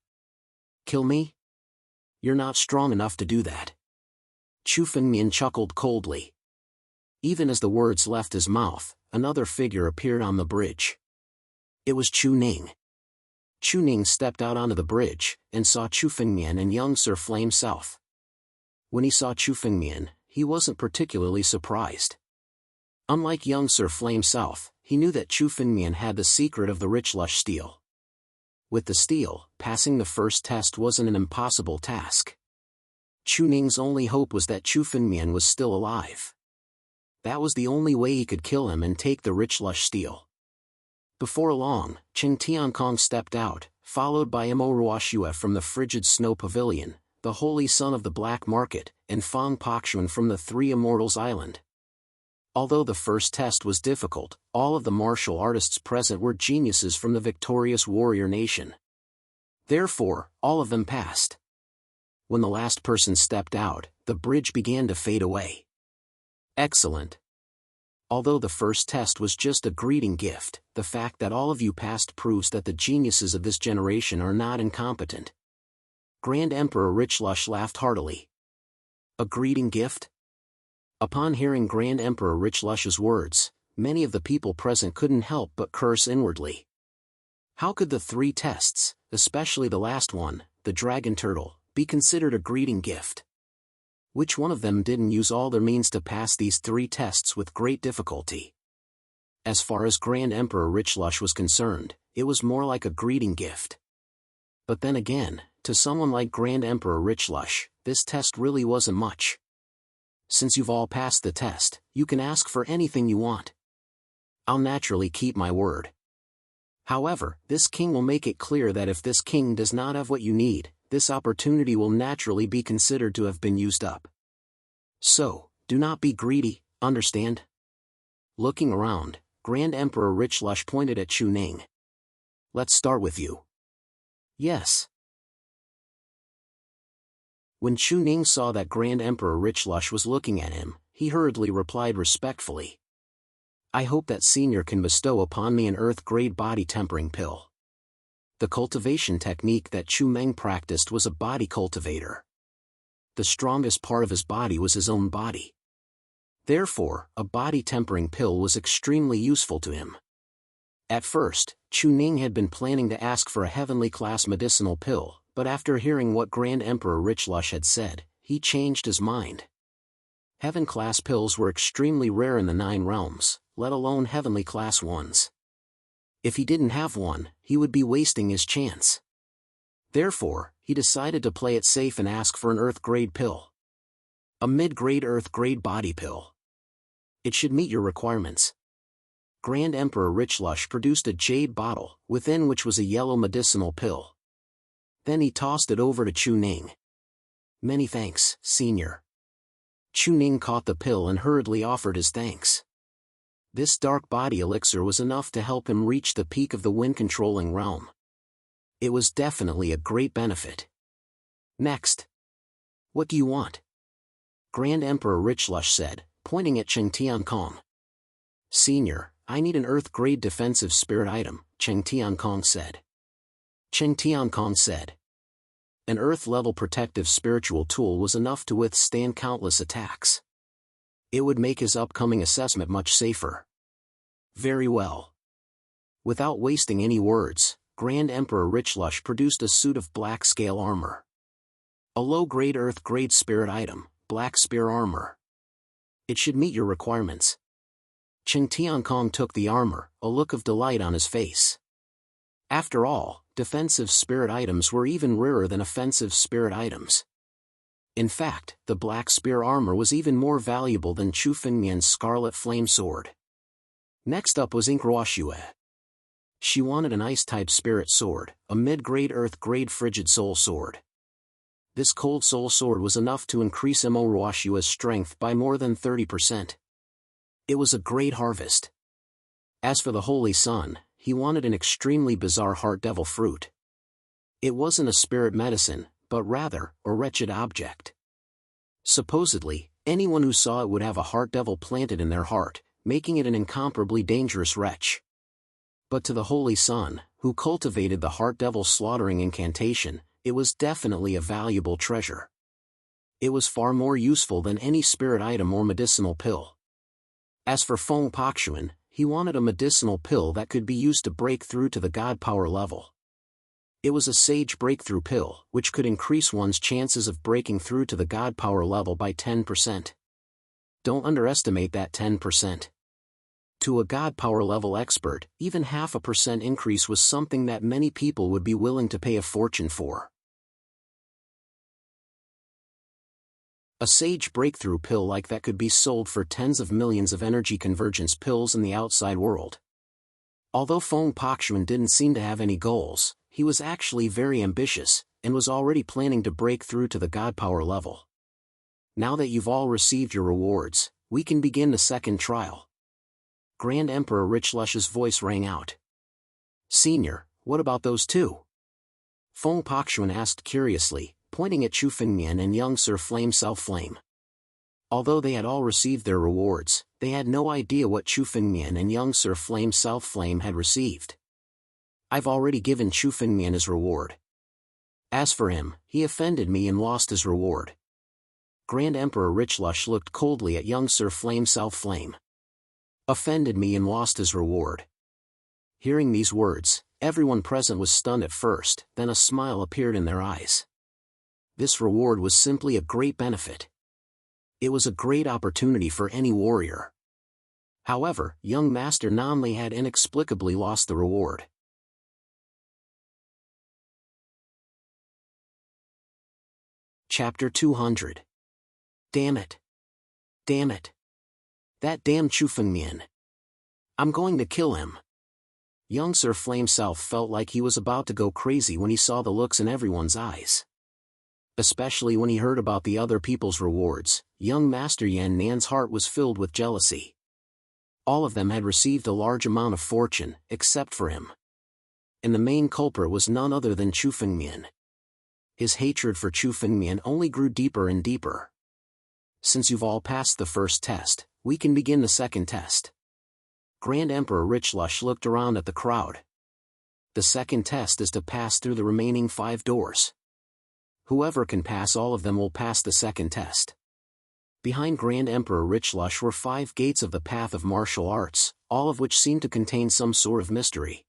Kill me? You're not strong enough to do that. Chu Fengmian chuckled coldly. Even as the words left his mouth, another figure appeared on the bridge. It was Chu Ning. Chu Ning stepped out onto the bridge, and saw Chu Fengmian and young Sir Flame South. When he saw Chu Fengmian, he wasn't particularly surprised. Unlike young Sir Flame South, he knew that Chu Fengmian had the secret of the Richlush steel. With the steel, passing the first test wasn't an impossible task. Chu Ning's only hope was that Chu Fengmian was still alive. That was the only way he could kill him and take the Richlush steel. Before long, Qing Tiankong stepped out, followed by Mo from the frigid snow pavilion, the holy son of the black market, and Feng Pakxuan from the Three Immortals Island. Although the first test was difficult, all of the martial artists present were geniuses from the victorious warrior nation. Therefore, all of them passed. When the last person stepped out, the bridge began to fade away. Excellent. Although the first test was just a greeting gift, the fact that all of you passed proves that the geniuses of this generation are not incompetent. Grand Emperor Richlush laughed heartily. A greeting gift? Upon hearing Grand Emperor Richlush's words, many of the people present couldn't help but curse inwardly. How could the 3 tests, especially the last one, the dragon turtle, be considered a greeting gift? Which one of them didn't use all their means to pass these 3 tests with great difficulty? As far as Grand Emperor Richlush was concerned, it was more like a greeting gift. But then again, to someone like Grand Emperor Richlush, this test really wasn't much. Since you've all passed the test, you can ask for anything you want. I'll naturally keep my word. However, this king will make it clear that if this king does not have what you need, this opportunity will naturally be considered to have been used up. So, do not be greedy, understand? Looking around, Grand Emperor Richlush pointed at Chu Ning. Let's start with you. Yes. When Chu Ning saw that Grand Emperor Richlush was looking at him, he hurriedly replied respectfully. I hope that Senior can bestow upon me an earth-grade body tempering pill. The cultivation technique that Chu Meng practiced was a body cultivator. The strongest part of his body was his own body. Therefore, a body tempering pill was extremely useful to him. At first, Chu Ning had been planning to ask for a heavenly class medicinal pill, but after hearing what Grand Emperor Richlush had said, he changed his mind. Heaven-class pills were extremely rare in the 9 realms, let alone heavenly-class ones. If he didn't have one, he would be wasting his chance. Therefore, he decided to play it safe and ask for an earth-grade pill. A mid-grade earth-grade body pill. It should meet your requirements. Grand Emperor Richlush produced a jade bottle, within which was a yellow medicinal pill. Then he tossed it over to Chu Ning. Many thanks, Senior. Chu Ning caught the pill and hurriedly offered his thanks. This dark body elixir was enough to help him reach the peak of the wind-controlling realm. It was definitely a great benefit. Next. What do you want? Grand Emperor Richlush said, pointing at Cheng Tiankong. Senior, I need an earth-grade defensive spirit item, Cheng Tiankong said. Cheng Tiankong said. An earth-level protective spiritual tool was enough to withstand countless attacks. It would make his upcoming assessment much safer. Very well. Without wasting any words, Grand Emperor Richlush produced a suit of black scale armor. A low-grade earth-grade spirit item, black spear armor. It should meet your requirements. Cheng Tiankong took the armor, a look of delight on his face. After all, defensive spirit items were even rarer than offensive spirit items. In fact, the black spear armor was even more valuable than Chu Fengmian's scarlet flame sword. Next up was Inkruoxue. She wanted an ice-type spirit sword, a mid-grade earth-grade frigid soul sword. This cold soul sword was enough to increase Inkruoxue's strength by more than 30%. It was a great harvest. As for the Holy Son, he wanted an extremely bizarre heart devil fruit. It wasn't a spirit medicine, but rather, a wretched object. Supposedly, anyone who saw it would have a heart devil planted in their heart, making it an incomparably dangerous wretch. But to the Holy Son, who cultivated the heart devil slaughtering incantation, it was definitely a valuable treasure. It was far more useful than any spirit item or medicinal pill. As for Feng Pakxuan, he wanted a medicinal pill that could be used to break through to the god power level. It was a sage breakthrough pill, which could increase one's chances of breaking through to the god power level by 10%. Don't underestimate that 10%. To a god power level expert, even 0.5% increase was something that many people would be willing to pay a fortune for. A sage breakthrough pill like that could be sold for tens of millions of energy convergence pills in the outside world. Although Feng Pakxuan didn't seem to have any goals, he was actually very ambitious, and was already planning to break through to the god power level. Now that you've all received your rewards, we can begin the second trial. Grand Emperor Richlush's voice rang out. Senior, what about those two? Feng Pakshuan asked curiously, pointing at Chu Fengmian and young Sir Flame Self Flame. Although they had all received their rewards, they had no idea what Chu Fengmian and young Sir Flame Self Flame had received. I've already given Chu Fengmian his reward. As for him, he offended me and lost his reward. Grand Emperor Richlush looked coldly at young Sir Flame Self Flame. Offended me and lost his reward. Hearing these words, everyone present was stunned at first, then a smile appeared in their eyes. This reward was simply a great benefit. It was a great opportunity for any warrior. However, young Master Nanli had inexplicably lost the reward. Chapter 200. Damn it. Damn it. That damn Chu Fengmian. I'm going to kill him. Young Sir Flame Self felt like he was about to go crazy when he saw the looks in everyone's eyes. Especially when he heard about the other people's rewards, young Master Yan Nan's heart was filled with jealousy. All of them had received a large amount of fortune, except for him. And the main culprit was none other than Chu Fengmian. His hatred for Chu Fengmian only grew deeper and deeper. Since you've all passed the first test, we can begin the second test. Grand Emperor Richlush looked around at the crowd. The second test is to pass through the remaining 5 doors. Whoever can pass all of them will pass the second test. Behind Grand Emperor Richlush were 5 gates of the path of martial arts, all of which seemed to contain some sort of mystery.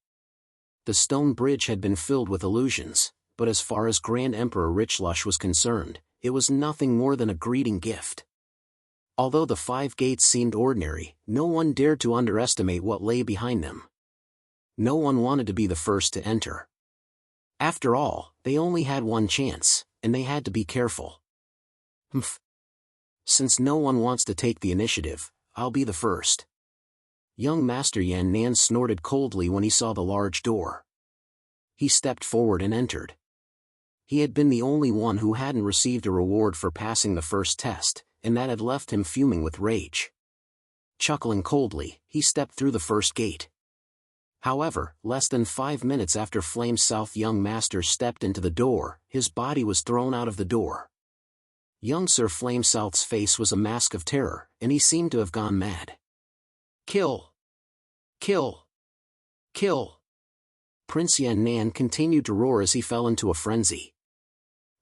The stone bridge had been filled with illusions, but as far as Grand Emperor Richlush was concerned, it was nothing more than a greeting gift. Although the 5 gates seemed ordinary, no one dared to underestimate what lay behind them. No one wanted to be the first to enter. After all, they only had one chance, and they had to be careful. Humph. Since no one wants to take the initiative, I'll be the first. Young Master Yan Nan snorted coldly when he saw the large door. He stepped forward and entered. He had been the only one who hadn't received a reward for passing the first test, and that had left him fuming with rage. Chuckling coldly, he stepped through the first gate. However, less than 5 minutes after Flame South young Master stepped into the door, his body was thrown out of the door. Young Sir Flame South's face was a mask of terror, and he seemed to have gone mad. Kill! Kill! Kill! Prince Yan Nan continued to roar as he fell into a frenzy.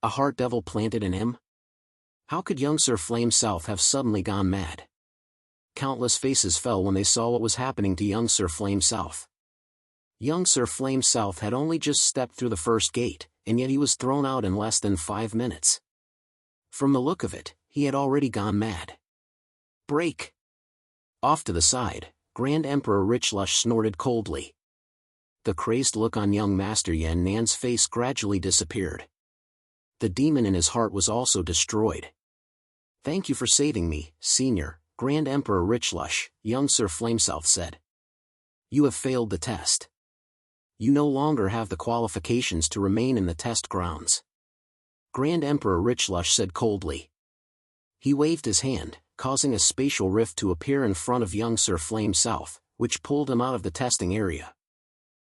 A heart devil planted in him? How could young Sir Flame South have suddenly gone mad? Countless faces fell when they saw what was happening to young Sir Flame South. Young Sir Flame South had only just stepped through the first gate, and yet he was thrown out in less than 5 minutes. From the look of it, he had already gone mad. Break! Off to the side, Grand Emperor Richlush snorted coldly. The crazed look on young Master Yan Nan's face gradually disappeared. The demon in his heart was also destroyed. Thank you for saving me, Senior, Grand Emperor Richlush, young Sir Flamesouth said. You have failed the test. You no longer have the qualifications to remain in the test grounds. Grand Emperor Richlush said coldly. He waved his hand, causing a spatial rift to appear in front of young Sir Flamesouth, which pulled him out of the testing area.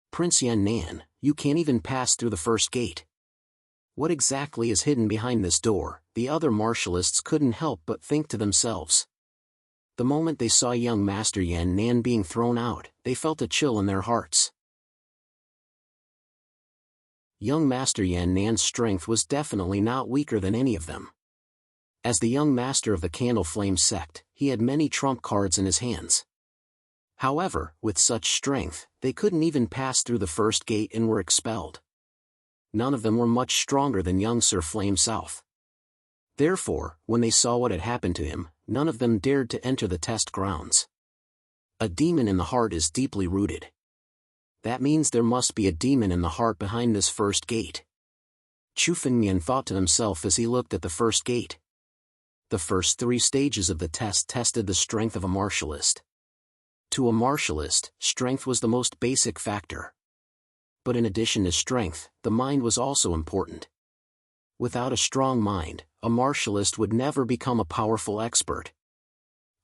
Prince Yan Nan, you can't even pass through the first gate. What exactly is hidden behind this door? The other martialists couldn't help but think to themselves. The moment they saw young Master Yan Nan being thrown out, they felt a chill in their hearts. Young Master Yan Nan's strength was definitely not weaker than any of them. As the young master of the Candle Flame sect, he had many trump cards in his hands. However, with such strength, they couldn't even pass through the first gate and were expelled. None of them were much stronger than young Sir Flamesouth. Therefore, when they saw what had happened to him, none of them dared to enter the test grounds. A demon in the heart is deeply rooted. That means there must be a demon in the heart behind this first gate. Chu Fengmian thought to himself as he looked at the first gate. The first 3 stages of the test tested the strength of a martialist. To a martialist, strength was the most basic factor. But in addition to strength, the mind was also important. Without a strong mind, a martialist would never become a powerful expert.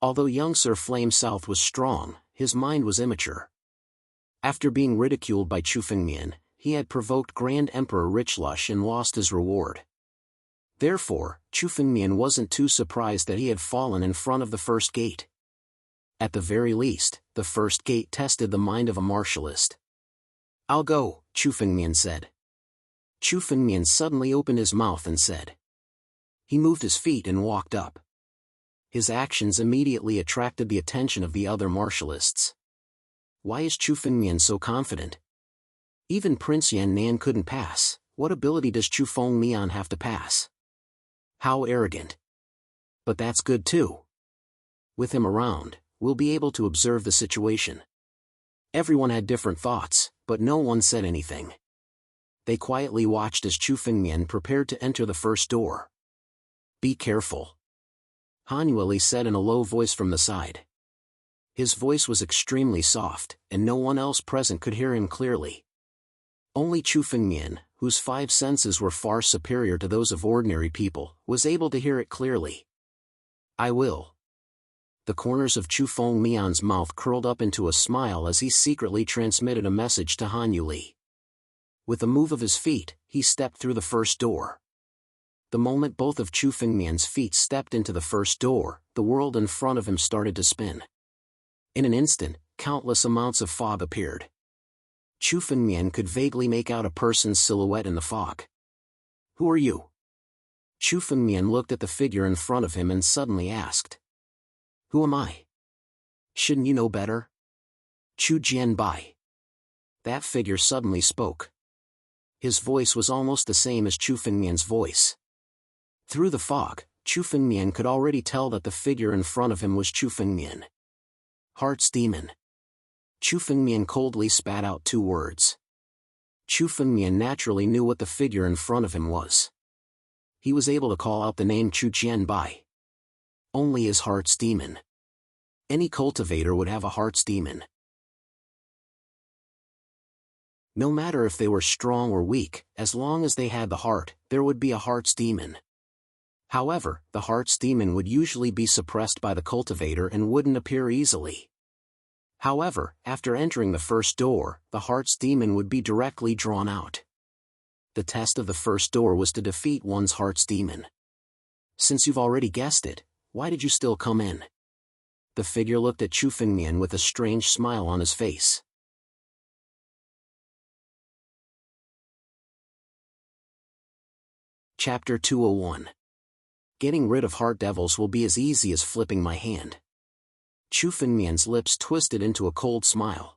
Although young Sir Flame South was strong, his mind was immature. After being ridiculed by Chu Fengmian, he had provoked Grand Emperor Richlush and lost his reward. Therefore, Chu Fengmian wasn't too surprised that he had fallen in front of the first gate. At the very least, the first gate tested the mind of a martialist. "I'll go," Chu Fengmian said. Chu Fengmian suddenly opened his mouth and said. He moved his feet and walked up. His actions immediately attracted the attention of the other martialists. Why is Chu Fengmian so confident? Even Prince Yan Nan couldn't pass. What ability does Chu Fengmian have to pass? How arrogant. But that's good too. With him around, we'll be able to observe the situation. Everyone had different thoughts, but no one said anything. They quietly watched as Chu Fengmian prepared to enter the first door. "Be careful," Han Yueli said in a low voice from the side. His voice was extremely soft, and no one else present could hear him clearly. Only Chu Fengmian, whose 5 senses were far superior to those of ordinary people, was able to hear it clearly. "I will." The corners of Chu Fengmian's mouth curled up into a smile as he secretly transmitted a message to Han Yueli. With a move of his feet, he stepped through the first door. The moment both of Chu Fengmian's feet stepped into the first door, the world in front of him started to spin. In an instant, countless amounts of fog appeared. Chu Fengmian could vaguely make out a person's silhouette in the fog. "Who are you?" Chu Fengmian looked at the figure in front of him and suddenly asked. "Who am I?" "Shouldn't you know better?" "Chu Jianbai." That figure suddenly spoke. His voice was almost the same as Chu Fengmian's voice. Through the fog, Chu Fengmian could already tell that the figure in front of him was Chu Fengmian. "Heart's demon." Chu Fengmian coldly spat out 2 words. Chu Fengmian naturally knew what the figure in front of him was. He was able to call out the name Chu Jianbai. Only his heart's demon. Any cultivator would have a heart's demon. No matter if they were strong or weak, as long as they had the heart, there would be a heart's demon. However, the heart's demon would usually be suppressed by the cultivator and wouldn't appear easily. However, after entering the first door, the heart's demon would be directly drawn out. The test of the first door was to defeat one's heart's demon. "Since you've already guessed it, why did you still come in?" The figure looked at Chu Fengmian with a strange smile on his face. Chapter 201. Getting rid of heart devils will be as easy as flipping my hand. Chu Fengmian's lips twisted into a cold smile.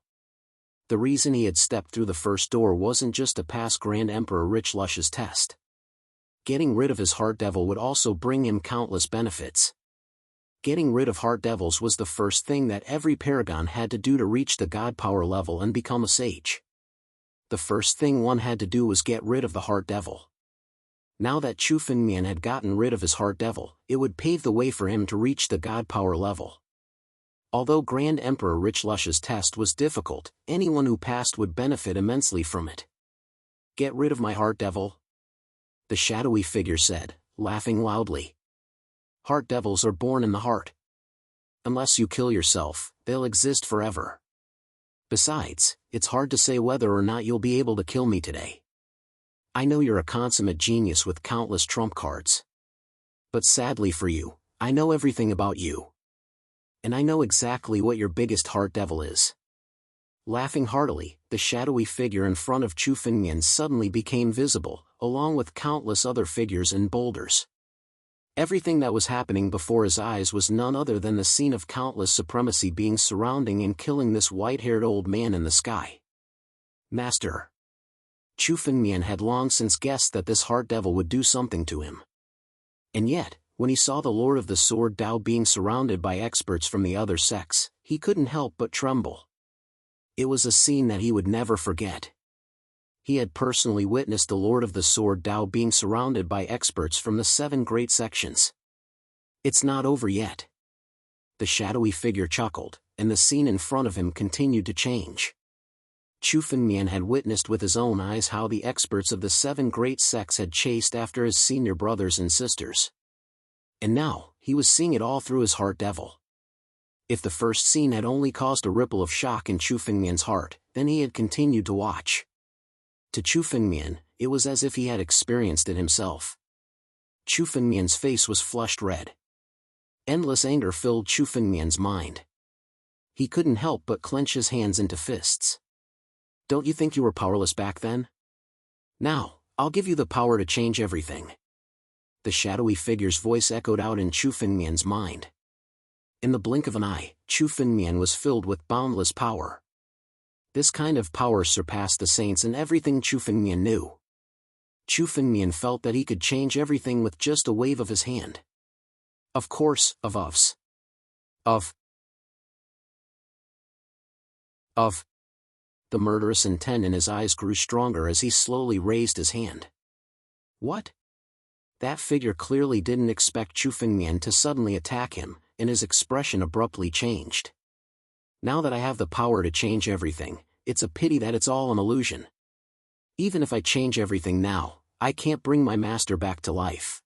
The reason he had stepped through the first door wasn't just to pass Grand Emperor Richlush's test. Getting rid of his heart devil would also bring him countless benefits. Getting rid of heart devils was the first thing that every paragon had to do to reach the god power level and become a sage. The first thing one had to do was get rid of the heart devil. Now that Chu Fengmian had gotten rid of his heart devil, it would pave the way for him to reach the god power level. Although Grand Emperor Richlush's test was difficult, anyone who passed would benefit immensely from it. "Get rid of my heart devil?" the shadowy figure said, laughing loudly. "Heart devils are born in the heart. Unless you kill yourself, they'll exist forever. Besides, it's hard to say whether or not you'll be able to kill me today. I know you're a consummate genius with countless trump cards. But sadly for you, I know everything about you. And I know exactly what your biggest heart devil is." Laughing heartily, the shadowy figure in front of Chu Fengmian suddenly became visible, along with countless other figures and boulders. Everything that was happening before his eyes was none other than the scene of countless supremacy beings surrounding and killing this white-haired old man in the sky. "Master." Chu Fengmian had long since guessed that this heart devil would do something to him. And yet, when he saw the Lord of the Sword Dao being surrounded by experts from the other sects, he couldn't help but tremble. It was a scene that he would never forget. He had personally witnessed the Lord of the Sword Dao being surrounded by experts from the 7 great sections. "It's not over yet." The shadowy figure chuckled, and the scene in front of him continued to change. Chu Fengmian had witnessed with his own eyes how the experts of the 7 great sects had chased after his senior brothers and sisters. And now, he was seeing it all through his heart devil. If the first scene had only caused a ripple of shock in Chu Fengmian's heart, then he had continued to watch. To Chu Fengmian, it was as if he had experienced it himself. Chu Fengmian's face was flushed red. Endless anger filled Chu Fengmian's mind. He couldn't help but clench his hands into fists. Don't you think you were powerless back then? Now, I'll give you the power to change everything. The shadowy figure's voice echoed out in Chu Fengmian's mind. In the blink of an eye, Chu Fengmian was filled with boundless power. This kind of power surpassed the saints and everything Chu Fengmian knew. Chu Fengmian felt that he could change everything with just a wave of his hand. Of course, the murderous intent in his eyes grew stronger as he slowly raised his hand. What? That figure clearly didn't expect Chu Fengmian to suddenly attack him, and his expression abruptly changed. Now that I have the power to change everything, it's a pity that it's all an illusion. Even if I change everything now, I can't bring my master back to life.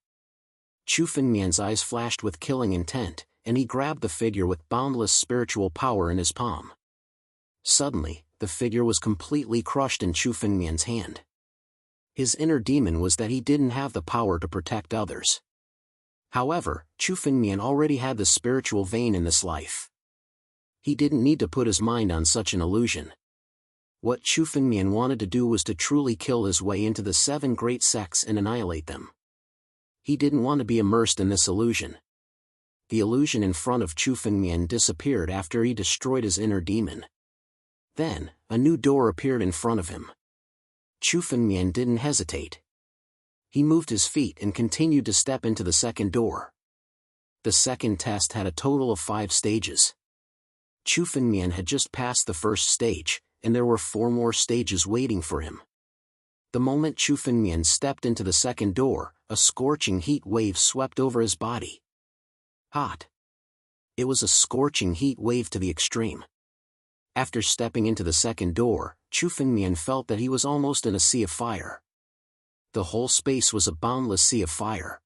Chu Fengmian's eyes flashed with killing intent, and he grabbed the figure with boundless spiritual power in his palm. Suddenly, the figure was completely crushed in Chu Fengmian's hand. His inner demon was that he didn't have the power to protect others. However, Chu Fengmian already had the spiritual vein in this life. He didn't need to put his mind on such an illusion. What Chu Fengmian wanted to do was to truly kill his way into the 7 great sects and annihilate them. He didn't want to be immersed in this illusion. The illusion in front of Chu Fengmian disappeared after he destroyed his inner demon. Then, a new door appeared in front of him. Chu Fengmian didn't hesitate. He moved his feet and continued to step into the second door. The second test had a total of 5 stages. Chu Fengmian had just passed the first stage, and there were 4 more stages waiting for him. The moment Chu Fengmian stepped into the second door, a scorching heat wave swept over his body. Hot. It was a scorching heat wave to the extreme. After stepping into the second door, Chu Fengmian felt that he was almost in a sea of fire. The whole space was a boundless sea of fire.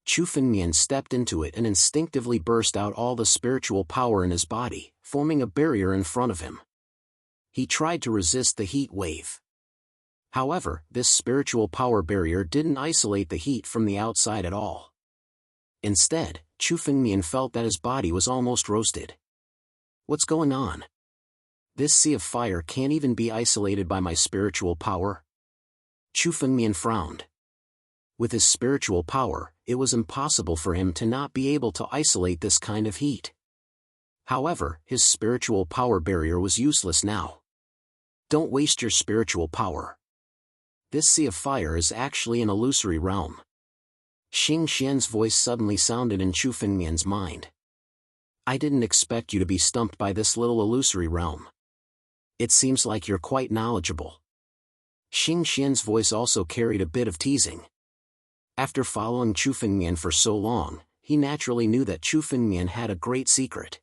Chu Fengmian stepped into it and instinctively burst out all the spiritual power in his body, forming a barrier in front of him. He tried to resist the heat wave. However, this spiritual power barrier didn't isolate the heat from the outside at all. Instead, Chu Fengmian felt that his body was almost roasted. What's going on? This sea of fire can't even be isolated by my spiritual power. Chu Fengmian frowned. With his spiritual power, it was impossible for him to not be able to isolate this kind of heat. However, his spiritual power barrier was useless now. Don't waste your spiritual power. This sea of fire is actually an illusory realm. Xing Xian's voice suddenly sounded in Chu Fengmian's mind. I didn't expect you to be stumped by this little illusory realm. It seems like you're quite knowledgeable. Xing Xian's voice also carried a bit of teasing. After following Chu Fengmian for so long, he naturally knew that Chu Fengmian had a great secret.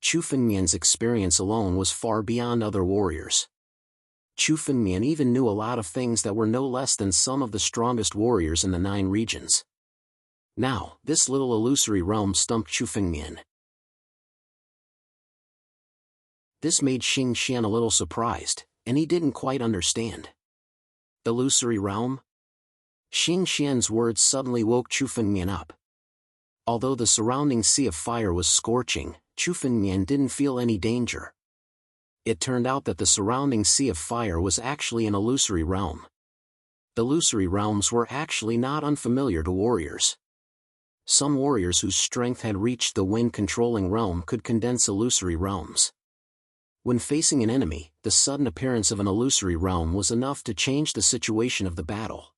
Chu Fengmian's experience alone was far beyond other warriors. Chu Fengmian even knew a lot of things that were no less than some of the strongest warriors in the 9 regions. Now, this little illusory realm stumped Chu Fengmian. This made Xing Xian a little surprised, and he didn't quite understand. Illusory realm? Xing Xian's words suddenly woke Chu Fengmian up. Although the surrounding sea of fire was scorching, Chu Fengmian didn't feel any danger. It turned out that the surrounding sea of fire was actually an illusory realm. Illusory realms were actually not unfamiliar to warriors. Some warriors whose strength had reached the wind-controlling realm could condense illusory realms. When facing an enemy, the sudden appearance of an illusory realm was enough to change the situation of the battle.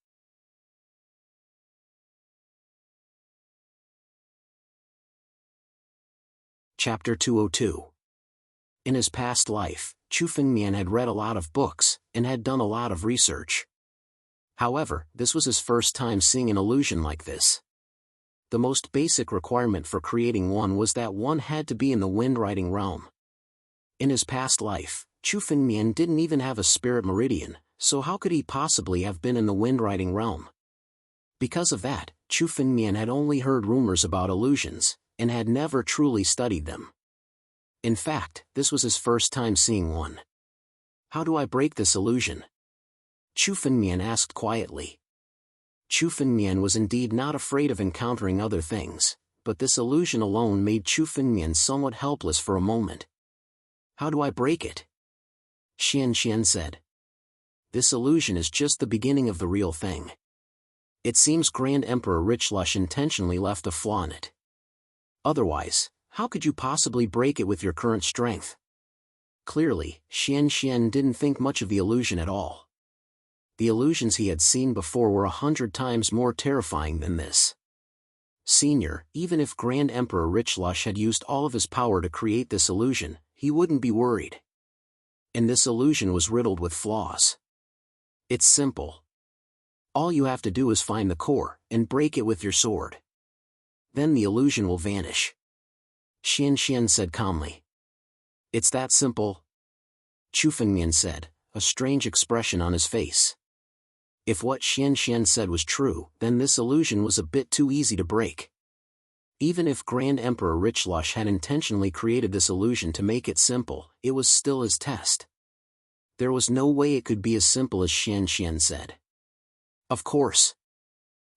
Chapter 202. In his past life, Chu Fengmian had read a lot of books, and had done a lot of research. However, this was his first time seeing an illusion like this. The most basic requirement for creating one was that one had to be in the wind-riding realm. In his past life, Chu Fengmian didn't even have a spirit meridian, so how could he possibly have been in the wind-riding realm? Because of that, Chu Fengmian had only heard rumors about illusions, and had never truly studied them. In fact, this was his first time seeing one. How do I break this illusion? Chu Fengmian asked quietly. Chu Fengmian was indeed not afraid of encountering other things, but this illusion alone made Chu Fengmian somewhat helpless for a moment. How do I break it? Xian said. This illusion is just the beginning of the real thing. It seems Grand Emperor Richlush intentionally left a flaw in it. Otherwise, how could you possibly break it with your current strength? Clearly, Xian didn't think much of the illusion at all. The illusions he had seen before were 100 times more terrifying than this. Senior, even if Grand Emperor Richlush had used all of his power to create this illusion, he wouldn't be worried. And this illusion was riddled with flaws. It's simple. All you have to do is find the core, and break it with your sword. Then the illusion will vanish. Xian said calmly. It's that simple? Chu Fengmian said, a strange expression on his face. If what Xian said was true, then this illusion was a bit too easy to break. Even if Grand Emperor Richlush had intentionally created this illusion to make it simple, it was still his test. There was no way it could be as simple as Xian said. Of course.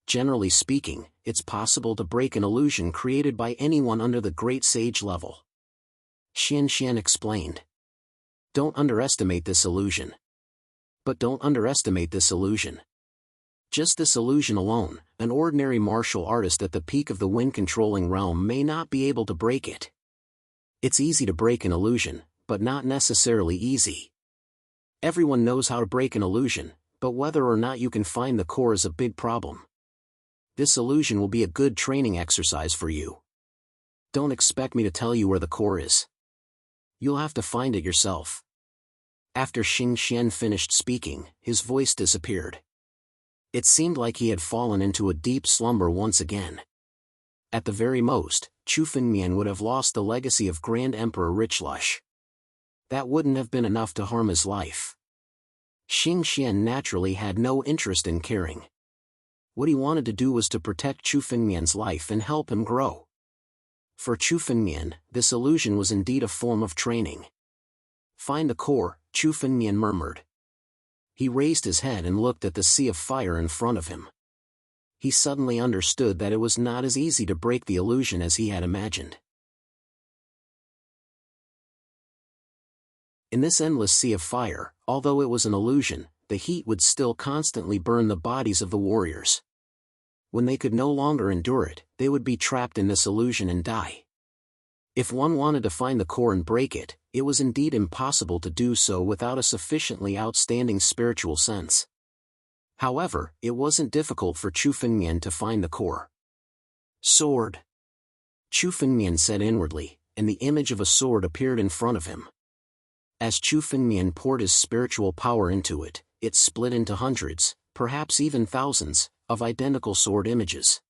Generally speaking, it's possible to break an illusion created by anyone under the Great Sage level. Xian explained. Don't underestimate this illusion. But don't underestimate this illusion. Just this illusion alone, an ordinary martial artist at the peak of the wind-controlling realm may not be able to break it. It's easy to break an illusion, but not necessarily easy. Everyone knows how to break an illusion, but whether or not you can find the core is a big problem. This illusion will be a good training exercise for you. Don't expect me to tell you where the core is. You'll have to find it yourself. After Xian finished speaking, his voice disappeared. It seemed like he had fallen into a deep slumber once again. At the very most, Chu Fengmian would have lost the legacy of Grand Emperor Richlush. That wouldn't have been enough to harm his life. Xian naturally had no interest in caring. What he wanted to do was to protect Chu Fengmian's life and help him grow. For Chu Fengmian, this illusion was indeed a form of training. Find the core, Chu Fengmian murmured. He raised his head and looked at the sea of fire in front of him. He suddenly understood that it was not as easy to break the illusion as he had imagined. In this endless sea of fire, although it was an illusion, the heat would still constantly burn the bodies of the warriors. When they could no longer endure it, they would be trapped in this illusion and die. If one wanted to find the core and break it, it was indeed impossible to do so without a sufficiently outstanding spiritual sense. However, it wasn't difficult for Chu Fengmian to find the core. Sword. Chu Fengmian said inwardly, and the image of a sword appeared in front of him. As Chu Fengmian poured his spiritual power into it, it split into hundreds, perhaps even thousands, of identical sword images.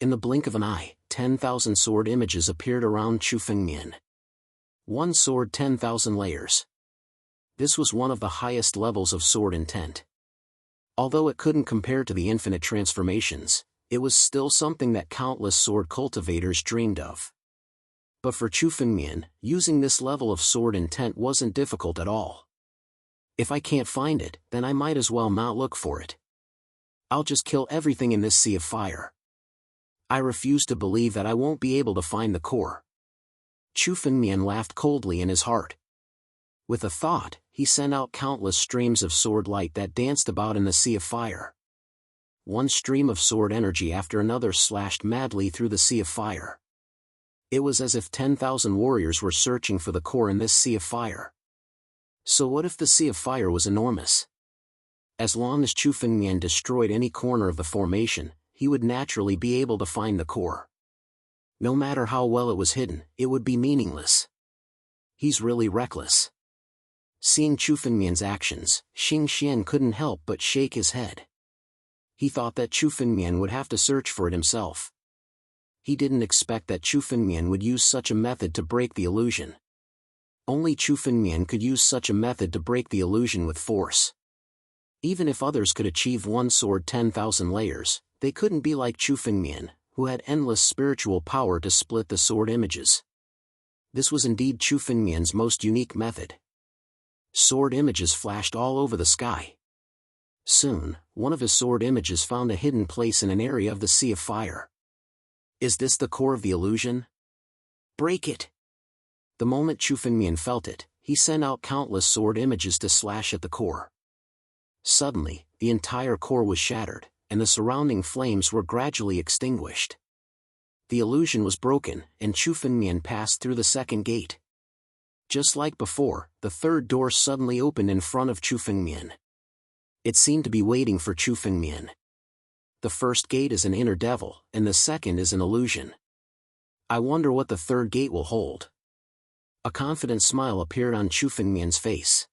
In the blink of an eye, 10,000 sword images appeared around Chu Fengmian. One sword 10,000 layers. This was one of the highest levels of sword intent. Although it couldn't compare to the infinite transformations, it was still something that countless sword cultivators dreamed of. But for Chu Fengmian, using this level of sword intent wasn't difficult at all. If I can't find it, then I might as well not look for it. I'll just kill everything in this sea of fire. I refuse to believe that I won't be able to find the core. Chu Fengmian laughed coldly in his heart. With a thought, he sent out countless streams of sword light that danced about in the sea of fire. One stream of sword energy after another slashed madly through the sea of fire. It was as if 10,000 warriors were searching for the core in this sea of fire. So what if the sea of fire was enormous? As long as Chu Fengmian destroyed any corner of the formation, he would naturally be able to find the core. No matter how well it was hidden, it would be meaningless. He's really reckless. Seeing Chu Fengmian's actions, Xian couldn't help but shake his head. He thought that Chu Fengmian would have to search for it himself. He didn't expect that Chu Fengmian would use such a method to break the illusion. Only Chu Fengmian could use such a method to break the illusion with force. Even if others could achieve one sword 10,000 layers, they couldn't be like Chu Fengmian, who had endless spiritual power to split the sword images. This was indeed Chu Fengmian's most unique method. Sword images flashed all over the sky. Soon, one of his sword images found a hidden place in an area of the Sea of Fire. Is this the core of the illusion? Break it! The moment Chu Fengmian felt it, he sent out countless sword images to slash at the core. Suddenly, the entire core was shattered, and the surrounding flames were gradually extinguished. The illusion was broken, and Chu Fengmian passed through the second gate. Just like before, the third door suddenly opened in front of Chu Fengmian. It seemed to be waiting for Chu Fengmian. The first gate is an inner devil, and the second is an illusion. I wonder what the third gate will hold. A confident smile appeared on Chu Fengmian's face.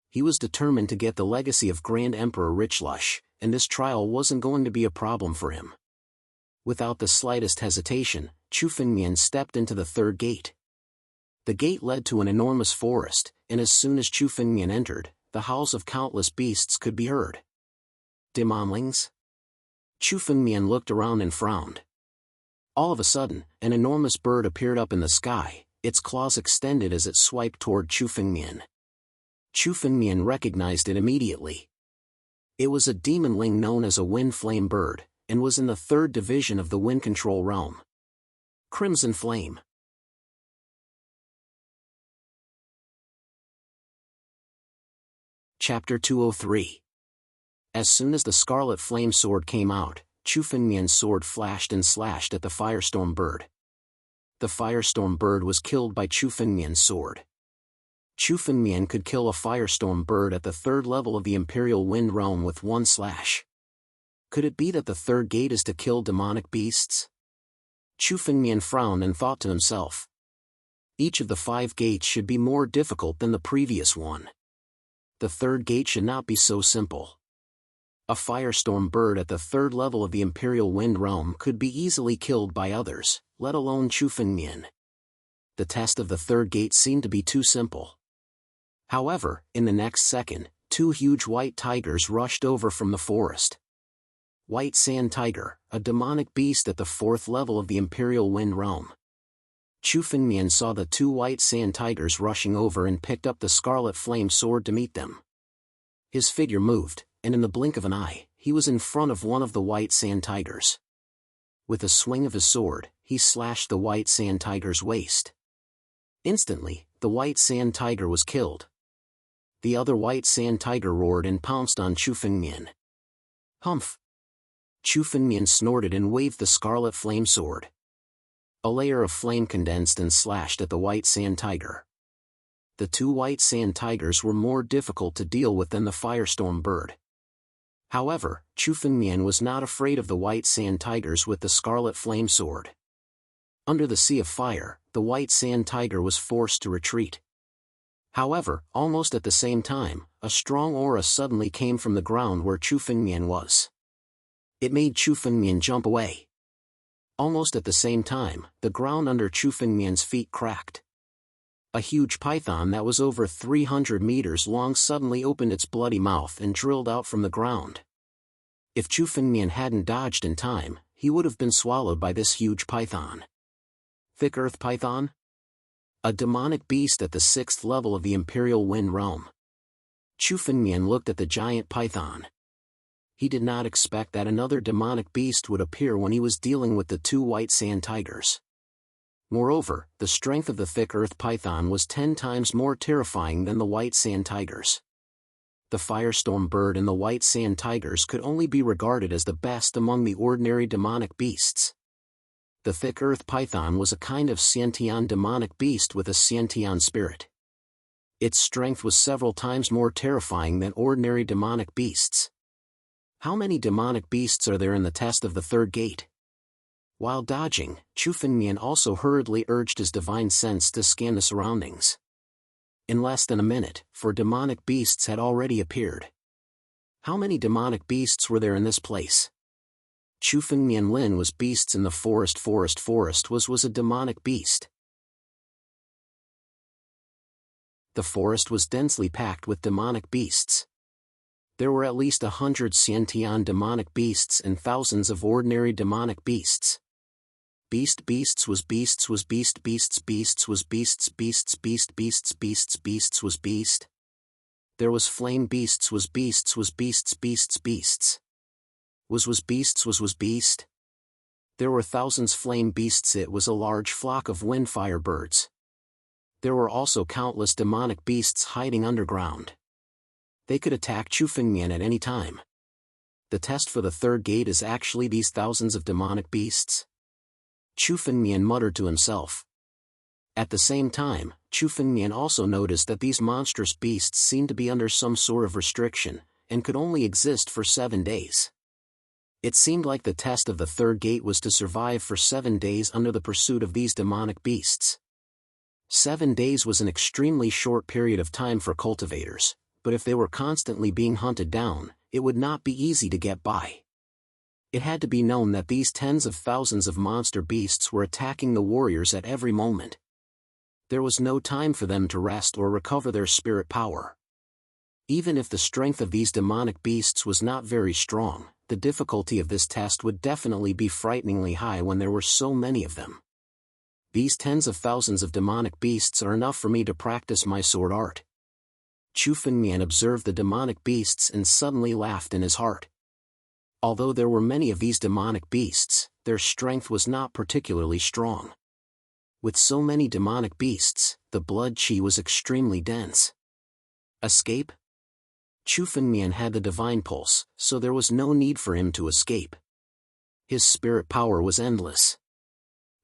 He was determined to get the legacy of Grand Emperor Richlush, and this trial wasn't going to be a problem for him. Without the slightest hesitation, Chu Fengmian stepped into the third gate. The gate led to an enormous forest, and as soon as Chu Fengmian entered, the howls of countless beasts could be heard. Demonlings? Chu Fengmian looked around and frowned. All of a sudden, an enormous bird appeared up in the sky, its claws extended as it swiped toward Chu Fengmian. Chu Fengmian recognized it immediately. It was a demonling known as a wind flame bird, and was in the third division of the wind control realm. Crimson Flame. Chapter 203. As soon as the Scarlet Flame Sword came out, Chu Fengmian's sword flashed and slashed at the Firestorm Bird. The Firestorm Bird was killed by Chu Fengmian's sword. Chu Fengmian could kill a Firestorm Bird at the third level of the Imperial Wind Realm with one slash. Could it be that the third gate is to kill demonic beasts? Chu Fengmian frowned and thought to himself. Each of the 5 gates should be more difficult than the previous one. The third gate should not be so simple. A Firestorm Bird at the third level of the Imperial Wind Realm could be easily killed by others, let alone Chu Fengmian. The test of the third gate seemed to be too simple. However, in the next second, 2 huge white tigers rushed over from the forest. White Sand Tiger, a demonic beast at the 4th level of the Imperial Wind Realm. Chu Fengmian saw the 2 white sand tigers rushing over and picked up the Scarlet Flame Sword to meet them. His figure moved, and in the blink of an eye, he was in front of one of the white sand tigers. With a swing of his sword, he slashed the white sand tiger's waist. Instantly, the white sand tiger was killed. The other white sand tiger roared and pounced on Chu Fengmian. Humph! Chu Fengmian snorted and waved the Scarlet Flame Sword. A layer of flame condensed and slashed at the white sand tiger. The 2 white sand tigers were more difficult to deal with than the Firestorm Bird. However, Chu Fengmian was not afraid of the white sand tigers with the Scarlet Flame Sword. Under the Sea of Fire, the white sand tiger was forced to retreat. However, almost at the same time, a strong aura suddenly came from the ground where Chu Fengmian was. It made Chu Fengmian jump away. Almost at the same time, the ground under Chu Fengmian's feet cracked. A huge python that was over 300 meters long suddenly opened its bloody mouth and drilled out from the ground. If Chu Fengmian hadn't dodged in time, he would have been swallowed by this huge python. Thick Earth Python? A demonic beast at the 6th level of the Imperial Wind Realm. Chu Fengmian looked at the giant python. He did not expect that another demonic beast would appear when he was dealing with the 2 white sand tigers. Moreover, the strength of the thick earth python was 10 times more terrifying than the white sand tigers. The Firestorm Bird and the white sand tigers could only be regarded as the best among the ordinary demonic beasts. The thick earth python was a kind of Xiantian demonic beast with a Xiantian spirit. Its strength was several times more terrifying than ordinary demonic beasts. How many demonic beasts are there in the test of the third gate? While dodging, Chu Fengmian also hurriedly urged his divine sense to scan the surroundings. In less than a minute, 4 demonic beasts had already appeared. How many demonic beasts were there in this place? Chu Fengmian Lin was beasts in the forest was a demonic beast. The forest was densely packed with demonic beasts. There were at least 100 Xiantian demonic beasts and thousands of ordinary demonic beasts. Beasts was beasts was beasts was beasts was beast. There was flame beasts was beasts was beasts was beast. There were thousands flame beasts. It was a large flock of windfire birds. There were also countless demonic beasts hiding underground. They could attack Chufengmian at any time. The test for the third gate is actually these thousands of demonic beasts. Chufengmian muttered to himself. At the same time, Chufengmian also noticed that these monstrous beasts seemed to be under some sort of restriction, and could only exist for 7 days. It seemed like the test of the third gate was to survive for 7 days under the pursuit of these demonic beasts. 7 days was an extremely short period of time for cultivators, but if they were constantly being hunted down, it would not be easy to get by. It had to be known that these tens of thousands of monster beasts were attacking the warriors at every moment. There was no time for them to rest or recover their spirit power. Even if the strength of these demonic beasts was not very strong, the difficulty of this test would definitely be frighteningly high when there were so many of them. These tens of thousands of demonic beasts are enough for me to practice my sword art. Chufengmian observed the demonic beasts and suddenly laughed in his heart. Although there were many of these demonic beasts, their strength was not particularly strong. With so many demonic beasts, the blood chi was extremely dense. Escape? Chufengmian had the divine pulse, so there was no need for him to escape. His spirit power was endless.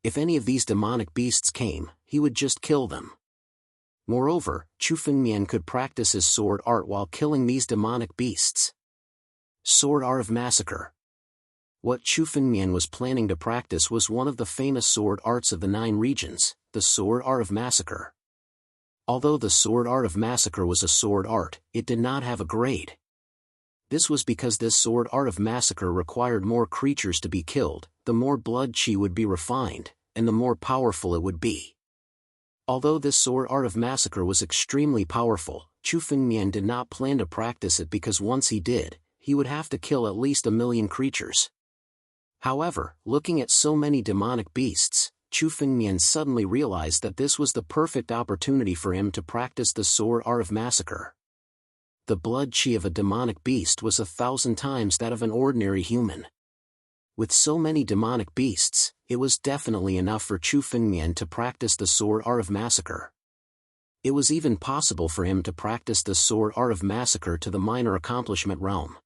If any of these demonic beasts came, he would just kill them. Moreover, Chufengmian could practice his sword art while killing these demonic beasts. Sword art of massacre. What Chufengmian was planning to practice was one of the famous sword arts of the 9 regions, the sword art of massacre. Although the sword art of massacre was a sword art, it did not have a grade. This was because this sword art of massacre required more creatures to be killed, the more blood chi would be refined, and the more powerful it would be. Although this sword art of massacre was extremely powerful, Chufengmian did not plan to practice it because once he did, he would have to kill at least 1 million creatures. However, looking at so many demonic beasts, Chufengmian suddenly realized that this was the perfect opportunity for him to practice the sword art of massacre. The blood chi of a demonic beast was 1,000 times that of an ordinary human. With so many demonic beasts, it was definitely enough for Chufengmian to practice the sword art of massacre. It was even possible for him to practice the sword art of massacre to the minor accomplishment realm.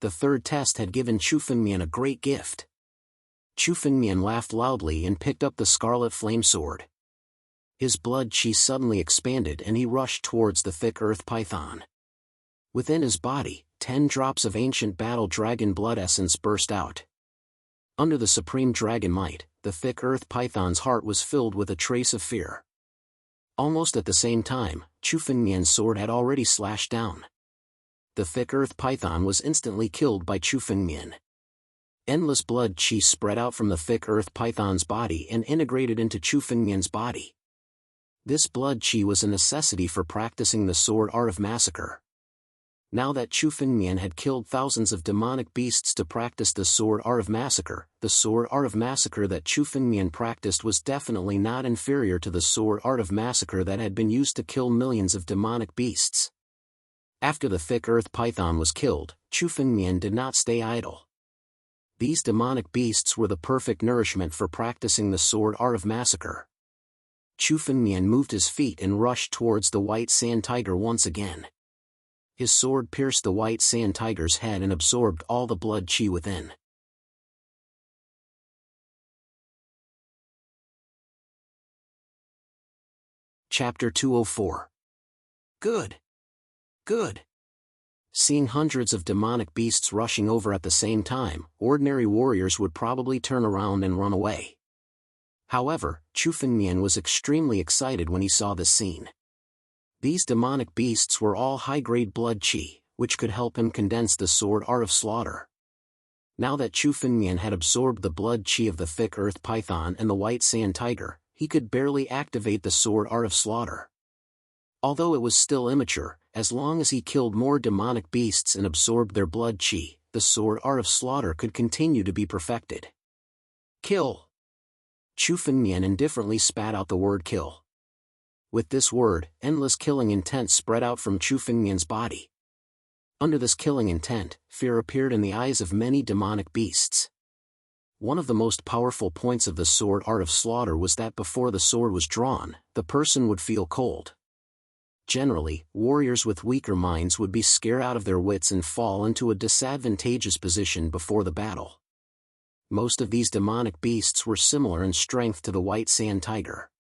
The third test had given Chufengmian a great gift. Chufengmian laughed loudly and picked up the scarlet flame sword. His blood chi suddenly expanded and he rushed towards the thick earth python. Within his body, 10 drops of ancient battle dragon blood essence burst out. Under the supreme dragon might, the thick earth python's heart was filled with a trace of fear. Almost at the same time, Chufengmian's sword had already slashed down. The thick earth python was instantly killed by Chufengmian. Endless blood chi spread out from the thick earth python's body and integrated into Chufengmian's body. This blood chi was a necessity for practicing the sword art of massacre. Now that Chufengmian had killed thousands of demonic beasts to practice the sword art of massacre, the sword art of massacre that Chufengmian practiced was definitely not inferior to the sword art of massacre that had been used to kill millions of demonic beasts. After the thick earth python was killed, Chufengmian did not stay idle. These demonic beasts were the perfect nourishment for practicing the sword art of massacre. Chufengmian moved his feet and rushed towards the white sand tiger once again. His sword pierced the white sand tiger's head and absorbed all the blood chi within. Chapter 204. Good. Good. Seeing hundreds of demonic beasts rushing over at the same time, ordinary warriors would probably turn around and run away. However, Chufengmian was extremely excited when he saw this scene. These demonic beasts were all high-grade blood chi, which could help him condense the sword art of slaughter. Now that Chufengmian had absorbed the blood chi of the thick earth python and the white sand tiger, he could barely activate the sword art of slaughter. Although it was still immature, as long as he killed more demonic beasts and absorbed their blood chi, the sword art of slaughter could continue to be perfected. Kill! Chu Fengmian indifferently spat out the word kill. With this word, endless killing intent spread out from Chu Fengmian's body. Under this killing intent, fear appeared in the eyes of many demonic beasts. One of the most powerful points of the sword art of slaughter was that before the sword was drawn, the person would feel cold. Generally, warriors with weaker minds would be scared out of their wits and fall into a disadvantageous position before the battle. Most of these demonic beasts were similar in strength to the white sand tiger.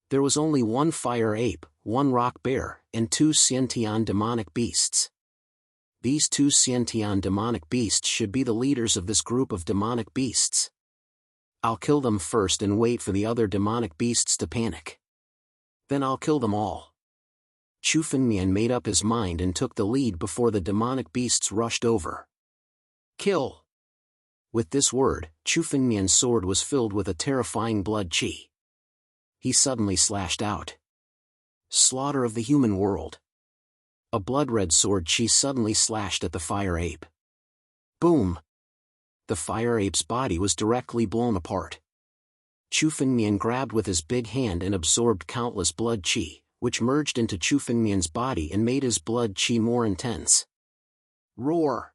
There was only one fire ape, one rock bear, and two Xiantian demonic beasts. These two Xiantian demonic beasts should be the leaders of this group of demonic beasts. I'll kill them first and wait for the other demonic beasts to panic. Then I'll kill them all. Chu Fengmian made up his mind and took the lead before the demonic beasts rushed over. Kill! With this word, Chu Fengmian's sword was filled with a terrifying blood chi. He suddenly slashed out. Slaughter of the human world. A blood-red sword chi suddenly slashed at the fire ape. Boom! The fire ape's body was directly blown apart. Chu Fengmian grabbed with his big hand and absorbed countless blood chi, which merged into Chu Fengmian's body and made his blood chi more intense. Roar!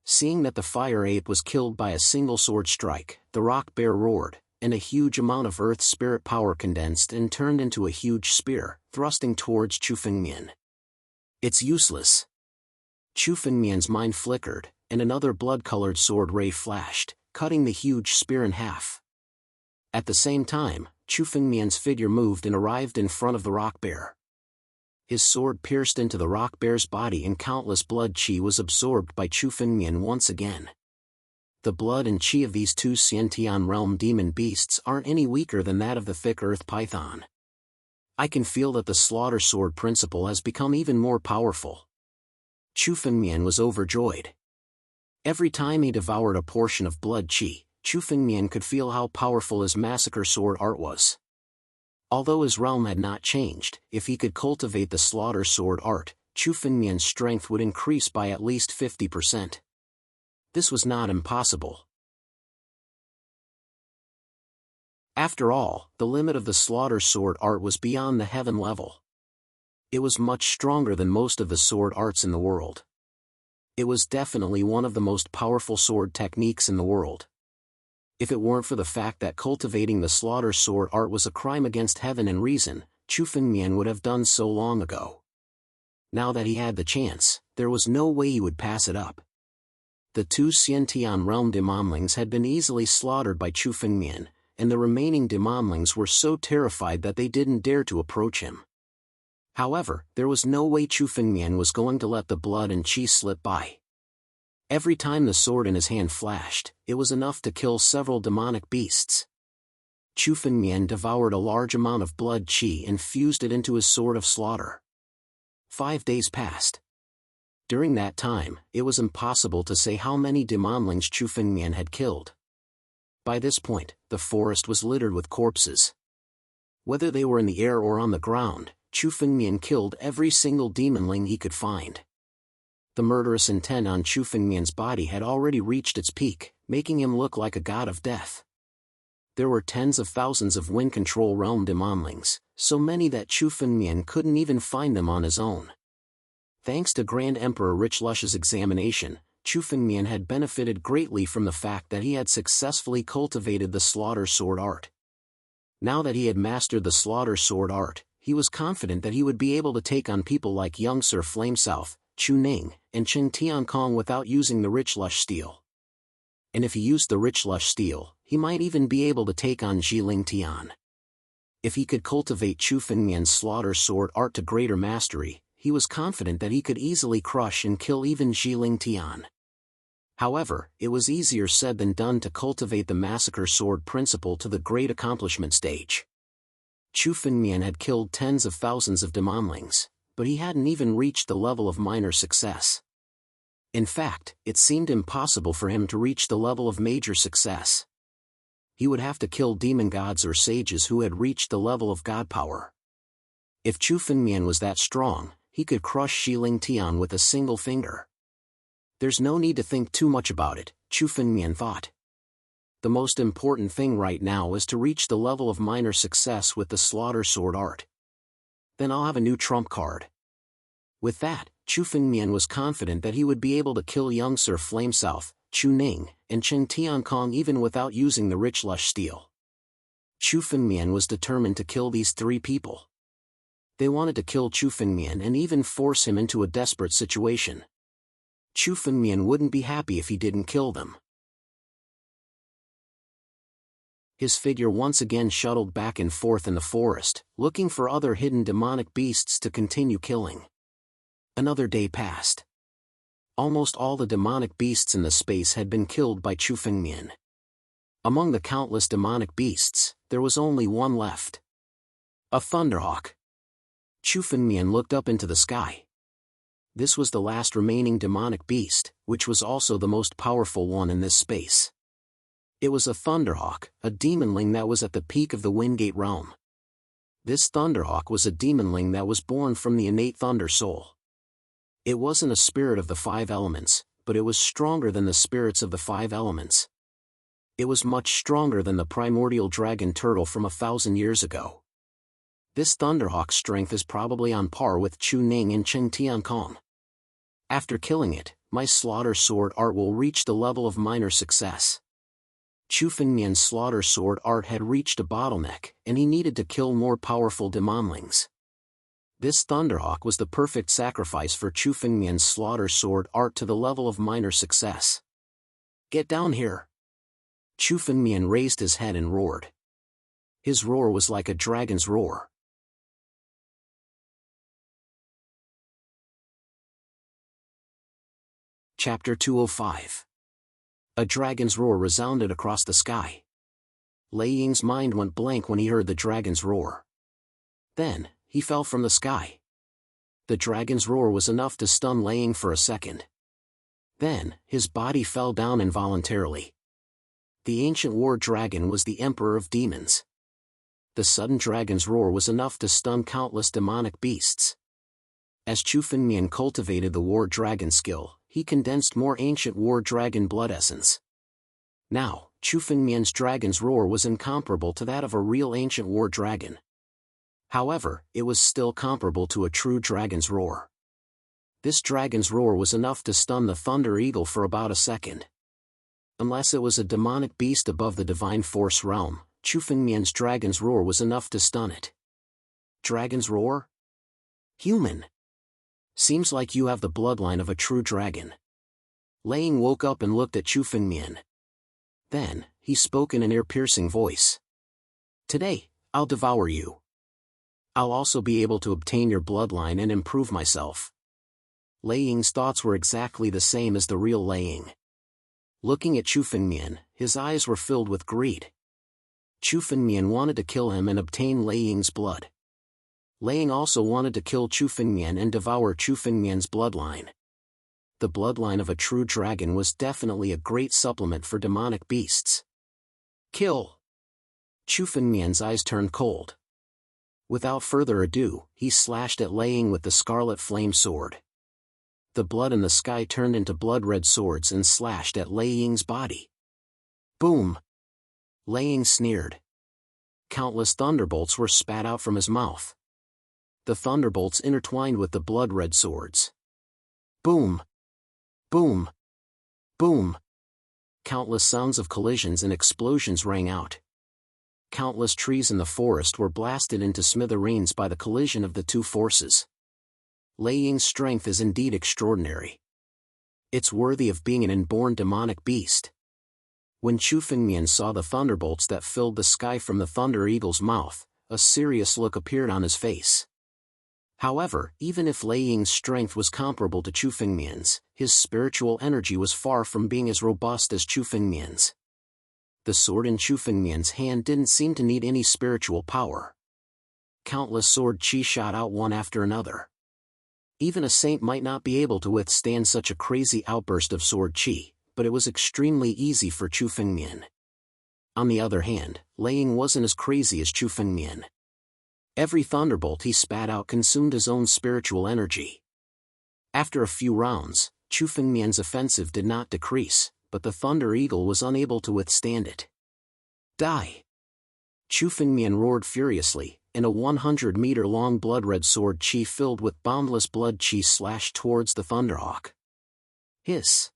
Seeing that the fire ape was killed by a single sword strike, the rock bear roared, and a huge amount of earth spirit power condensed and turned into a huge spear, thrusting towards Chu Fengmian. It's useless. Chu Fengmian's mind flickered, and another blood-colored sword ray flashed, cutting the huge spear in half. At the same time, Chu Fengmian's figure moved and arrived in front of the rock bear. His sword pierced into the rock bear's body and countless blood chi was absorbed by Chu Fengmian once again. The blood and chi of these two Xiantian realm demon beasts aren't any weaker than that of the thick earth python. I can feel that the slaughter sword principle has become even more powerful. Chu Fengmian was overjoyed. Every time he devoured a portion of blood chi, Chu Fengmian could feel how powerful his massacre sword art was. Although his realm had not changed, if he could cultivate the slaughter sword art, Chu Fengmian's strength would increase by at least 50%. This was not impossible. After all, the limit of the slaughter sword art was beyond the heaven level. It was much stronger than most of the sword arts in the world. It was definitely one of the most powerful sword techniques in the world. If it weren't for the fact that cultivating the slaughter sword art was a crime against heaven and reason, Chu Fengmian would have done so long ago. Now that he had the chance, there was no way he would pass it up. The two Xiantian realm demonlings had been easily slaughtered by Chu Fengmian, and the remaining demonlings were so terrified that they didn't dare to approach him. However, there was no way Chu Fengmian was going to let the blood and chi slip by. Every time the sword in his hand flashed, it was enough to kill several demonic beasts. Chu Fengmian devoured a large amount of blood chi and fused it into his sword of slaughter. 5 days passed. During that time, it was impossible to say how many demonlings Chu Fengmian had killed. By this point, the forest was littered with corpses. Whether they were in the air or on the ground, Chu Fengmian killed every single demonling he could find. The murderous intent on Chu Fengmian's body had already reached its peak, making him look like a god of death. There were tens of thousands of wind control realm demonlings, so many that Chu Fengmian couldn't even find them on his own. Thanks to Grand Emperor Richlush's examination, Chu Fengmian had benefited greatly from the fact that he had successfully cultivated the slaughter sword art. Now that he had mastered the slaughter sword art, he was confident that he would be able to take on people like young Sir Flamesouth, Chu Ning, and Chen Tiankong without using the Richlush steel. And if he used the Richlush steel, he might even be able to take on Jiling Tian. If he could cultivate Chu Fengmian's slaughter sword art to greater mastery, he was confident that he could easily crush and kill even Jiling Tian. However, it was easier said than done to cultivate the massacre sword principle to the great accomplishment stage. Chu Fengmian had killed tens of thousands of demonlings, but he hadn't even reached the level of minor success. In fact, it seemed impossible for him to reach the level of major success. He would have to kill demon gods or sages who had reached the level of god power. If Chu Fengmian was that strong, he could crush Shiling Tian with a single finger. There's no need to think too much about it, Chu Fengmian thought. The most important thing right now is to reach the level of minor success with the slaughter sword art. Then I'll have a new trump card. With that, Chu Fengmian was confident that he would be able to kill young Sir Flame South, Chu Ning, and Chen Tiankong even without using the rich lush steel. Chu Fengmian was determined to kill these three people. They wanted to kill Chu Fengmian and even force him into a desperate situation. Chu Fengmian wouldn't be happy if he didn't kill them. His figure once again shuttled back and forth in the forest, looking for other hidden demonic beasts to continue killing. Another day passed. Almost all the demonic beasts in the space had been killed by Chu Fengmian. Among the countless demonic beasts, there was only one left. A thunderhawk. Chu Fengmian looked up into the sky. This was the last remaining demonic beast, which was also the most powerful one in this space. It was a thunderhawk, a demonling that was at the peak of the Wingate realm. This thunderhawk was a demonling that was born from the innate thunder soul. It wasn't a spirit of the five elements, but it was stronger than the spirits of the five elements. It was much stronger than the primordial dragon turtle from 1,000 years ago. This thunderhawk's strength is probably on par with Chu Ning and Chen Tiankong. After killing it, my slaughter sword art will reach the level of minor success. Chu Fengmian's slaughter sword art had reached a bottleneck, and he needed to kill more powerful demonlings. This thunderhawk was the perfect sacrifice for Chu Fengmian's slaughter sword art to the level of minor success. Get down here! Chu Fengmian raised his head and roared. His roar was like a dragon's roar. Chapter 205. A dragon's roar resounded across the sky. Lei Ying's mind went blank when he heard the dragon's roar. Then, he fell from the sky. The dragon's roar was enough to stun Lei Ying for a second. Then, his body fell down involuntarily. The ancient war dragon was the emperor of demons. The sudden dragon's roar was enough to stun countless demonic beasts. As Chu Fengmian cultivated the war dragon skill, he condensed more ancient war dragon blood essence. Now, Chu Fengmian's dragon's roar was incomparable to that of a real ancient war dragon. However, it was still comparable to a true dragon's roar. This dragon's roar was enough to stun the Thunder Eagle for about a second. Unless it was a demonic beast above the divine force realm, Chu Fengmian's dragon's roar was enough to stun it. Dragon's roar? Human. Seems like you have the bloodline of a true dragon. Lei Ying woke up and looked at Chu Fengmian. Then, he spoke in an ear-piercing voice. Today, I'll devour you. I'll also be able to obtain your bloodline and improve myself. Lei Ying's thoughts were exactly the same as the real Lei Ying. Looking at Chu Fengmian, his eyes were filled with greed. Chu Fengmian wanted to kill him and obtain Lei Ying's blood. Lei Ying also wanted to kill Chu Fengmian and devour Chu Fengmian's bloodline. The bloodline of a true dragon was definitely a great supplement for demonic beasts. Kill! Chu Fengmian's eyes turned cold. Without further ado, he slashed at Lei Ying with the scarlet flame sword. The blood in the sky turned into blood-red swords and slashed at Lei Ying's body. Boom! Lei Ying sneered. Countless thunderbolts were spat out from his mouth. The thunderbolts intertwined with the blood-red swords. Boom! Boom! Boom! Countless sounds of collisions and explosions rang out. Countless trees in the forest were blasted into smithereens by the collision of the two forces. Lei Ying's strength is indeed extraordinary. It's worthy of being an inborn demonic beast. When Chu Fengmian saw the thunderbolts that filled the sky from the Thunder Eagle's mouth, a serious look appeared on his face. However, even if Lei Ying's strength was comparable to Chu Fengmian's, his spiritual energy was far from being as robust as Chu Fengmian's. The sword in Chu Fengmian's hand didn't seem to need any spiritual power. Countless sword chi shot out one after another. Even a saint might not be able to withstand such a crazy outburst of sword chi, but it was extremely easy for Chu Fengmian. On the other hand, Lei Ying wasn't as crazy as Chu Fengmian. Every thunderbolt he spat out consumed his own spiritual energy. After a few rounds, Chu Fengmian's offensive did not decrease, but the Thunder Eagle was unable to withstand it. Die! Chu Fengmian roared furiously, and a 100-meter-long blood-red sword chi filled with boundless blood chi slashed towards the Thunderhawk. Hiss!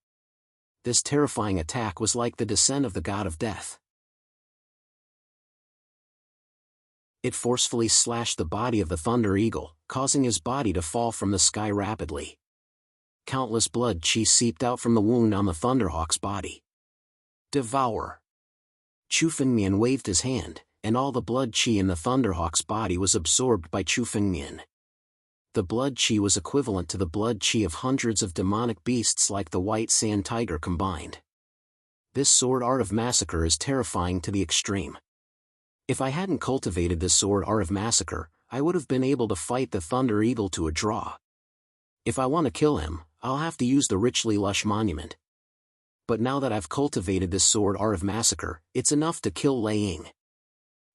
This terrifying attack was like the descent of the god of death. It forcefully slashed the body of the Thunder Eagle, causing his body to fall from the sky rapidly. Countless blood chi seeped out from the wound on the Thunderhawk's body. Devour! Chu Fengmian waved his hand, and all the blood chi in the Thunderhawk's body was absorbed by Chu Fengmian. The blood chi was equivalent to the blood chi of hundreds of demonic beasts like the White Sand Tiger combined. This sword art of massacre is terrifying to the extreme. If I hadn't cultivated this sword art of massacre, I would have been able to fight the Thunder Eagle to a draw. If I want to kill him, I'll have to use the richly lush monument. But now that I've cultivated this sword art of massacre, it's enough to kill Lei Ying.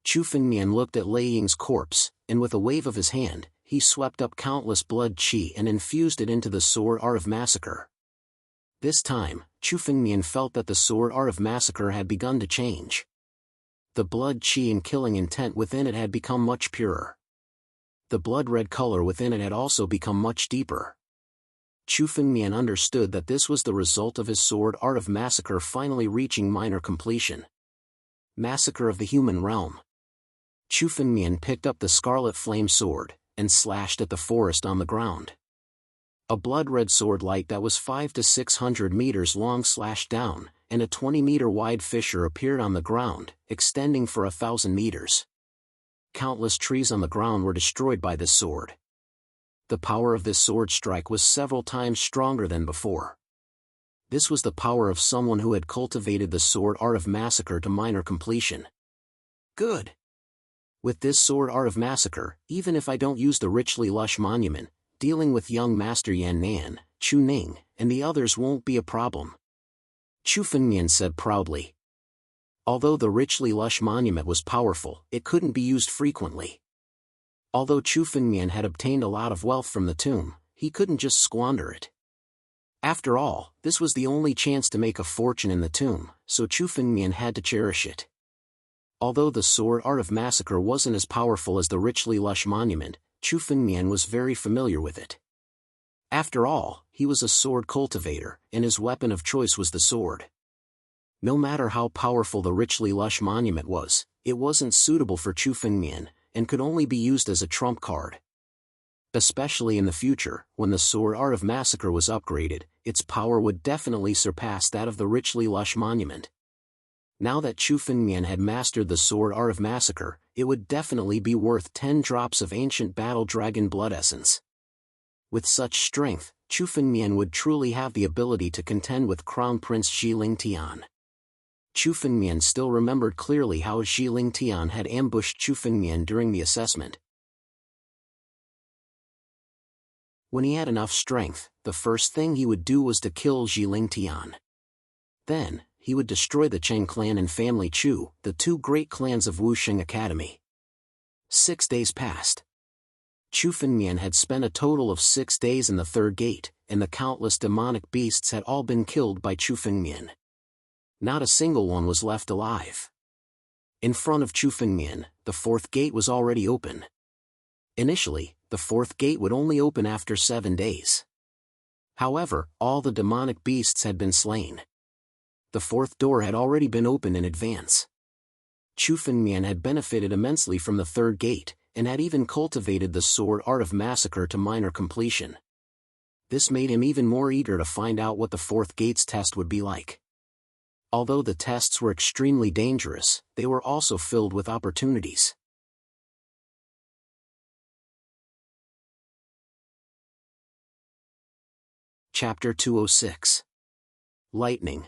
Chu Fengmian looked at Lei Ying's corpse, and with a wave of his hand, he swept up countless blood chi and infused it into the sword art of massacre. This time, Chu Fengmian felt that the sword art of massacre had begun to change. The blood chi and killing intent within it had become much purer. The blood-red color within it had also become much deeper. Chu Fengmian understood that this was the result of his sword art of massacre finally reaching minor completion. Massacre of the human realm. Chu Fengmian picked up the scarlet flame sword, and slashed at the forest on the ground. A blood-red sword light that was 500 to 600 meters long slashed down, and a 20-meter-wide fissure appeared on the ground, extending for 1,000 meters. Countless trees on the ground were destroyed by this sword. The power of this sword strike was several times stronger than before. This was the power of someone who had cultivated the sword art of massacre to minor completion. Good! With this sword art of massacre, even if I don't use the richly lush monument, dealing with young Master Yan Nan, Chu Ning, and the others won't be a problem. Chu Fengmian said proudly. Although the richly lush monument was powerful, it couldn't be used frequently. Although Chu Fengmian had obtained a lot of wealth from the tomb, he couldn't just squander it. After all, this was the only chance to make a fortune in the tomb, so Chu Fengmian had to cherish it. Although the sword art of massacre wasn't as powerful as the richly lush monument, Chu Fengmian was very familiar with it. After all, he was a sword cultivator, and his weapon of choice was the sword. No matter how powerful the richly lush monument was, it wasn't suitable for Chu Fengmian, and could only be used as a trump card. Especially in the future, when the sword art of massacre was upgraded, its power would definitely surpass that of the richly lush monument. Now that Chu Fengmian had mastered the sword art of massacre, it would definitely be worth 10 drops of ancient battle dragon blood essence. With such strength, Chu Fengmian would truly have the ability to contend with Crown Prince Xi Lingtian. Chu Fengmian still remembered clearly how Xi Lingtian had ambushed Chu Fengmian during the assessment. When he had enough strength, the first thing he would do was to kill Xi Lingtian. Then, he would destroy the Cheng clan and family Chu, the two great clans of Wusheng Academy. 6 days passed. Chu Fengmian had spent a total of 6 days in the third gate, and the countless demonic beasts had all been killed by Chu Fengmian. Not a single one was left alive. In front of Chu Fengmian, the fourth gate was already open. Initially, the fourth gate would only open after 7 days. However, all the demonic beasts had been slain. The fourth door had already been opened in advance. Chu Fengmian had benefited immensely from the third gate, and had even cultivated the sword art of massacre to minor completion. This made him even more eager to find out what the fourth gate's test would be like. Although the tests were extremely dangerous, they were also filled with opportunities. Chapter 206. Lightning.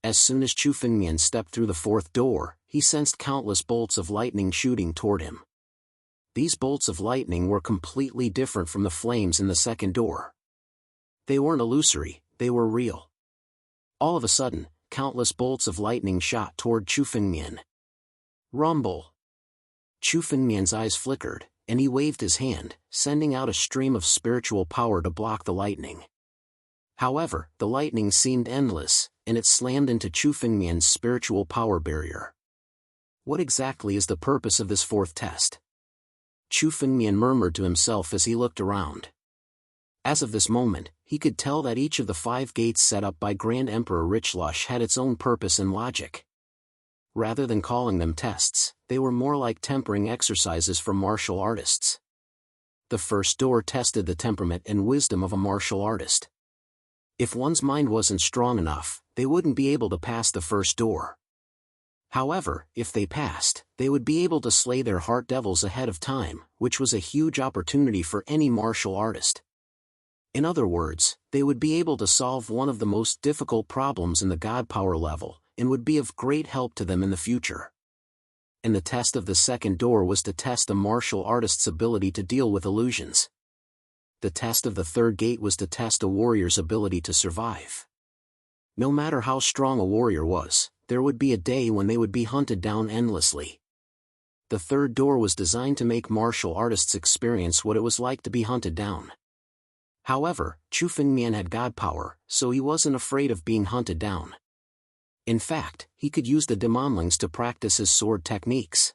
As soon as Chu Fengmian stepped through the fourth door, he sensed countless bolts of lightning shooting toward him. These bolts of lightning were completely different from the flames in the second door. They weren't illusory, they were real. All of a sudden, countless bolts of lightning shot toward Chu Fengmian. Rumble! Chu Fengmian's eyes flickered, and he waved his hand, sending out a stream of spiritual power to block the lightning. However, the lightning seemed endless, and it slammed into Chu Fengmian's spiritual power barrier. What exactly is the purpose of this fourth test? Chu Fengmian murmured to himself as he looked around. As of this moment, he could tell that each of the 5 gates set up by Grand Emperor Richlush had its own purpose and logic. Rather than calling them tests, they were more like tempering exercises for martial artists. The first door tested the temperament and wisdom of a martial artist. If one's mind wasn't strong enough, they wouldn't be able to pass the first door. However, if they passed, they would be able to slay their heart devils ahead of time, which was a huge opportunity for any martial artist. In other words, they would be able to solve one of the most difficult problems in the God power level, and would be of great help to them in the future. And the test of the second door was to test a martial artist's ability to deal with illusions. The test of the third gate was to test a warrior's ability to survive. No matter how strong a warrior was, there would be a day when they would be hunted down endlessly. The third door was designed to make martial artists experience what it was like to be hunted down. However, Chu Fengmian had God power, so he wasn't afraid of being hunted down. In fact, he could use the demonlings to practice his sword techniques.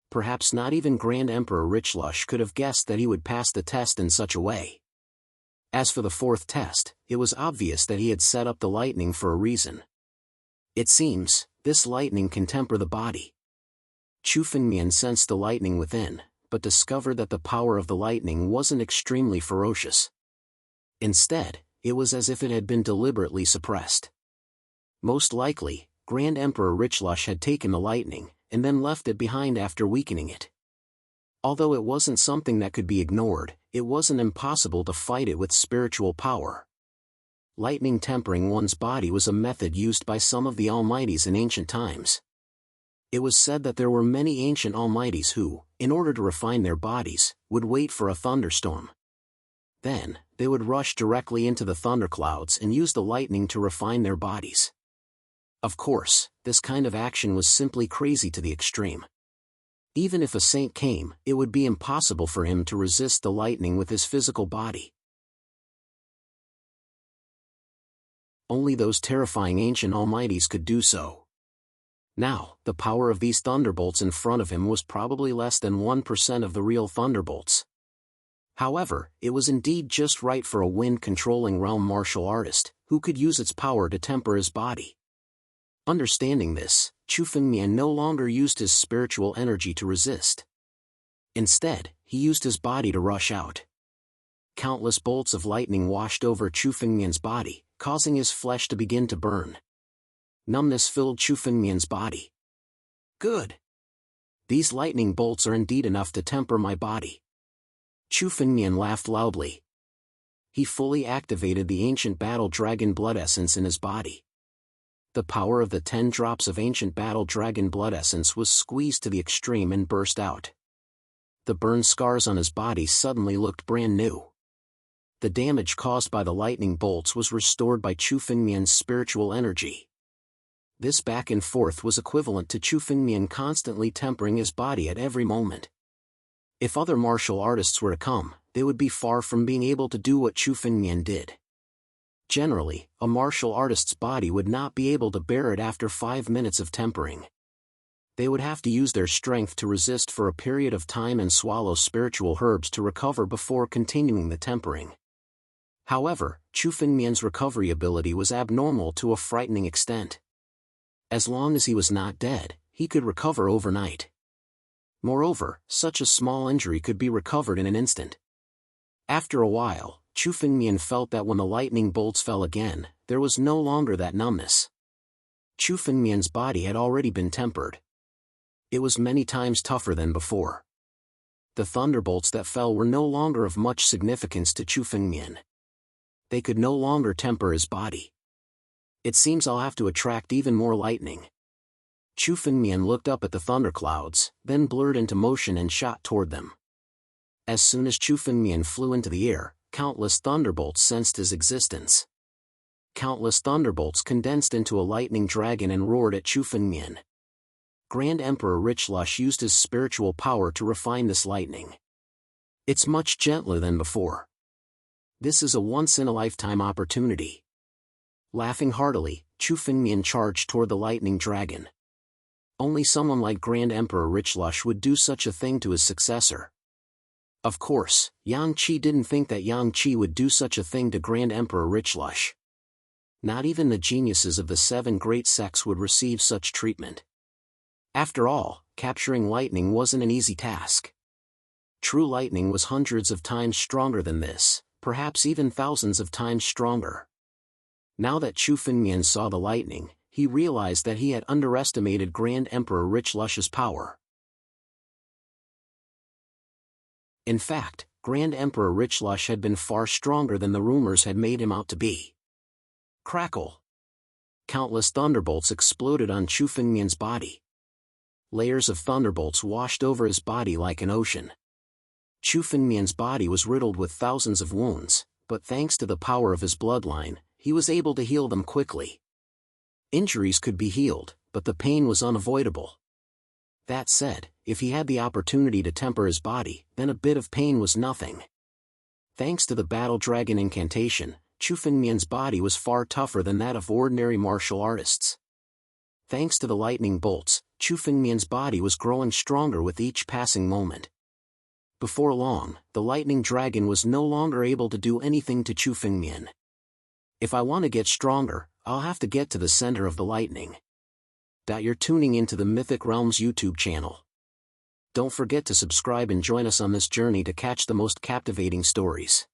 Perhaps not even Grand Emperor Richlush could have guessed that he would pass the test in such a way. As for the fourth test, it was obvious that he had set up the lightning for a reason. It seems, this lightning can temper the body. Chu Fengmian sensed the lightning within, but discovered that the power of the lightning wasn't extremely ferocious. Instead, it was as if it had been deliberately suppressed. Most likely, Grand Emperor Richlush had taken the lightning, and then left it behind after weakening it. Although it wasn't something that could be ignored, it wasn't impossible to fight it with spiritual power. Lightning tempering one's body was a method used by some of the Almighties in ancient times. It was said that there were many ancient Almighties who, in order to refine their bodies, would wait for a thunderstorm. Then, they would rush directly into the thunderclouds and use the lightning to refine their bodies. Of course, this kind of action was simply crazy to the extreme. Even if a saint came, it would be impossible for him to resist the lightning with his physical body. Only those terrifying ancient Almighties could do so. Now, the power of these thunderbolts in front of him was probably less than 1% of the real thunderbolts. However, it was indeed just right for a wind-controlling realm martial artist, who could use its power to temper his body. Understanding this, Chu Fengmian no longer used his spiritual energy to resist. Instead, he used his body to rush out. Countless bolts of lightning washed over Chu Fengmian's body, causing his flesh to begin to burn. Numbness filled Chu Fengmian's body. Good! These lightning bolts are indeed enough to temper my body. Chu Fengmian laughed loudly. He fully activated the ancient battle dragon blood essence in his body. The power of the 10 drops of ancient battle dragon blood essence was squeezed to the extreme and burst out. The burn scars on his body suddenly looked brand new. The damage caused by the lightning bolts was restored by Chu Fengmian's spiritual energy. This back and forth was equivalent to Chu Fengmian constantly tempering his body at every moment. If other martial artists were to come, they would be far from being able to do what Chu Fengmian did. Generally, a martial artist's body would not be able to bear it after 5 minutes of tempering. They would have to use their strength to resist for a period of time and swallow spiritual herbs to recover before continuing the tempering. However, Chu Fengmian's recovery ability was abnormal to a frightening extent. As long as he was not dead, he could recover overnight. Moreover, such a small injury could be recovered in an instant. After a while, Chu Fengmian felt that when the lightning bolts fell again, there was no longer that numbness. Chu Fengmian's body had already been tempered. It was many times tougher than before. The thunderbolts that fell were no longer of much significance to Chu Fengmian. They could no longer temper his body. It seems I'll have to attract even more lightning. Chu Fengmian looked up at the thunderclouds, then blurred into motion and shot toward them. As soon as Chu Fengmian flew into the air, countless thunderbolts sensed his existence. Countless thunderbolts condensed into a lightning dragon and roared at Chu Fengmian. Grand Emperor Richlush used his spiritual power to refine this lightning. It's much gentler than before. This is a once-in-a-lifetime opportunity. Laughing heartily, Chu Fengmian charged toward the lightning dragon. Only someone like Grand Emperor Richlush would do such a thing to his successor. Of course, Yang Qi didn't think that Yang Qi would do such a thing to Grand Emperor Richlush. Not even the geniuses of the 7 great sects would receive such treatment. After all, capturing lightning wasn't an easy task. True lightning was hundreds of times stronger than this, perhaps even thousands of times stronger. Now that Chu Fengmian saw the lightning, he realized that he had underestimated Grand Emperor Richlush's power. In fact, Grand Emperor Richlush had been far stronger than the rumors had made him out to be. Crackle! Countless thunderbolts exploded on Chu Fengmian's body. Layers of thunderbolts washed over his body like an ocean. Chu Fengmian's body was riddled with thousands of wounds, but thanks to the power of his bloodline, he was able to heal them quickly. Injuries could be healed, but the pain was unavoidable. That said, if he had the opportunity to temper his body, then a bit of pain was nothing. Thanks to the Battle Dragon incantation, Chu Fengmian's body was far tougher than that of ordinary martial artists. Thanks to the lightning bolts, Chu Fengmian's body was growing stronger with each passing moment. Before long, the lightning dragon was no longer able to do anything to Chu Fengmian. If I want to get stronger, I'll have to get to the center of the lightning. You're tuning into the Mythic Realms YouTube channel. Don't forget to subscribe and join us on this journey to catch the most captivating stories.